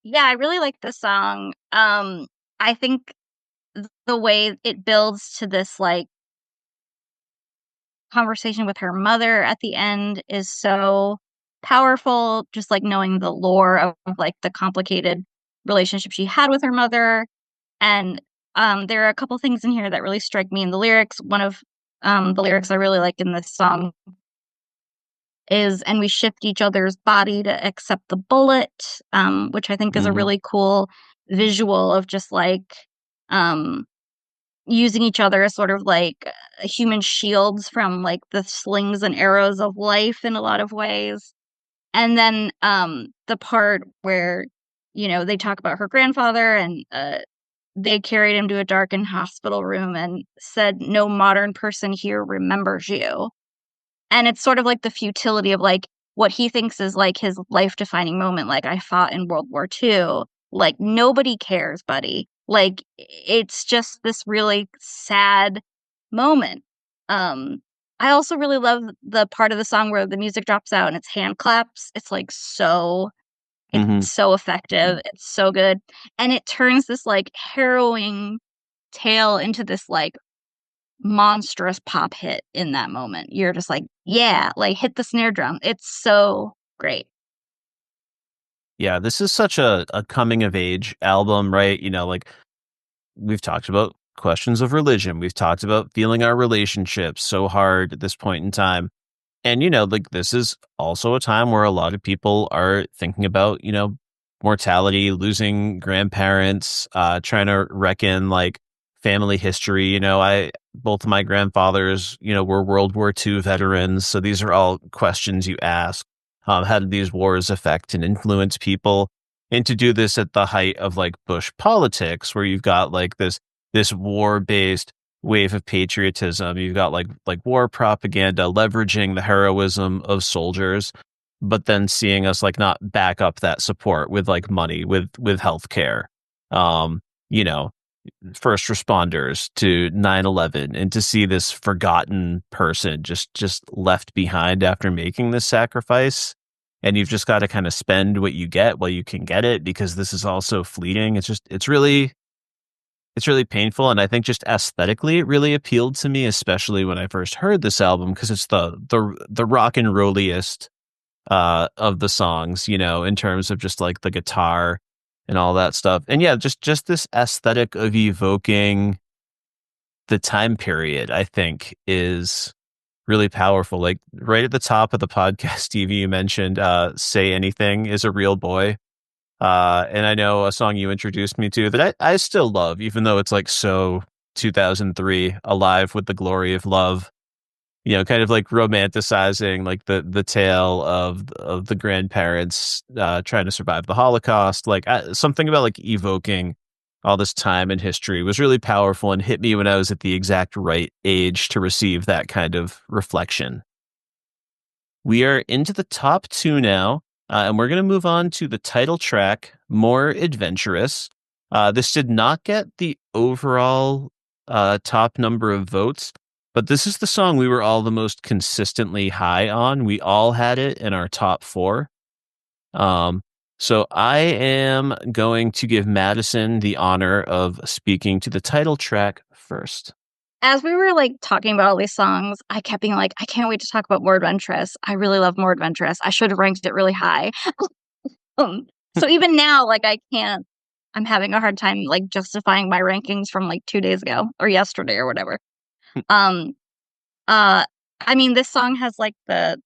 Yeah, I really like this song. I think the way it builds to this like conversation with her mother at the end is so powerful, just like knowing the lore of like the complicated relationship she had with her mother. And there are a couple things in here that really strike me in the lyrics. One of the lyrics I really like in this song is, and we shift each other's body to accept the bullet, which I think is a really cool visual of just like using each other as sort of like human shields from like the slings and arrows of life in a lot of ways. And then the part where, you know, they talk about her grandfather and they carried him to a darkened hospital room and said, "No modern person here remembers you." And it's sort of like the futility of like what he thinks is like his life-defining moment. Like, I fought in World War II. Like, nobody cares, buddy. Like, it's just this really sad moment. I also really love the part of the song where the music drops out and it's hand claps. It's like so effective. It's so good. And it turns this like harrowing tale into this like monstrous pop hit in that moment. You're just like, yeah, like hit the snare drum. It's so great. Yeah, this is such a coming of age album, right? You know, like we've talked about questions of religion. We've talked about feeling our relationships so hard at this point in time. And, you know, like this is also a time where a lot of people are thinking about, you know, mortality, losing grandparents, trying to reckon like family history. You know, both of my grandfathers, you know, were World War II veterans. So these are all questions you ask. How did these wars affect and influence people? And to do this at the height of like Bush politics, where you've got like this war-based wave of patriotism, you've got like war propaganda leveraging the heroism of soldiers, but then seeing us like not back up that support with like money, with healthcare. You know, first responders to 9/11, and to see this forgotten person just left behind after making this sacrifice, and you've just got to kind of spend what you get while you can get it, because this is also fleeting. It's really painful, and I think just aesthetically it really appealed to me, especially when I first heard this album, because it's the rock and rolliest of the songs, in terms of just like the guitar and all that stuff. And yeah, just this aesthetic of evoking the time period, I think, is really powerful. Like right at the top of the podcast, Stevie, you mentioned Say Anything is a Real Boy. And I know a song you introduced me to that I still love, even though it's like so 2003, Alive with the Glory of Love, kind of like romanticizing like the tale of the grandparents trying to survive the Holocaust. Like something about like evoking all this time in history was really powerful and hit me when I was at the exact right age to receive that kind of reflection. We are into the top two now. And we're going to move on to the title track, More Adventurous. This did not get the overall top number of votes, but this is the song we were all the most consistently high on. We all had it in our top 4. So I am going to give Madison the honor of speaking to the title track first. As we were like talking about all these songs, I kept being like, I can't wait to talk about More Adventurous. I really love More Adventurous. I should have ranked it really high. So even now, like I'm having a hard time like justifying my rankings from like 2 days ago or yesterday or whatever. I mean, this song has like the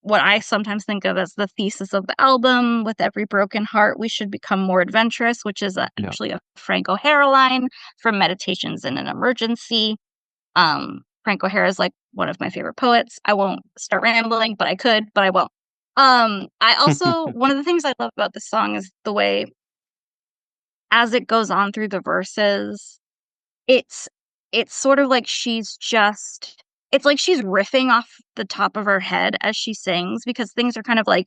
what I sometimes think of as the thesis of the album. With every broken heart, we should become more adventurous, which is actually a Frank O'Hara line from Meditations in an Emergency. Frank O'Hara is like one of my favorite poets. I won't start rambling, but I could, but I won't. I also, one of the things I love about this song is the way, as it goes on through the verses, it's sort of like it's like she's riffing off the top of her head as she sings, because things are kind of like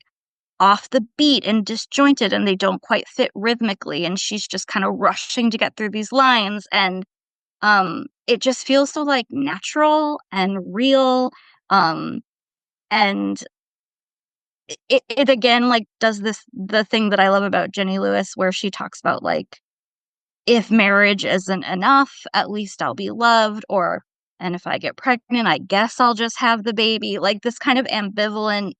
off the beat and disjointed and they don't quite fit rhythmically, and she's just kind of rushing to get through these lines, and it just feels so like natural and real, and it again like does the thing that I love about Jenny Lewis, where she talks about like, if marriage isn't enough, at least I'll be loved, and if I get pregnant, I guess I'll just have the baby. Like this kind of ambivalent,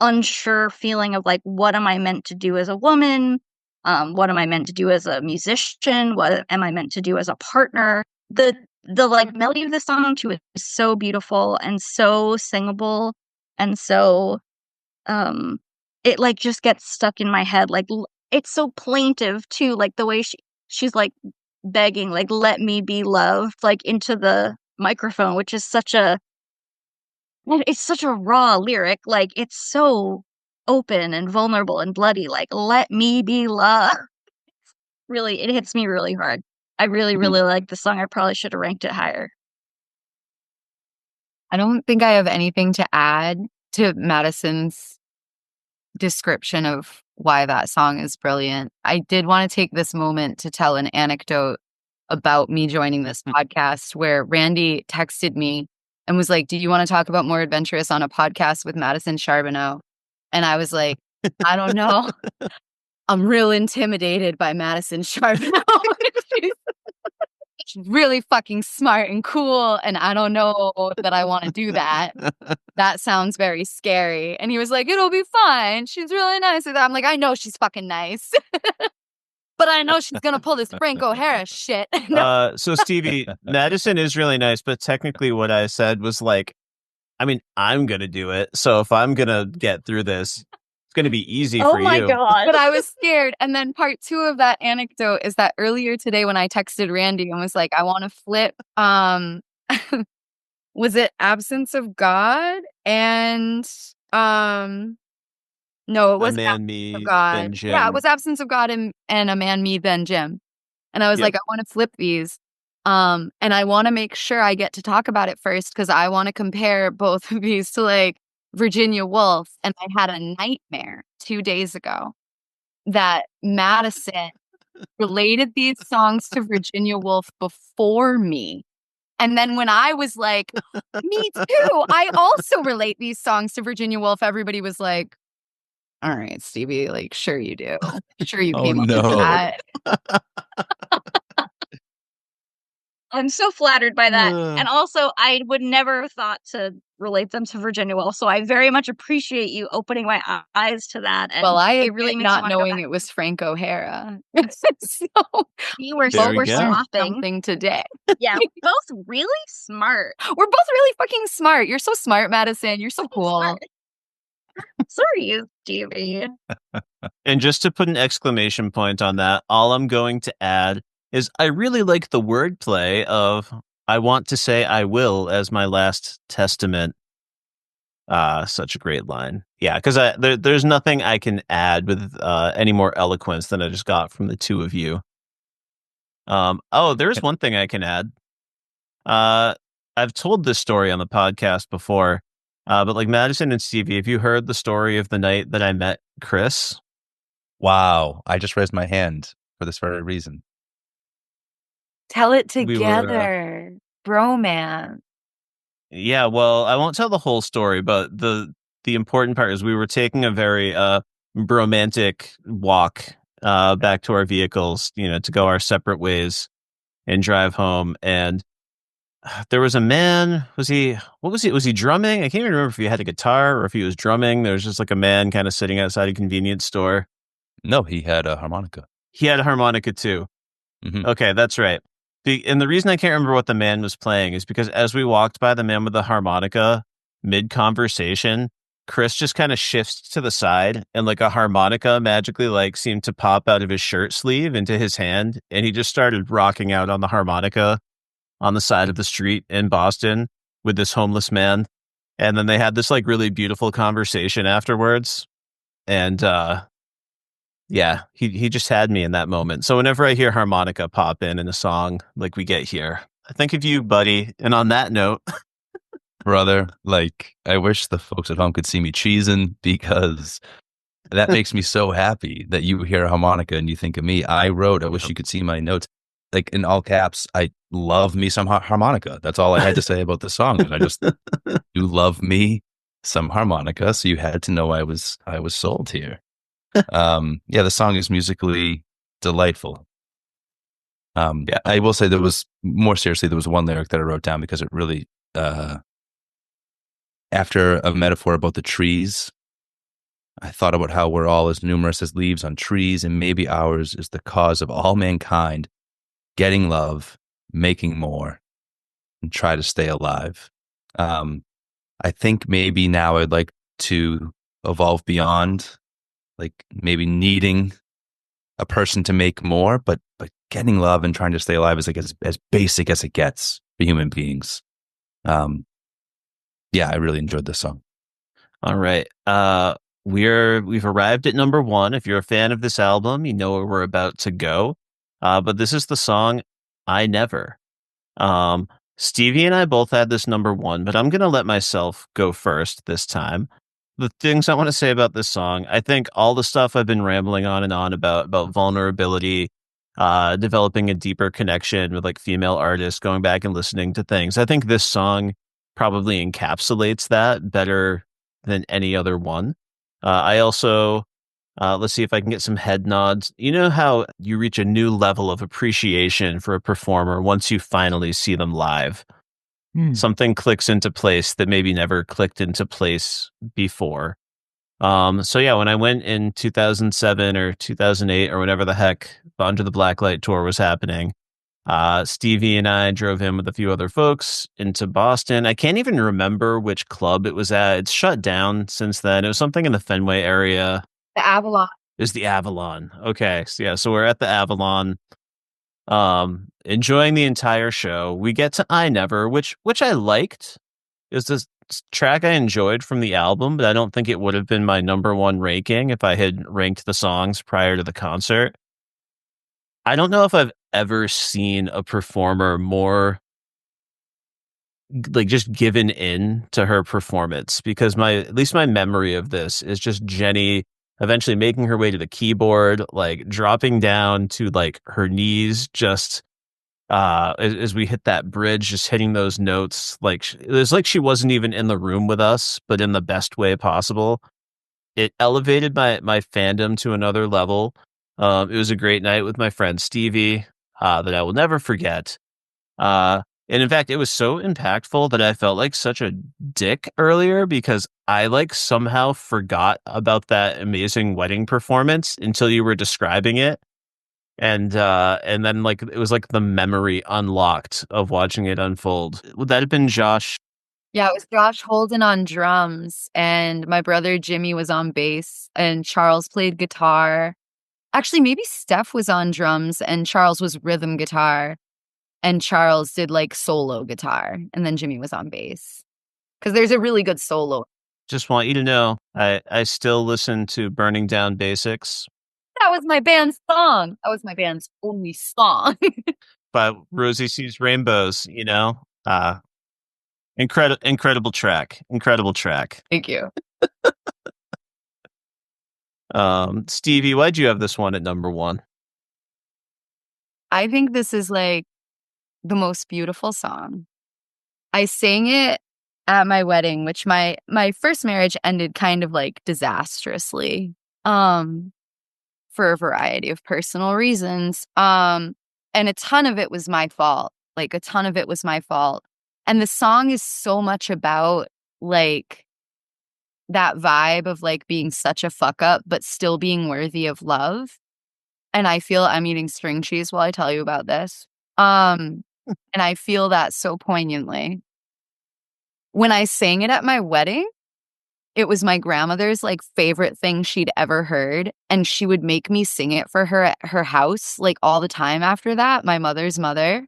unsure feeling of like, what am I meant to do as a woman? What am I meant to do as a musician? What am I meant to do as a partner? The like melody of the song too is so beautiful and so singable, and so it like just gets stuck in my head. Like it's so plaintive too, like the way she's like begging, like, let me be loved, like into the microphone, which is such a raw lyric. Like it's so open and vulnerable and bloody, like, let me be loved. Really, it hits me really hard. I really, really like the song. I probably should have ranked it higher. I don't think I have anything to add to Madison's description of why that song is brilliant. I did want to take this moment to tell an anecdote about me joining this podcast, where Randy texted me and was like, do you want to talk about More Adventurous on a podcast with Madison Charbonneau? And I was like, I don't know. I'm real intimidated by Madison Charbonneau. She's really fucking smart and cool, and I don't know that I want to do that. That sounds very scary. And he was like, it'll be fine. She's really nice. I'm like, I know she's fucking nice. But I know she's going to pull this Frank O'Hara shit. So Stevie, Madison is really nice, but technically what I said was like, I mean, I'm going to do it. So if I'm going to get through this, it's going to be easy for you. Oh my God. But I was scared. And then part 2 of that anecdote is that earlier today when I texted Randy and was like, I want to flip, was it Absence of God? And, no, it was A Man, Absence Me, of God. Then Jim. Yeah, it was Absence of God and A Man, Me, Then Jim. And I was like, I want to flip these. And I want to make sure I get to talk about it first, because I want to compare both of these to like Virginia Woolf. And I had a nightmare 2 days ago that Madison related these songs to Virginia Woolf before me. And then when I was like, me too, I also relate these songs to Virginia Woolf, everybody was like, all right, Stevie, like, sure you do. Sure you Oh, came up with no. that. I'm so flattered by that. And also, I would never have thought to relate them to Virginia Woolf. So I very much appreciate you opening my eyes to that. And Well, I it really admit makes me not want to go knowing back. it was Frank O'Hara. So You were There we super go. swapping. something today. Yeah, both really smart. We're both really fucking smart. You're so smart, Madison. You're so cool. Smart. So are you, Stevie. And just to put an exclamation point on that, all I'm going to add is I really like the wordplay of I want to say I will as my last testament. Such a great line. Yeah, because there's nothing I can add with any more eloquence than I just got from the two of you. There's one thing I can add. I've told this story on the podcast before, but like Madison and Stevie, have you heard the story of the night that I met Kris? Wow. I just raised my hand for this very reason. Tell it We were, together. Bromance. Yeah, well, I won't tell the whole story, but the important part is we were taking a very romantic walk back to our vehicles, to go our separate ways and drive home. And there was a man. What was he? Was he drumming? I can't even remember if he had a guitar or if he was drumming. There was just like a man kind of sitting outside a convenience store. No, he had a harmonica. He had a harmonica too. Mhm. Okay, that's right. And the reason I can't remember what the man was playing is because as we walked by the man with the harmonica mid-conversation, Kris just kind of shifts to the side and like a harmonica magically like seemed to pop out of his shirt sleeve into his hand. And he just started rocking out on the harmonica on the side of the street in Boston with this homeless man. And then they had this like really beautiful conversation afterwards. And yeah, he just had me in that moment. So whenever I hear harmonica pop in a song like we get here, I think of you, buddy. And on that note, Brother, like, I wish the folks at home could see me cheesing because that makes me so happy that you hear a harmonica and you think of me. I wish you could see my notes. Like in all caps, I love me some harmonica. That's all I had to say about the song. And I just, you love me some harmonica. So you had to know I was sold here. Yeah, the song is musically delightful. Yeah, I will say there was one lyric that I wrote down because it really, after a metaphor about the trees, I thought about how we're all as numerous as leaves on trees, and maybe ours is the cause of all mankind getting love, making more, and try to stay alive. I think maybe now I'd like to evolve beyond, like maybe needing a person to make more, but getting love and trying to stay alive is like as basic as it gets for human beings. Yeah, I really enjoyed this song. all right. We've arrived at number one. If you're a fan of this album, you know where we're about to go. But this is the song I Never. Stevie and I both had this number one, but I'm going to let myself go first this time. The things I want to say about this song, I think all the stuff I've been rambling on and on about vulnerability, developing a deeper connection with like female artists, going back and listening to things. I think this song probably encapsulates that better than any other one. I also, let's see if I can get some head nods. You know how you reach a new level of appreciation for a performer once you finally see them live? Something clicks into place that maybe never clicked into place before. So yeah, when I went in 2007 or 2008 or whenever the heck the Under the Blacklight tour was happening, Stevie and I drove in with a few other folks into Boston. I can't even remember which club it was at. It's shut down since then. It was something in the Fenway area. The Avalon. It was the Avalon. Okay. So yeah, so we're at the Avalon. Enjoying the entire show. We get to I Never, which I liked. Is this track I enjoyed from the album, but I don't think it would have been my number one ranking if I had ranked the songs prior to the concert. I don't know if I've ever seen a performer more like just given in to her performance, because at least my memory of this is just Jenny eventually making her way to the keyboard, like dropping down to like her knees, just as we hit that bridge, just hitting those notes. Like it was like she wasn't even in the room with us, but in the best way possible. It elevated my fandom to another level. It was a great night with my friend Stevie that I will never forget. And in fact, it was so impactful that I felt like such a dick earlier because I like somehow forgot about that amazing wedding performance until you were describing it. And then like it was like the memory unlocked of watching it unfold. Would that have been Josh? Yeah, it was Josh Holden on drums, and my brother Jimmy was on bass, and Charles played guitar. Actually, maybe Steph was on drums, and Charles was rhythm guitar, and Charles did like solo guitar, and then Jimmy was on bass. Because there's a really good solo. Just want you to know, I still listen to Burning Down Basics That was my band's song. That was my band's only song. by Rosie Sees Rainbows, you know? Incredible track. Incredible track. Thank you. Stevie, why'd you have this one at number 1? I think this is like the most beautiful song. I sang it at my wedding, which my first marriage ended kind of like disastrously. For a variety of personal reasons. And a ton of it was my fault. Like a ton of it was my fault. And the song is so much about like that vibe of like being such a fuck up, but still being worthy of love. And I feel I'm eating string cheese while I tell you about this. And I feel that so poignantly. When I sang it at my wedding, it was my grandmother's like favorite thing she'd ever heard. And she would make me sing it for her at her house like all the time after that, my mother's mother.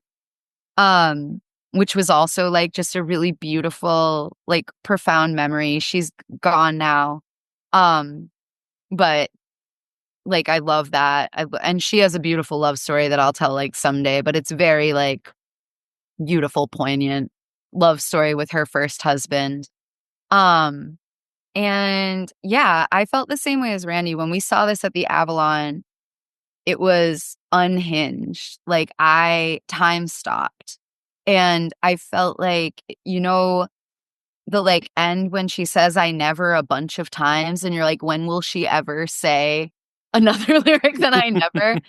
Which was also like just a really beautiful, like profound memory. She's gone now. But like I love that. And she has a beautiful love story that I'll tell like someday, but it's very like beautiful, poignant love story with her first husband. And yeah, I felt the same way as Randy. When we saw this at the Avalon, it was unhinged. Like time stopped. And I felt like, you know, the like end when she says I never a bunch of times and you're like, when will she ever say another lyric than I never?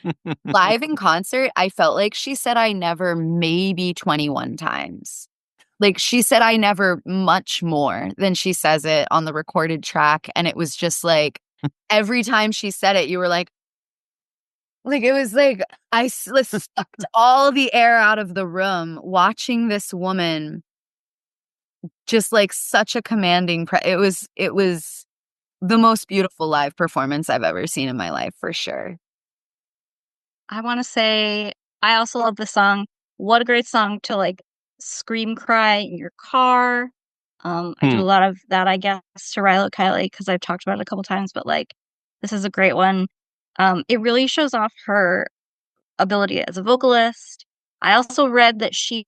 Live in concert, I felt like she said I never maybe 21 times. Like she said I never much more than she says it on the recorded track. And it was just like every time she said it, you were like it was like I sucked all the air out of the room watching this woman just like such a commanding it was the most beautiful live performance I've ever seen in my life, for sure. I want to say I also love the song. What a great song to like scream cry in your car. I do a lot of that, I guess, to Rilo Kiley because I've talked about it a couple times, but like this is a great one. It really shows off her ability as a vocalist. I also read that she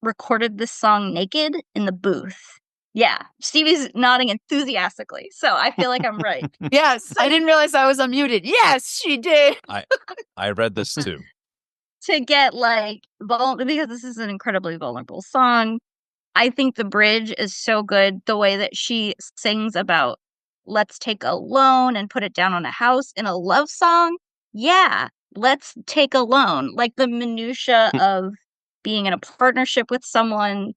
recorded this song naked in the booth. Yeah, Stevie's nodding enthusiastically, so I feel like I'm right. Yes, I didn't realize I was unmuted. Yes, she did. I read this too. To get like vulnerable, because this is an incredibly vulnerable song. I think the bridge is so good. The way that she sings about let's take a loan and put it down on a house in a love song. Yeah, let's take a loan. Like the minutia of being in a partnership with someone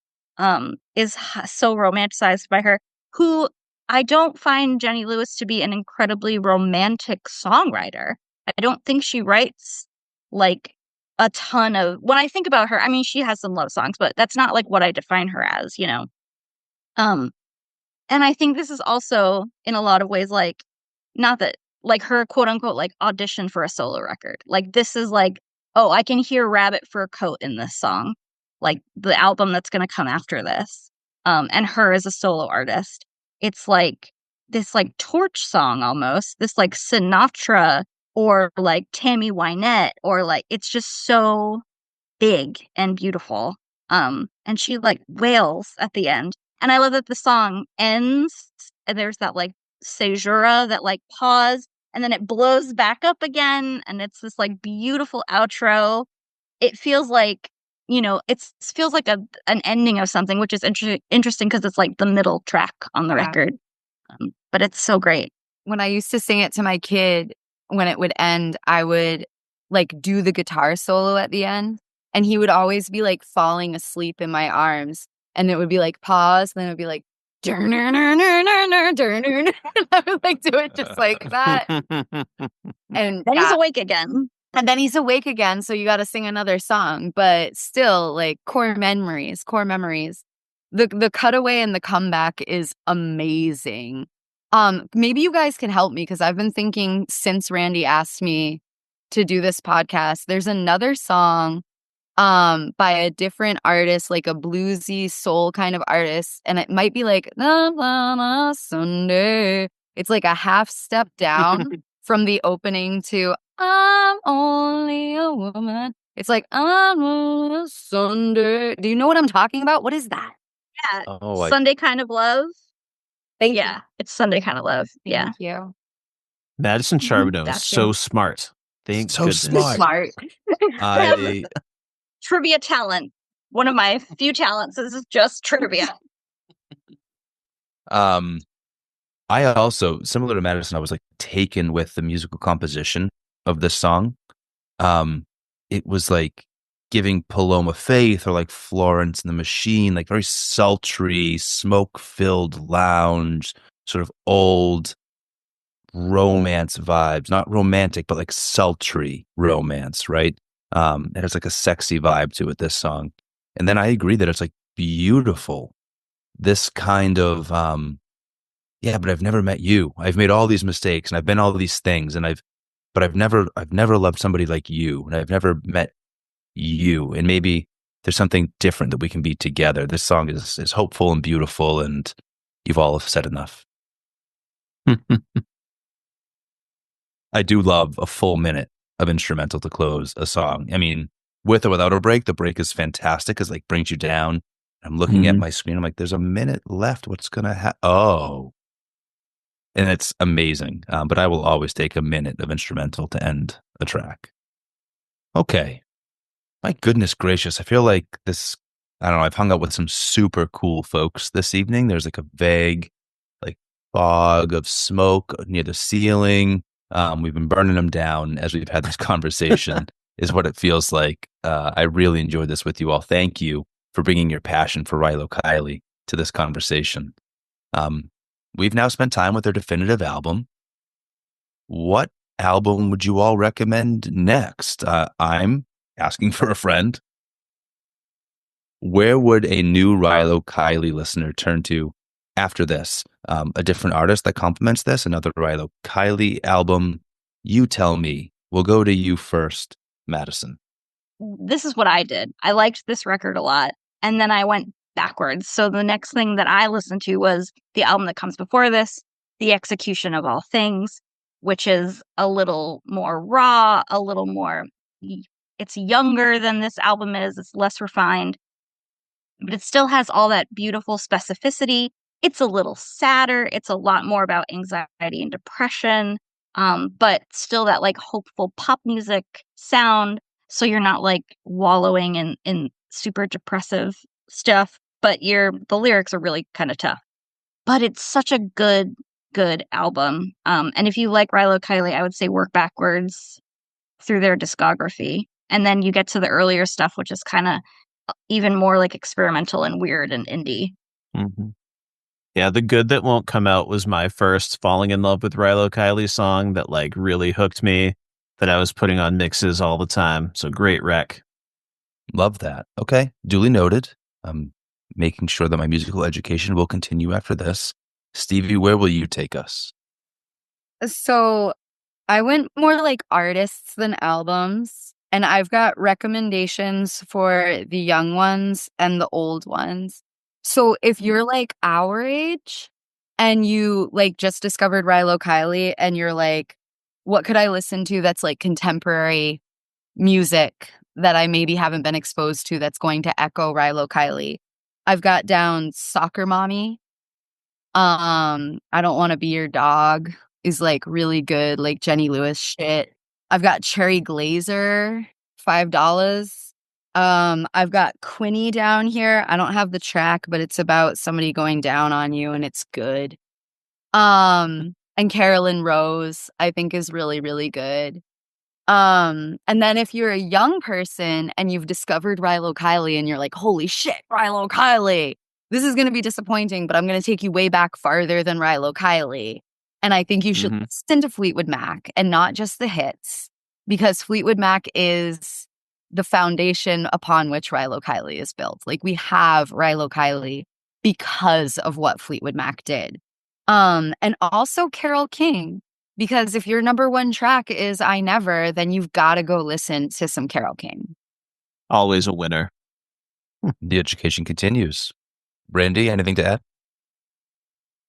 is so romanticized by her, who I don't find Jenny Lewis to be an incredibly romantic songwriter. I don't think she writes like a ton of, when I think about her, I mean, she has some love songs, but that's not like what I define her as, you know? And I think this is also in a lot of ways, like, not that like her quote unquote, like audition for a solo record. Like this is like, oh, I can hear Rabbit Fur Coat in this song, like the album that's going to come after this. And her as a solo artist, it's like this like torch song almost, this like Sinatra or like Tammy Wynette, or like it's just so big and beautiful. And she like wails at the end. And I love that the song ends and there's that like caesura, that like pause, and then it blows back up again, and it's this like beautiful outro. It feels like, it feels like an ending of something, which is interesting because it's like the middle track on the record. But it's so great. When I used to sing it to my kid, when it would end, I would like do the guitar solo at the end, and he would always be like falling asleep in my arms, and it would be like pause, and then it would be like and I would like do it just like that. And then he's awake again. And then he's awake again, so you got to sing another song, but still like core memories. The cutaway and the comeback is amazing. Maybe you guys can help me because I've been thinking since Randy asked me to do this podcast, there's another song by a different artist, like a bluesy soul kind of artist, and it might be like Sunday. It's like a half step down from the opening to I'm only a woman. It's like I'm on a Sunday. Do you know what I'm talking about? What is that? Yeah, Sunday Kind of Love. Thank you. It's Sunday Kind of Love. Thank you. Madison Charbonneau is so smart. Thank goodness. Smart. Trivia talent. One of my few talents is just trivia. I also, similar to Madison, I was like taken with the musical composition of this song. It was like giving Paloma Faith or like Florence and the Machine, like very sultry, smoke-filled lounge, sort of old romance vibes. Not romantic, but like sultry romance, right? It has like a sexy vibe to it, this song. And then I agree that it's like beautiful. This kind of but I've never met you. I've made all these mistakes and I've been all these things and I've never loved somebody like you, and I've never met you. And maybe there's something different that we can be together. This song is hopeful and beautiful, and you've all said enough. I do love a full minute of instrumental to close a song. I mean, with or without a break, the break is fantastic because like brings you down. I'm looking at my screen. I'm like, there's a minute left. What's gonna happen? Oh. And it's amazing. But I will always take a minute of instrumental to end a track. Okay. My goodness gracious. I feel like this, I don't know, I've hung out with some super cool folks this evening. There's like a vague like fog of smoke near the ceiling. We've been burning them down as we've had this conversation is what it feels like. I really enjoyed this with you all. Thank you for bringing your passion for Rilo Kiley to this conversation. We've now spent time with their definitive album. What album would you all recommend next? I'm asking for a friend. Where would a new Rilo Kiley listener turn to after this? A different artist that complements this? Another Rilo Kiley album? You tell me. We'll go to you first, Madison. This is what I did. I liked this record a lot, and then I went backwards. So the next thing that I listened to was the album that comes before this, The Execution of All Things, which is a little more raw, a little more, it's younger than this album is, it's less refined, but it still has all that beautiful specificity. It's a little sadder. It's a lot more about anxiety and depression, but still that like hopeful pop music sound. So you're not like wallowing in super depressive stuff, but the lyrics are really kind of tough. But it's such a good album. And if you like Rilo Kiley, I would say work backwards through their discography. And then you get to the earlier stuff, which is kind of even more like experimental and weird and indie. Mm-hmm. Yeah, The Good That Won't Come Out was my first falling in love with Rilo Kiley song that like really hooked me, that I was putting on mixes all the time. So great rec. Love that. Okay, duly noted. I'm making sure that my musical education will continue after this. Stevie, where will you take us? So I went more like artists than albums, and I've got recommendations for the young ones and the old ones. So if you're like our age and you like just discovered Rilo Kiley and you're like, what could I listen to that's like contemporary music that I maybe haven't been exposed to that's going to echo Rilo Kiley? I've got down Soccer Mommy, I Don't Want to Be Your Dog is like really good, like Jenny Lewis shit. I've got Cherry Glazer, $5. I've got Quinny down here. I don't have the track, but it's about somebody going down on you and it's good. And Carolyn Rose, I think is really, really good. And then if you're a young person and you've discovered Rilo Kiley and you're like, holy shit, Rilo Kiley, this is going to be disappointing, but I'm going to take you way back farther than Rilo Kiley. And I think you should listen to Fleetwood Mac and not just the hits, because Fleetwood Mac is the foundation upon which Rilo Kiley is built. Like, we have Rilo Kiley because of what Fleetwood Mac did. And also Carole King, because if your number one track is I Never, then you've got to go listen to some Carole King. Always a winner. The education continues. Randy, anything to add?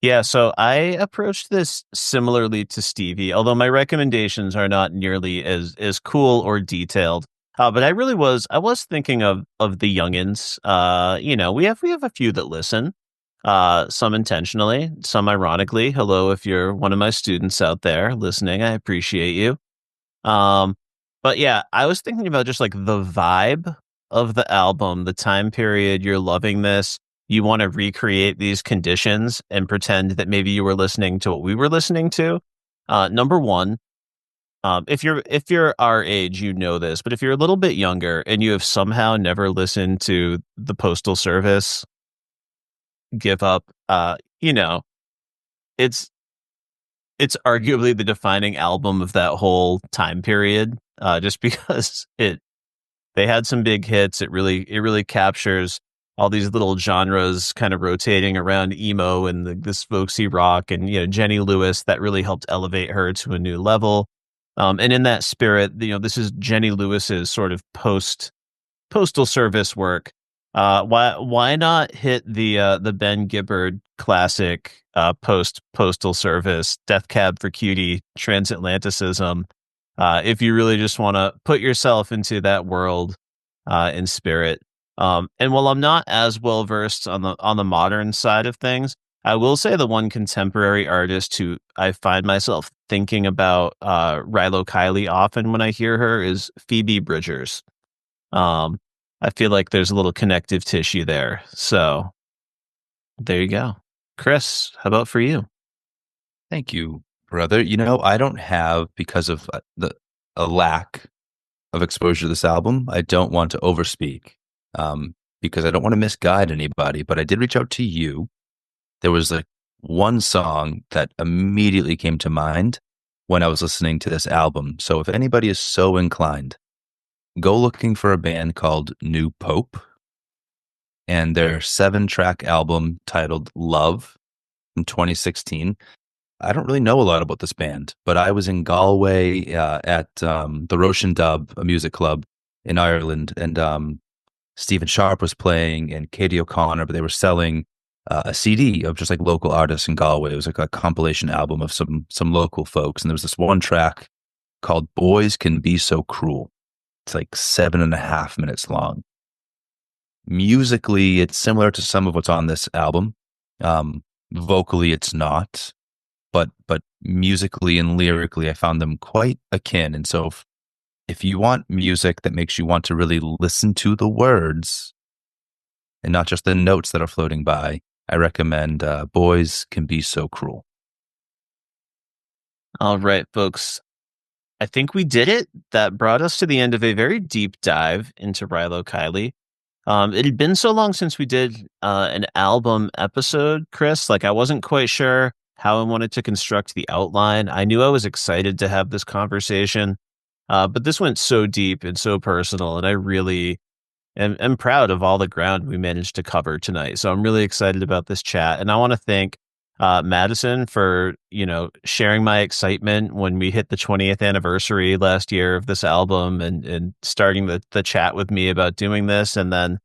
Yeah, so I approached this similarly to Stevie, although my recommendations are not nearly as cool or detailed. But I was thinking of the youngins. We have a few that listen. Some intentionally, some ironically. Hello, if you're one of my students out there listening, I appreciate you. But yeah, I was thinking about just like the vibe of the album, the time period. You're loving this. You want to recreate these conditions and pretend that maybe you were listening to what we were listening to. Number one, if you're our age, you know this, but if you're a little bit younger and you have somehow never listened to the Postal Service, give up. It's arguably the defining album of that whole time period. Just because they had some big hits. It really captures all these little genres kind of rotating around emo and this folksy rock, and Jenny Lewis, that really helped elevate her to a new level. And in that spirit, this is Jenny Lewis's sort of Postal Service work. Why not hit the Ben Gibbard classic Postal Service, Death Cab for Cutie, Transatlanticism, if you really just want to put yourself into that world in spirit. And while I'm not as well versed on the modern side of things, I will say the one contemporary artist who I find myself thinking about Rilo Kiley often when I hear her is Phoebe Bridgers. I feel like there's a little connective tissue there. So there you go. Kris, how about for you? Thank you, brother. I don't have, because of a lack of exposure to this album, I don't want to overspeak, because I don't want to misguide anybody, but I did reach out to you. There was one song that immediately came to mind when I was listening to this album. So if anybody is so inclined, go looking for a band called New Pope and their 7-track album titled Love from 2016. I don't really know a lot about this band, but I was in Galway at the Roshan Dub, a music club in Ireland, and Stephen Sharp was playing and Katie O'Connor, but they were selling a CD of just like local artists in Galway. It was like a compilation album of some local folks, and there was this one track called Boys Can Be So Cruel. It's like 7.5 minutes long. Musically, it's similar to some of what's on this album. Vocally, it's not, but musically and lyrically, I found them quite akin. And so if you want music that makes you want to really listen to the words and not just the notes that are floating by, I recommend Boys Can Be So Cruel. All right, folks. I think we did it. That brought us to the end of a very deep dive into Rilo Kiley. It had been so long since we did an album episode, Kris. Like, I wasn't quite sure how I wanted to construct the outline. I knew I was excited to have this conversation, but this went so deep and so personal, and I really am proud of all the ground we managed to cover tonight. So I'm really excited about this chat, and I want to thank Madison for sharing my excitement when we hit the 20th anniversary last year of this album, and starting the chat with me about doing this, and then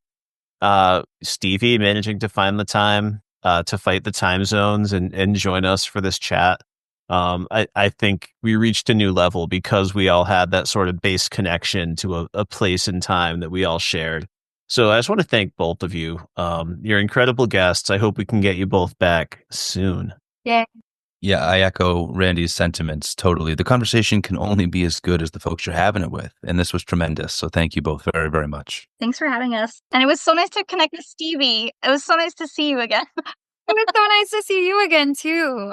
Stevie managing to find the time to fight the time zones and join us for this chat. I think we reached a new level because we all had that sort of base connection to a place and time that we all shared. So I just want to thank both of you. You're incredible guests. I hope we can get you both back soon. Yeah. Yeah, I echo Randy's sentiments totally. The conversation can only be as good as the folks you're having it with. And this was tremendous. So thank you both very, very much. Thanks for having us. And it was so nice to connect with Stevie. It was so nice to see you again. It was so nice to see you again too.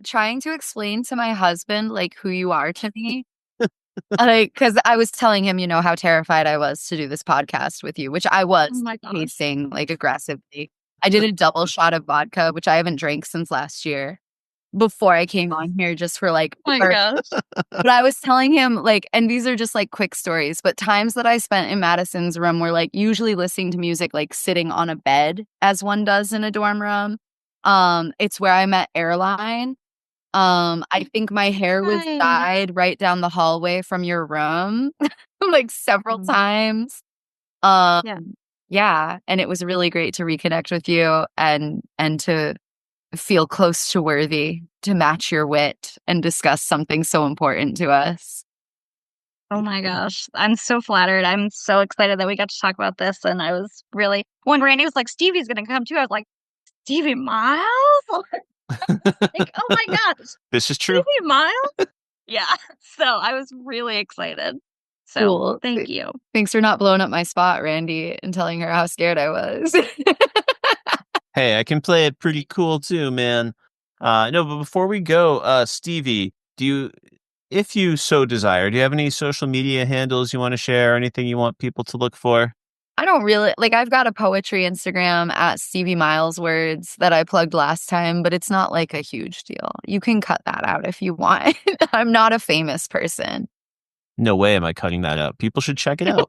Trying to explain to my husband like who you are to me. Like, because I was telling him, how terrified I was to do this podcast with you, which I was Oh my gosh. pacing like aggressively. I did a double shot of vodka, which I haven't drank since last year, before I came on here, just for like. Oh my gosh. But I was telling him like, and these are just like quick stories, but times that I spent in Madison's room were like usually listening to music, like sitting on a bed as one does in a dorm room. It's where I met Airline. I think my hair was Hi. dyed right down the hallway from your room, like several times. Yeah, and it was really great to reconnect with you and to feel close to Worthy, to match your wit and discuss something so important to us. Oh my gosh. I'm so flattered. I'm so excited that we got to talk about this. And I was really, when Randy was like, Stevie's going to come too, I was like, Stevie Miles? Like, oh my gosh. This is true. Stevie Miles? Yeah. So I was really excited. So Cool. thank you. Thanks for not blowing up my spot, Randy, and telling her how scared I was. Hey, I can play it pretty cool too, man. No, but before we go, Stevie, if you so desire, do you have any social media handles you want to share? Anything you want people to look for? I don't really I've got a poetry Instagram at Stevie Miles Words that I plugged last time, but it's not like a huge deal. You can cut that out if you want. I'm not a famous person. No way am I cutting that out. People should check it out.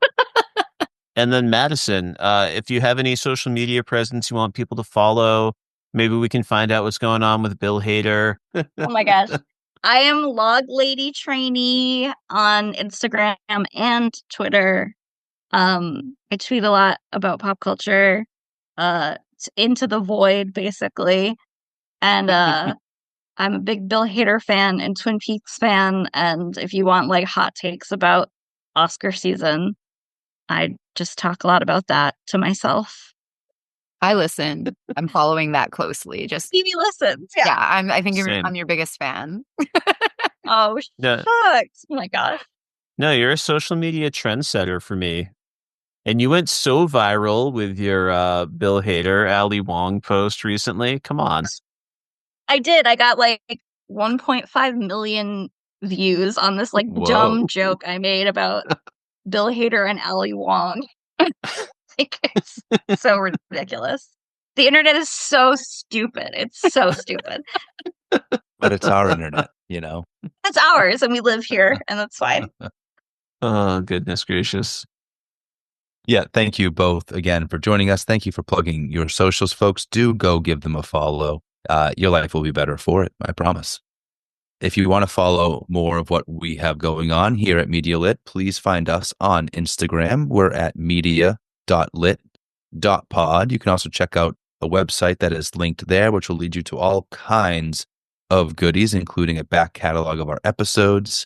And then Madison, if you have any social media presence you want people to follow, maybe we can find out what's going on with Bill Hader. Oh my gosh. I am Log Lady Trainee on Instagram and Twitter. I tweet a lot about pop culture, into the void, basically. And I'm a big Bill Hader fan and Twin Peaks fan. And if you want like hot takes about Oscar season, I just talk a lot about that to myself. I listen. I'm following that closely. Just Stevie listens. yeah. I think Same. I'm your biggest fan. Oh, No. shucks. Oh my gosh. No, you're a social media trendsetter for me. And you went so viral with your Bill Hader, Ali Wong post recently. Come on. I did. I got like 1.5 million views on this like Whoa. dumb joke I made about Bill Hader and Ali Wong. Like, it's so ridiculous. The internet is so stupid. It's so stupid. But it's our internet, It's ours and we live here and that's fine. Oh, goodness gracious. Yeah, thank you both again for joining us. Thank you for plugging your socials, folks. Do go give them a follow. Your life will be better for it, I promise. If you want to follow more of what we have going on here at Media Lit, please find us on Instagram. We're at media.lit.pod. You can also check out a website that is linked there, which will lead you to all kinds of goodies, including a back catalog of our episodes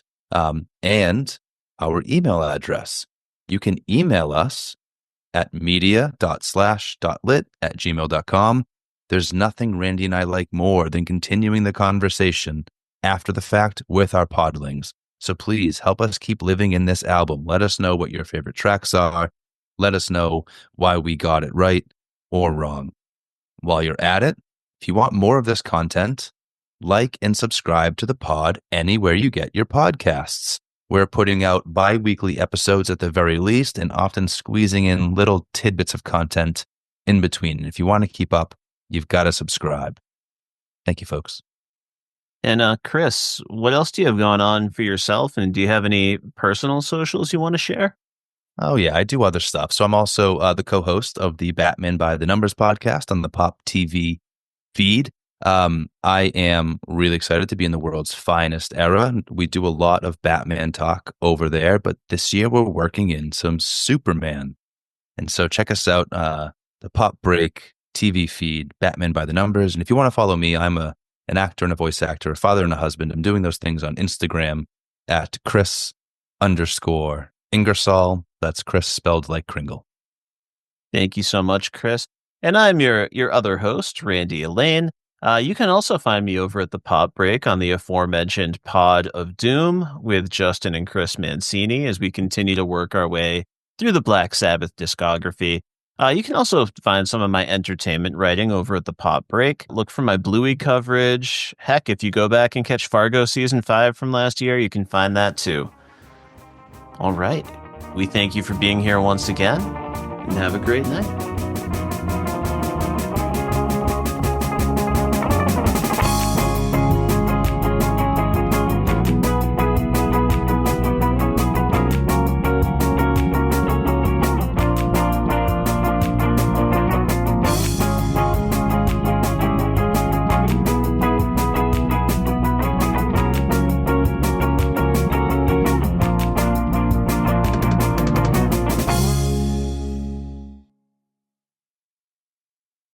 and our email address. You can email us at media.slash.lit@gmail.com. There's nothing Randy and I like more than continuing the conversation after the fact with our podlings. So please help us keep living in this album. Let us know what your favorite tracks are. Let us know why we got it right or wrong. While you're at it, if you want more of this content, like and subscribe to the pod anywhere you get your podcasts. We're putting out bi-weekly episodes at the very least and often squeezing in little tidbits of content in between. And if you want to keep up, you've got to subscribe. Thank you, folks. And Kris, what else do you have going on for yourself? And do you have any personal socials you want to share? Oh, yeah, I do other stuff. So I'm also the co-host of the Batman by the Numbers podcast on the Pop TV feed. I am really excited to be in the world's finest era. We do a lot of Batman talk over there, but this year we're working in some Superman. And so check us out, the Pop Break TV feed, Batman by the Numbers. And if you want to follow me, I'm an actor and a voice actor, a father and a husband. I'm doing those things on Instagram at Kris_Ingersoll. That's Kris spelled like Kringle. Thank you so much, Kris. And I'm your other host, Randy Elaine. You can also find me over at the Pop Break on the aforementioned Pod of Doom with Justin and Chris Mancini as we continue to work our way through the Black Sabbath discography. You can also find some of my entertainment writing over at the Pop Break. Look for my Bluey coverage. Heck, if you go back and catch Fargo Season 5 from last year, you can find that too. All right. We thank you for being here once again, and have a great night.